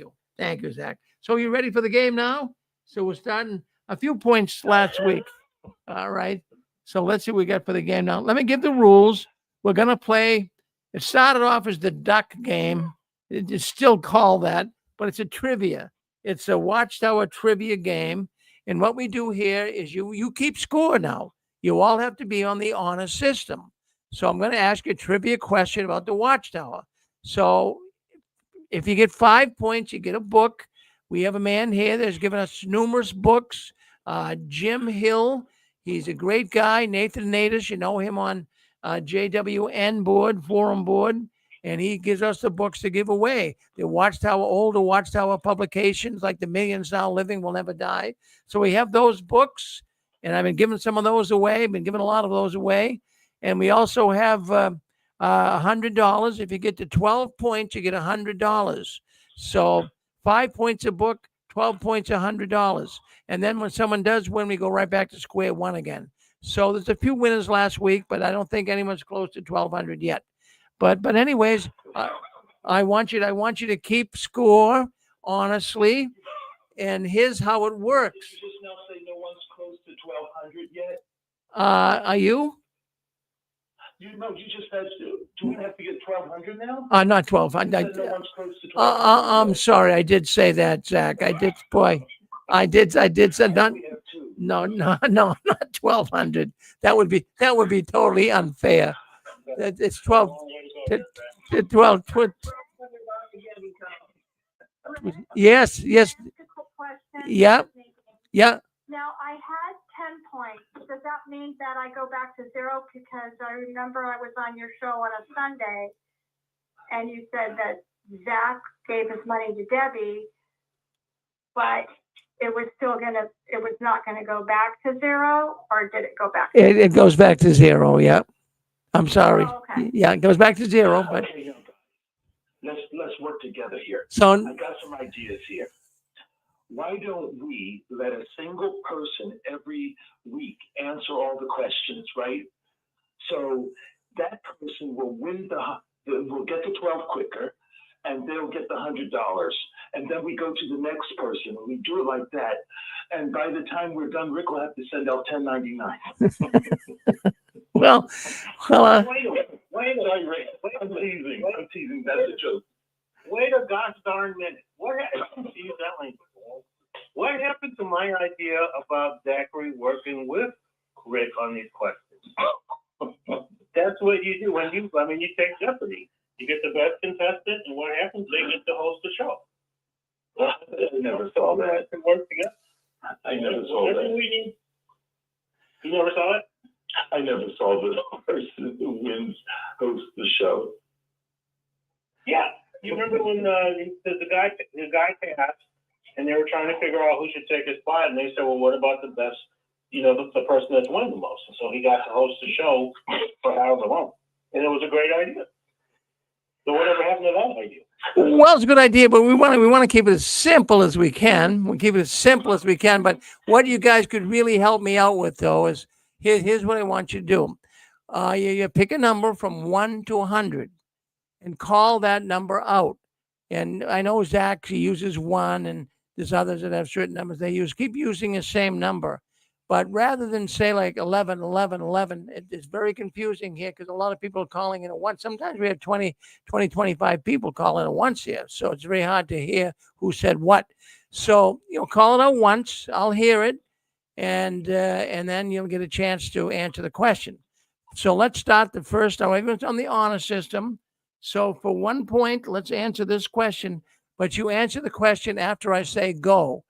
you, Zach. So you ready for the game now? So we're starting a few points last week. All right. So let's see what we got for the game now. Let me give the rules. We're gonna play. It started off as the duck game. It's still called that, but it's a trivia. It's a Watchtower trivia game. And what we do here is you keep score now. You all have to be on the honor system. So I'm going to ask you a trivia question about the Watchtower. So if you get 5 points, you get a book. We have a man here that's given us numerous books. Jim Hill He's a great guy, Nathan Natus. You know him on JWN board, forum board, and he gives us the books to give away. The Watchtower, older Watchtower publications like The Millions Now Living Will Never Die. So we have those books, and I've been giving some of those away. Been giving a lot of those away, and we also have $100. If you get to 12 points, you get $100. So 5 points a book, 12 points, $100. And then when someone does win, we go right back to square one again. So there's a few winners last week, but I don't think anyone's close to 1,200 yet. But anyways, I want you to keep score honestly. And here's how it works. Did you just now say no one's close to 1,200 yet? Are you? You just said, do we have to get 1,200 now? Not 12. No one's close to 1,200. I'm sorry. I did say that, Zach. I did. Boy, I did say not. No, not 1,200. That would be totally unfair. It's 12. 12. Yes. Yeah. Yeah. Now, I had 10 points. Does that mean that I go back to zero? Because I remember I was on your show on a Sunday, and you said that Zach gave his money to Debbie, but it was not going to go back to zero, or did it go back? It goes back to zero. Yeah. I'm sorry. Oh, okay. Yeah, it goes back to zero. But Okay, let's work together here. So I got some ideas here. Why don't we let a single person every week answer all the questions, right? So that person will will get to 12 quicker, and they'll get the $100. And then we go to the next person, and we do it like that. And by the time we're done, Rick will have to send out 1099. well, Wait, I'm teasing. That's a joke. Wait a gosh darn minute. What happened to my idea about Zachary working with Rick on these questions? That's what you do when you take Jeopardy. You get the best contestant, and what happens? They get to host the show. I never saw that. Can work together. I never saw that. You never saw it? I never saw the person who wins host the show. Yeah, you remember when the guy passed, and they were trying to figure out who should take his spot, and they said, "Well, what about the best? The person that's won the most." And so he got to host the show for however long, and it was a great idea. So whatever happened to that idea? Well, it's a good idea, but we want to keep it as simple as we can. We'll keep it as simple as we can. But what you guys could really help me out with, though, is here's what I want you to do. You pick a number from 1 to 100 and call that number out. And I know Zach, he uses 1, and there's others that have certain numbers they use. Keep using the same number. But rather than say like 11, 11, 11, it's very confusing here because a lot of people are calling in at once. Sometimes we have 20, 25 people calling at once here. So it's very hard to hear who said what. So, call it out once. I'll hear it. And then you'll get a chance to answer the question. So let's start the first. Everyone's on the honor system. So for 1 point, let's answer this question. But you answer the question after I say go.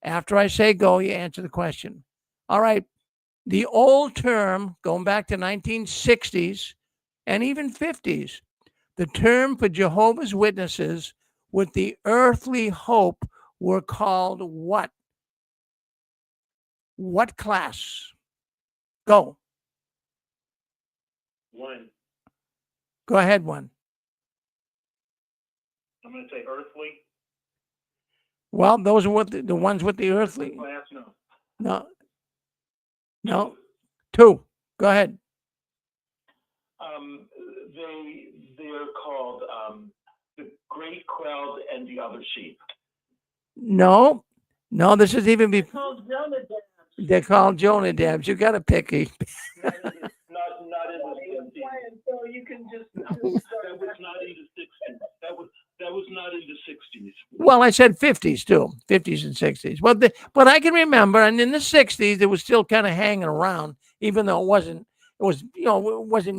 After I say go, you answer the question. All right. The old term, going back to 1960s and even 50s, the term for Jehovah's Witnesses with the earthly hope were called what? What class? Go. 1. Go ahead, 1. I'm going to say earthly. Well, those are what the ones with the earthly. Class, No. 2. Go ahead. They're called the great crowd and the other sheep. No, this is even before. They're called Jonadabs. You got to pick a. Not in the 60s. So you can just. That was not in the 60s. That was not in the 60s. Well, I said 50s too, 50s and 60s. But I can remember, and in the 60s, it was still kind of hanging around, even though it wasn't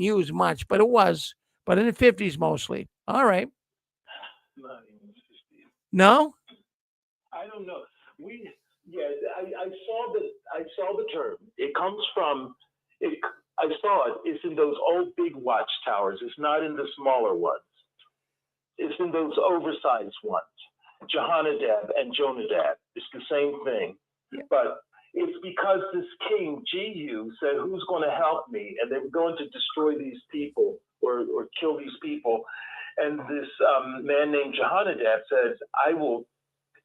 used much, but it was. But in the 50s mostly. All right. Not in the 50s. No? I don't know. Yeah, I saw the term. It comes from it. I saw it. It's in those old big watchtowers. It's not in the smaller ones. It's in those oversized ones. Jehonadab and Jonadab. It's the same thing. Yeah. But it's because this king, Jehu, said, who's going to help me? And they were going to destroy these people or kill these people. And this man named Jehonadab says, I will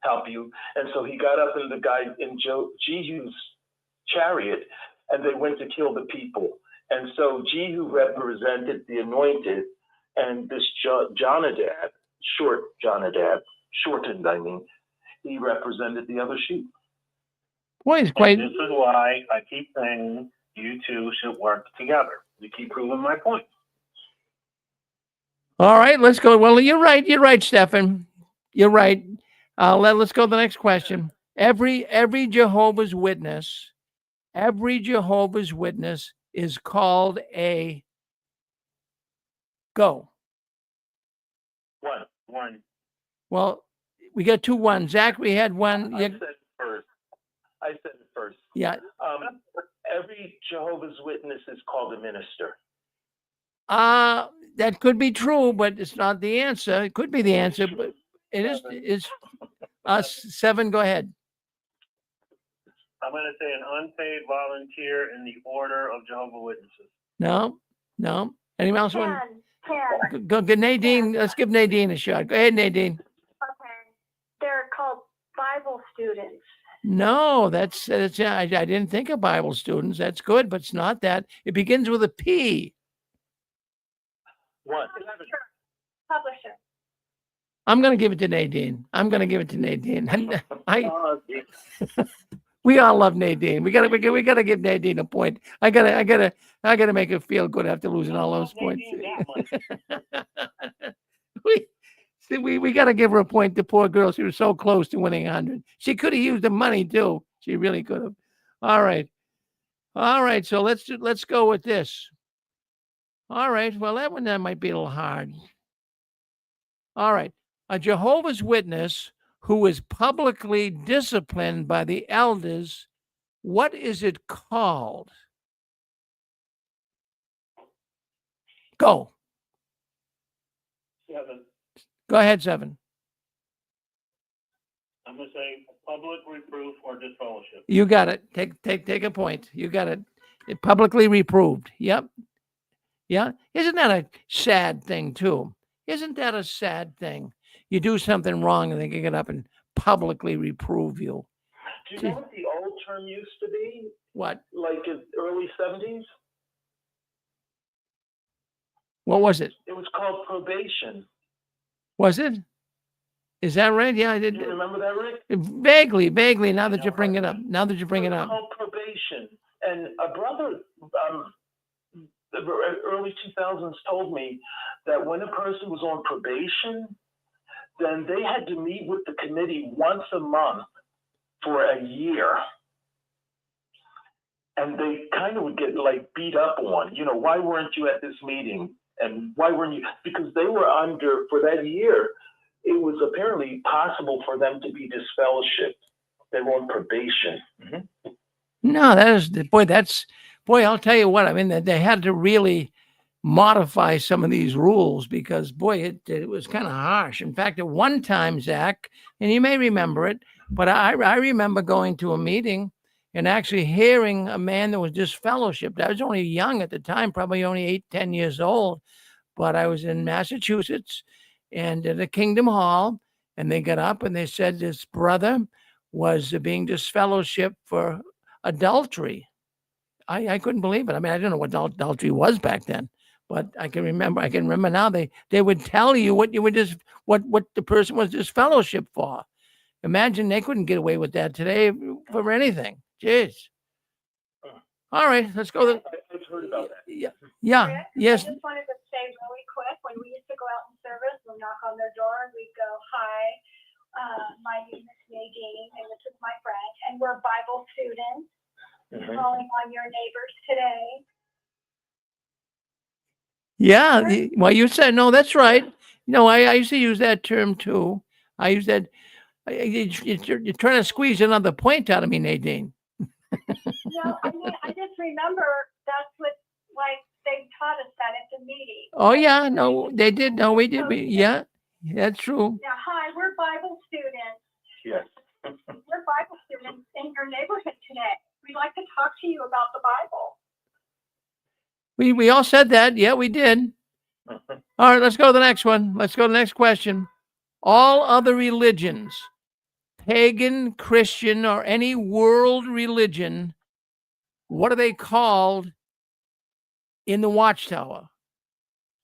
help you. And so he got up in the guy in Jehu's chariot, and they went to kill the people. And so Jehu represented the anointed, and this Jonadab, shortened, I mean, he represented the other sheep. Boy, it's quite. And this is why I keep saying you two should work together. You keep proving my point. All right, let's go. Well, you're right. You're right, Stefan. You're right. Let's go to the next question. Every Jehovah's Witness, is called a go. One. Well, we got 2 1. Zach, we had one. I said it first. Yeah. Every Jehovah's Witness is called a minister. That could be true, but it's not the answer. It could be the answer, but it is. 7, go ahead. I'm going to say an unpaid volunteer in the Order of Jehovah's Witnesses. No. Anyone else want? 10. Go, Nadine. Let's give Nadine a shot. Go ahead, Nadine. Okay. They're called Bible students. No, that's I didn't think of Bible students. That's good, but it's not that. It begins with a P. What? Publisher. I'm going to give it to Nadine. We all love Nadine. We gotta give Nadine a point. I gotta make her feel good after losing all those points. we gotta give her a point. The poor girl, she was so close to winning 100. She could have used the money too. She really could have. All right. So let's go with this. All right. Well, that might be a little hard. All right. A Jehovah's Witness who is publicly disciplined by the elders, what is it called? Go. 7. Go ahead, 7. I'm going to say public reproof or disfellowship. You got it. Take a point. You got it. Publicly reproved. Yep. Yeah. Isn't that a sad thing too? Isn't that a sad thing? You do something wrong and they can get up and publicly reprove you. Do you know what the old term used to be? What? Like in early 70s? What was it? It was called probation. Was it? Is that right? Yeah, I did. Do you remember that, Rick? Vaguely. Now that you bring it up. It was called probation. And a brother, the early 2000s told me that when a person was on probation, then they had to meet with the committee once a month for a year. And they kind of would get like beat up on, why weren't you at this meeting? And why weren't you? Because they were under, for that year, it was apparently possible for them to be disfellowshipped. They were on probation. Mm-hmm. No, I'll tell you what, I mean, they had to really modify some of these rules because, it was kind of harsh. In fact, at one time, Zach, and you may remember it, but I remember going to a meeting and actually hearing a man that was disfellowshipped. I was only young at the time, probably only 8-10 years old, but I was in Massachusetts and at a Kingdom Hall, and they got up and they said this brother was being disfellowshipped for adultery. I couldn't believe it. I mean, I didn't know what adultery was back then, but I can remember now they would tell you what you were what the person was disfellowshipped for. Imagine they couldn't get away with that today for anything. Jeez. All right, let's go. I've heard about that. Yeah. Rick, Yes. I just wanted to say really quick, when we used to go out in service, we'd knock on their door and we'd go, hi, my name is Nadine, and this is my friend, and we're Bible students. Mm-hmm. Calling on your neighbors today. Yeah. Well, you said, no, that's right. No, I used to use that term too. I use that. You're trying to squeeze another point out of me, Nadine. No, I mean, I just remember that's what, like, they taught us that at the meeting. Oh yeah, no, they did. No, we did. Yeah, that's true. Now, hi, we're Bible students. Yes. We're Bible students in your neighborhood today. We'd like to talk to you about the Bible. We all said that. Yeah, we did. All right, let's go to the next one. Let's go to the next question. All other religions, pagan, Christian, or any world religion, what are they called in the Watchtower?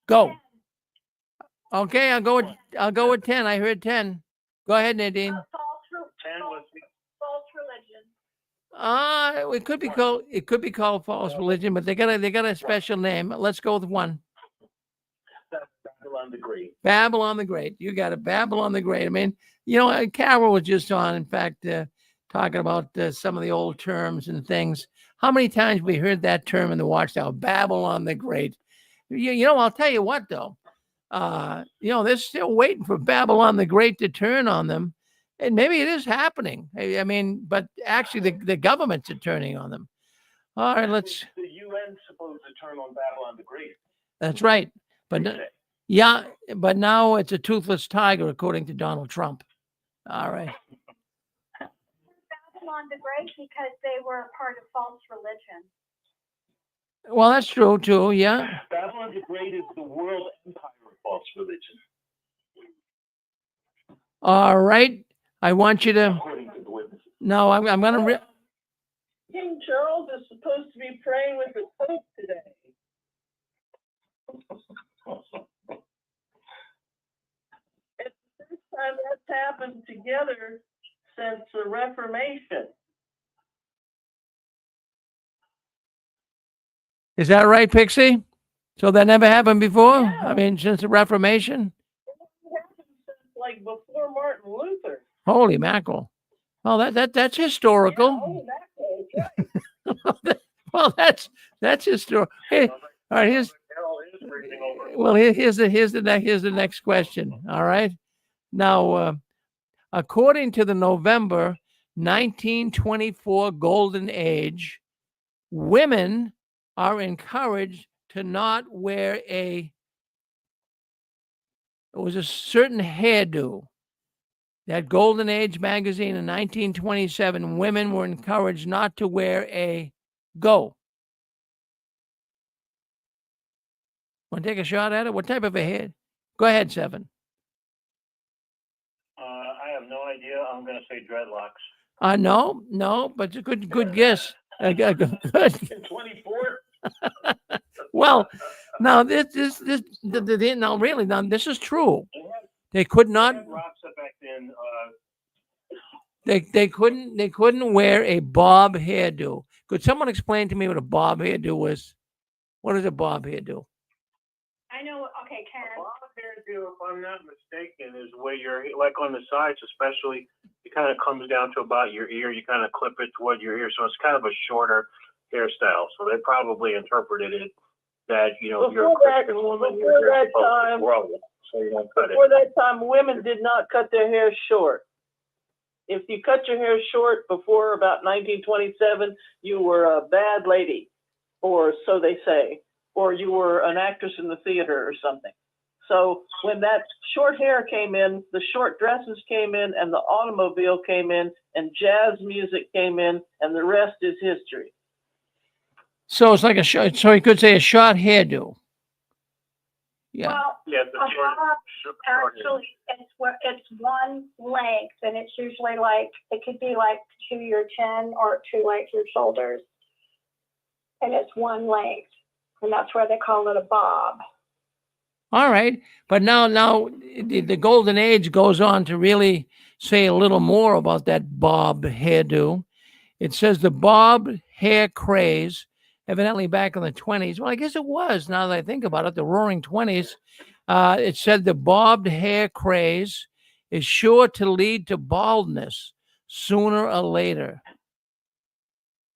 Go. Okay, I'll go with 10. I heard 10. Go ahead, Nadine. False religion. It could be called false religion, but they got a special name. Let's go with 1. Babylon the Great. Babylon the Great. You got it. Babylon the Great. I mean, Carol was just on, in fact, talking about some of the old terms and things. How many times we heard that term in the Watchtower? Babylon the Great. I'll tell you what, though. They're still waiting for Babylon the Great to turn on them. And maybe it is happening. I mean, but actually the governments are turning on them. All right, let's. The UN's supposed to turn on Babylon the Great. That's right. But but now it's a toothless tiger, according to Donald Trump. All right. Babylon the Great because they were part of false religion. Well, that's true too. Yeah. Babylon the Great is the world empire of false religion. All right. I want you to. No, I'm going to. King Charles is supposed to be praying with the Pope today. It's the first time that's happened together since the Reformation. Is that right, Pixie? So that never happened before? Yeah. I mean, since the Reformation? It happened since like before Martin Luther. Holy mackerel. Well, that's historical. Yeah, holy mackerel, that's right. Well, that's historical. Hey, all right, here's the next question. All right. Now, according to the November 1924 Golden Age, women are encouraged to not wear it was a certain hairdo. That Golden Age magazine in 1927, women were encouraged not to wear a go. Want to take a shot at it? What type of a hair? Go ahead, 7. I have no idea. I'm going to say dreadlocks. No, but it's a good guess. Good. In 24? Well, now this is true. They could not. Back then, They couldn't wear a bob hairdo. Could someone explain to me what a bob hairdo was? What is a bob hairdo? I know. Okay, Karen. bob hairdo, if I'm not mistaken, is where you're like on the sides, especially. It kind of comes down to about your ear. You kind of clip it toward your ear, so it's kind of a shorter hairstyle. So they probably interpreted it that you're a Christian woman, you're supposed to grow it, so you don't cut it. Before that time, women did not cut their hair short. If you cut your hair short before about 1927, you were a bad lady, or so they say, or you were an actress in the theater or something. So when that short hair came in, the short dresses came in, and the automobile came in, and jazz music came in, and the rest is history. So it's like so you could say a short hairdo. Yeah. Well, Yeah, the short actually, it's one length, and it's usually like, it could be like to your chin or to like your shoulders. And it's one length, and that's why they call it a bob. All right. But now the Golden Age goes on to really say a little more about that bob hairdo. It says the bob hair craze, evidently back in the 20s. Well, I guess it was, now that I think about it, the roaring 20s. It said the bobbed hair craze is sure to lead to baldness sooner or later.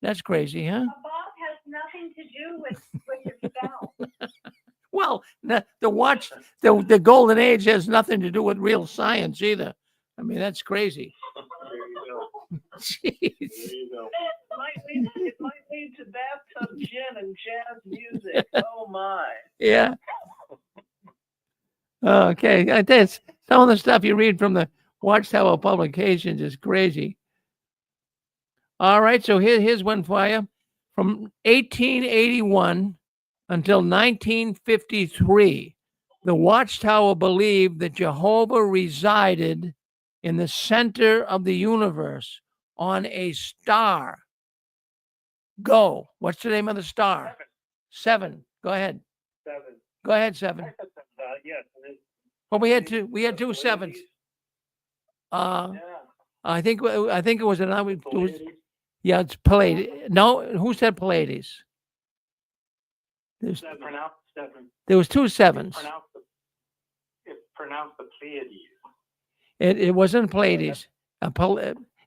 That's crazy, huh? A bob has nothing to do with your scalp. Well, the Golden Age has nothing to do with real science either. I mean, that's crazy. There you go. Jeez. There you go. It might lead to bathtub gin and jazz music. Oh my. Yeah. Okay. I tell you, some of the stuff you read from the Watchtower publications is crazy. All right. So here's one for you. From 1881 until 1953, the Watchtower believed that Jehovah resided in the center of the universe on a star. Go. What's the name of the star? Seven. Go ahead. Seven. Go ahead, Seven. Yes. Well, we had two sevens. I think it was another. It was, yeah, it's Pallades. No, who said Pallades? Pronounced seven. There was two sevens. It's pronounced the Pleiades. It wasn't Pallades.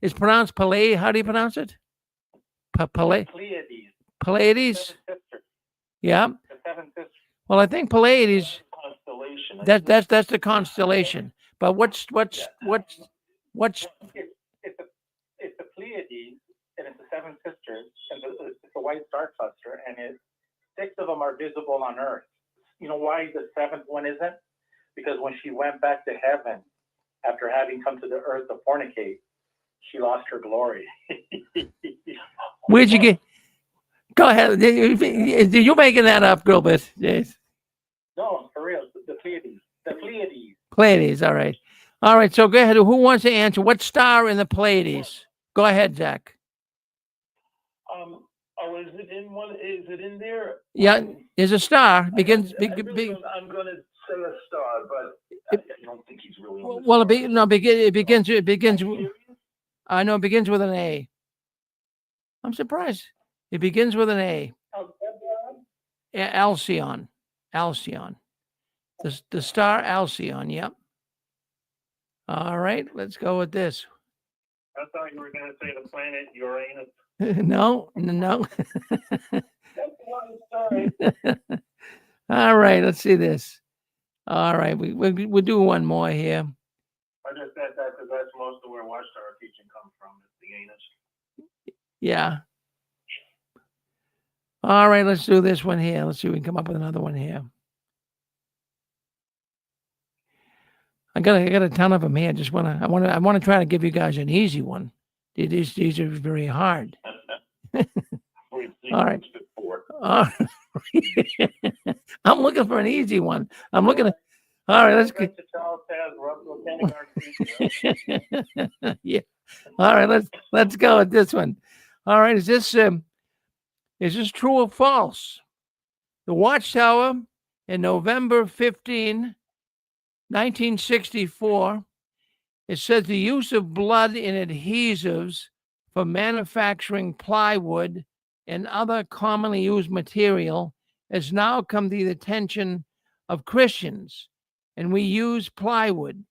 It's pronounced Pallades. How do you pronounce it? Pallades. Pallades. Yeah. The seven sisters. Well, I think Pallades. Constellation. That's the constellation. But what's It's the Pleiades, and it's the seven sisters, and it's a white star cluster, and 6 of them are visible on Earth. You know why the 7th one isn't? Because when she went back to heaven after having come to the earth to fornicate, she lost her glory. Where'd you get? Go ahead. You're making that up, Gilbert. Yes. No, for real. The Pleiades. The Pleiades. Pleiades. All right. All right. So go ahead. Who wants to answer? What star in the Pleiades? Go ahead, Zach. Oh, is it in one? Is it in there? Yeah, there's a star. I'm going to say a star, but I don't think he's really. Well, it begins. I know it begins with an A. I'm surprised. It begins with an A. Alcyon. Alcyon. The star Alcyon. Yep. All right. Let's go with this. I thought you were going to say the planet Uranus. No. All right. Let's see this. All right. We'll do one more here. I just said that because that's most of where Watchtower teaching comes from. Is the anus. Yeah. All right. Let's do this one here. Let's see if we can come up with another one here. I got a ton of them here. I want to try to give you guys an easy one. These are very hard. All right. I'm looking for an easy one. I'm looking at. All right, let's get. Yeah. All right, let's go with this one. All right, is this true or false? The Watchtower in November 15, 1964. It says the use of blood in adhesives for manufacturing plywood and other commonly used material has now come to the attention of Christians, and we use plywood.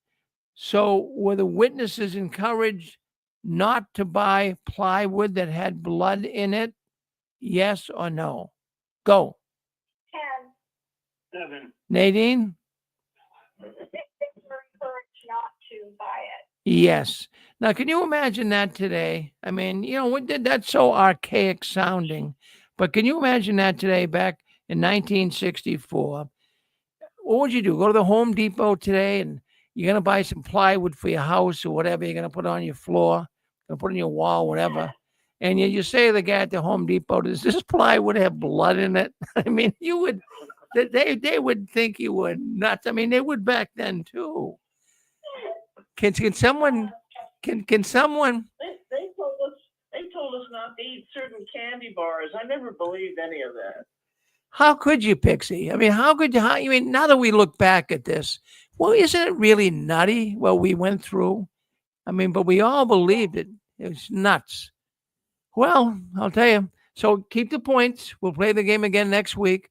So were the witnesses encouraged not to buy plywood that had blood in it? Yes or no? Go. 10. 7. Nadine? They were encouraged not to buy it. Yes. Now, can you imagine that today? I mean, that's so archaic sounding, but can you imagine that today back in 1964? What would you do? Go to the Home Depot today and you're going to buy some plywood for your house or whatever. You're going to put on your floor, going to put on your wall, whatever. And you say to the guy at the Home Depot, does this plywood have blood in it? I mean, they would think you were nuts. I mean, they would back then too. Can someone? They told us not to eat certain candy bars. I never believed any of that. How could you, Pixie? I mean, how could you? I mean, now that we look back at this, well, isn't it really nutty what we went through? I mean, but we all believed it. It was nuts. Well, I'll tell you. So keep the points. We'll play the game again next week.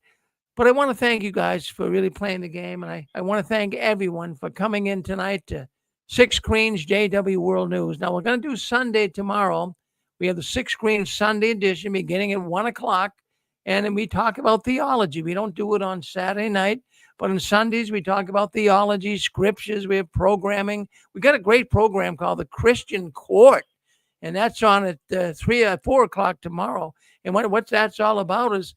But I want to thank you guys for really playing the game. And I want to thank everyone for coming in tonight to Six Screens JW World News. Now, we're going to do Sunday tomorrow. We have the Six Screens Sunday edition beginning at 1 o'clock. And then we talk about theology. We don't do it on Saturday night. But on Sundays, we talk about theology, scriptures. We have programming. We got a great program called The Christian Court, and that's on at 4 o'clock tomorrow. And what that's all about is,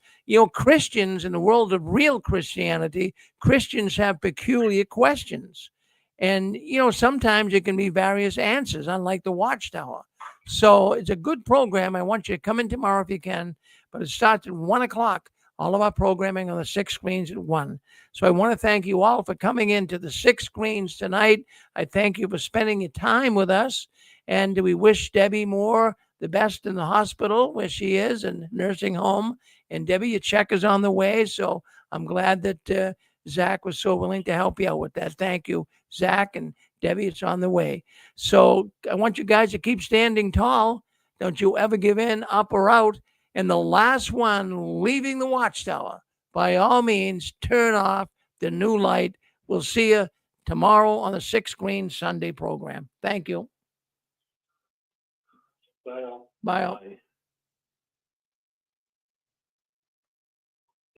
Christians in the world of real Christianity, Christians have peculiar questions. And, sometimes it can be various answers, unlike the Watchtower. So it's a good program. I want you to come in tomorrow if you can, but it starts at 1 o'clock. All of our programming on the 6 screens at 1. So I want to thank you all for coming into the 6 screens tonight. I thank you for spending your time with us. And we wish Debbie Moore the best in the hospital where she is and nursing home. And Debbie, your check is on the way. So I'm glad that Zach was so willing to help you out with that. Thank you, Zach and Debbie. It's on the way. So I want you guys to keep standing tall. Don't you ever give in, up or out. And the last one leaving the Watchtower, by all means, turn off the new light. We'll see you tomorrow on the 6 screen Sunday program. Thank you. Bye all. Bye all. Bye.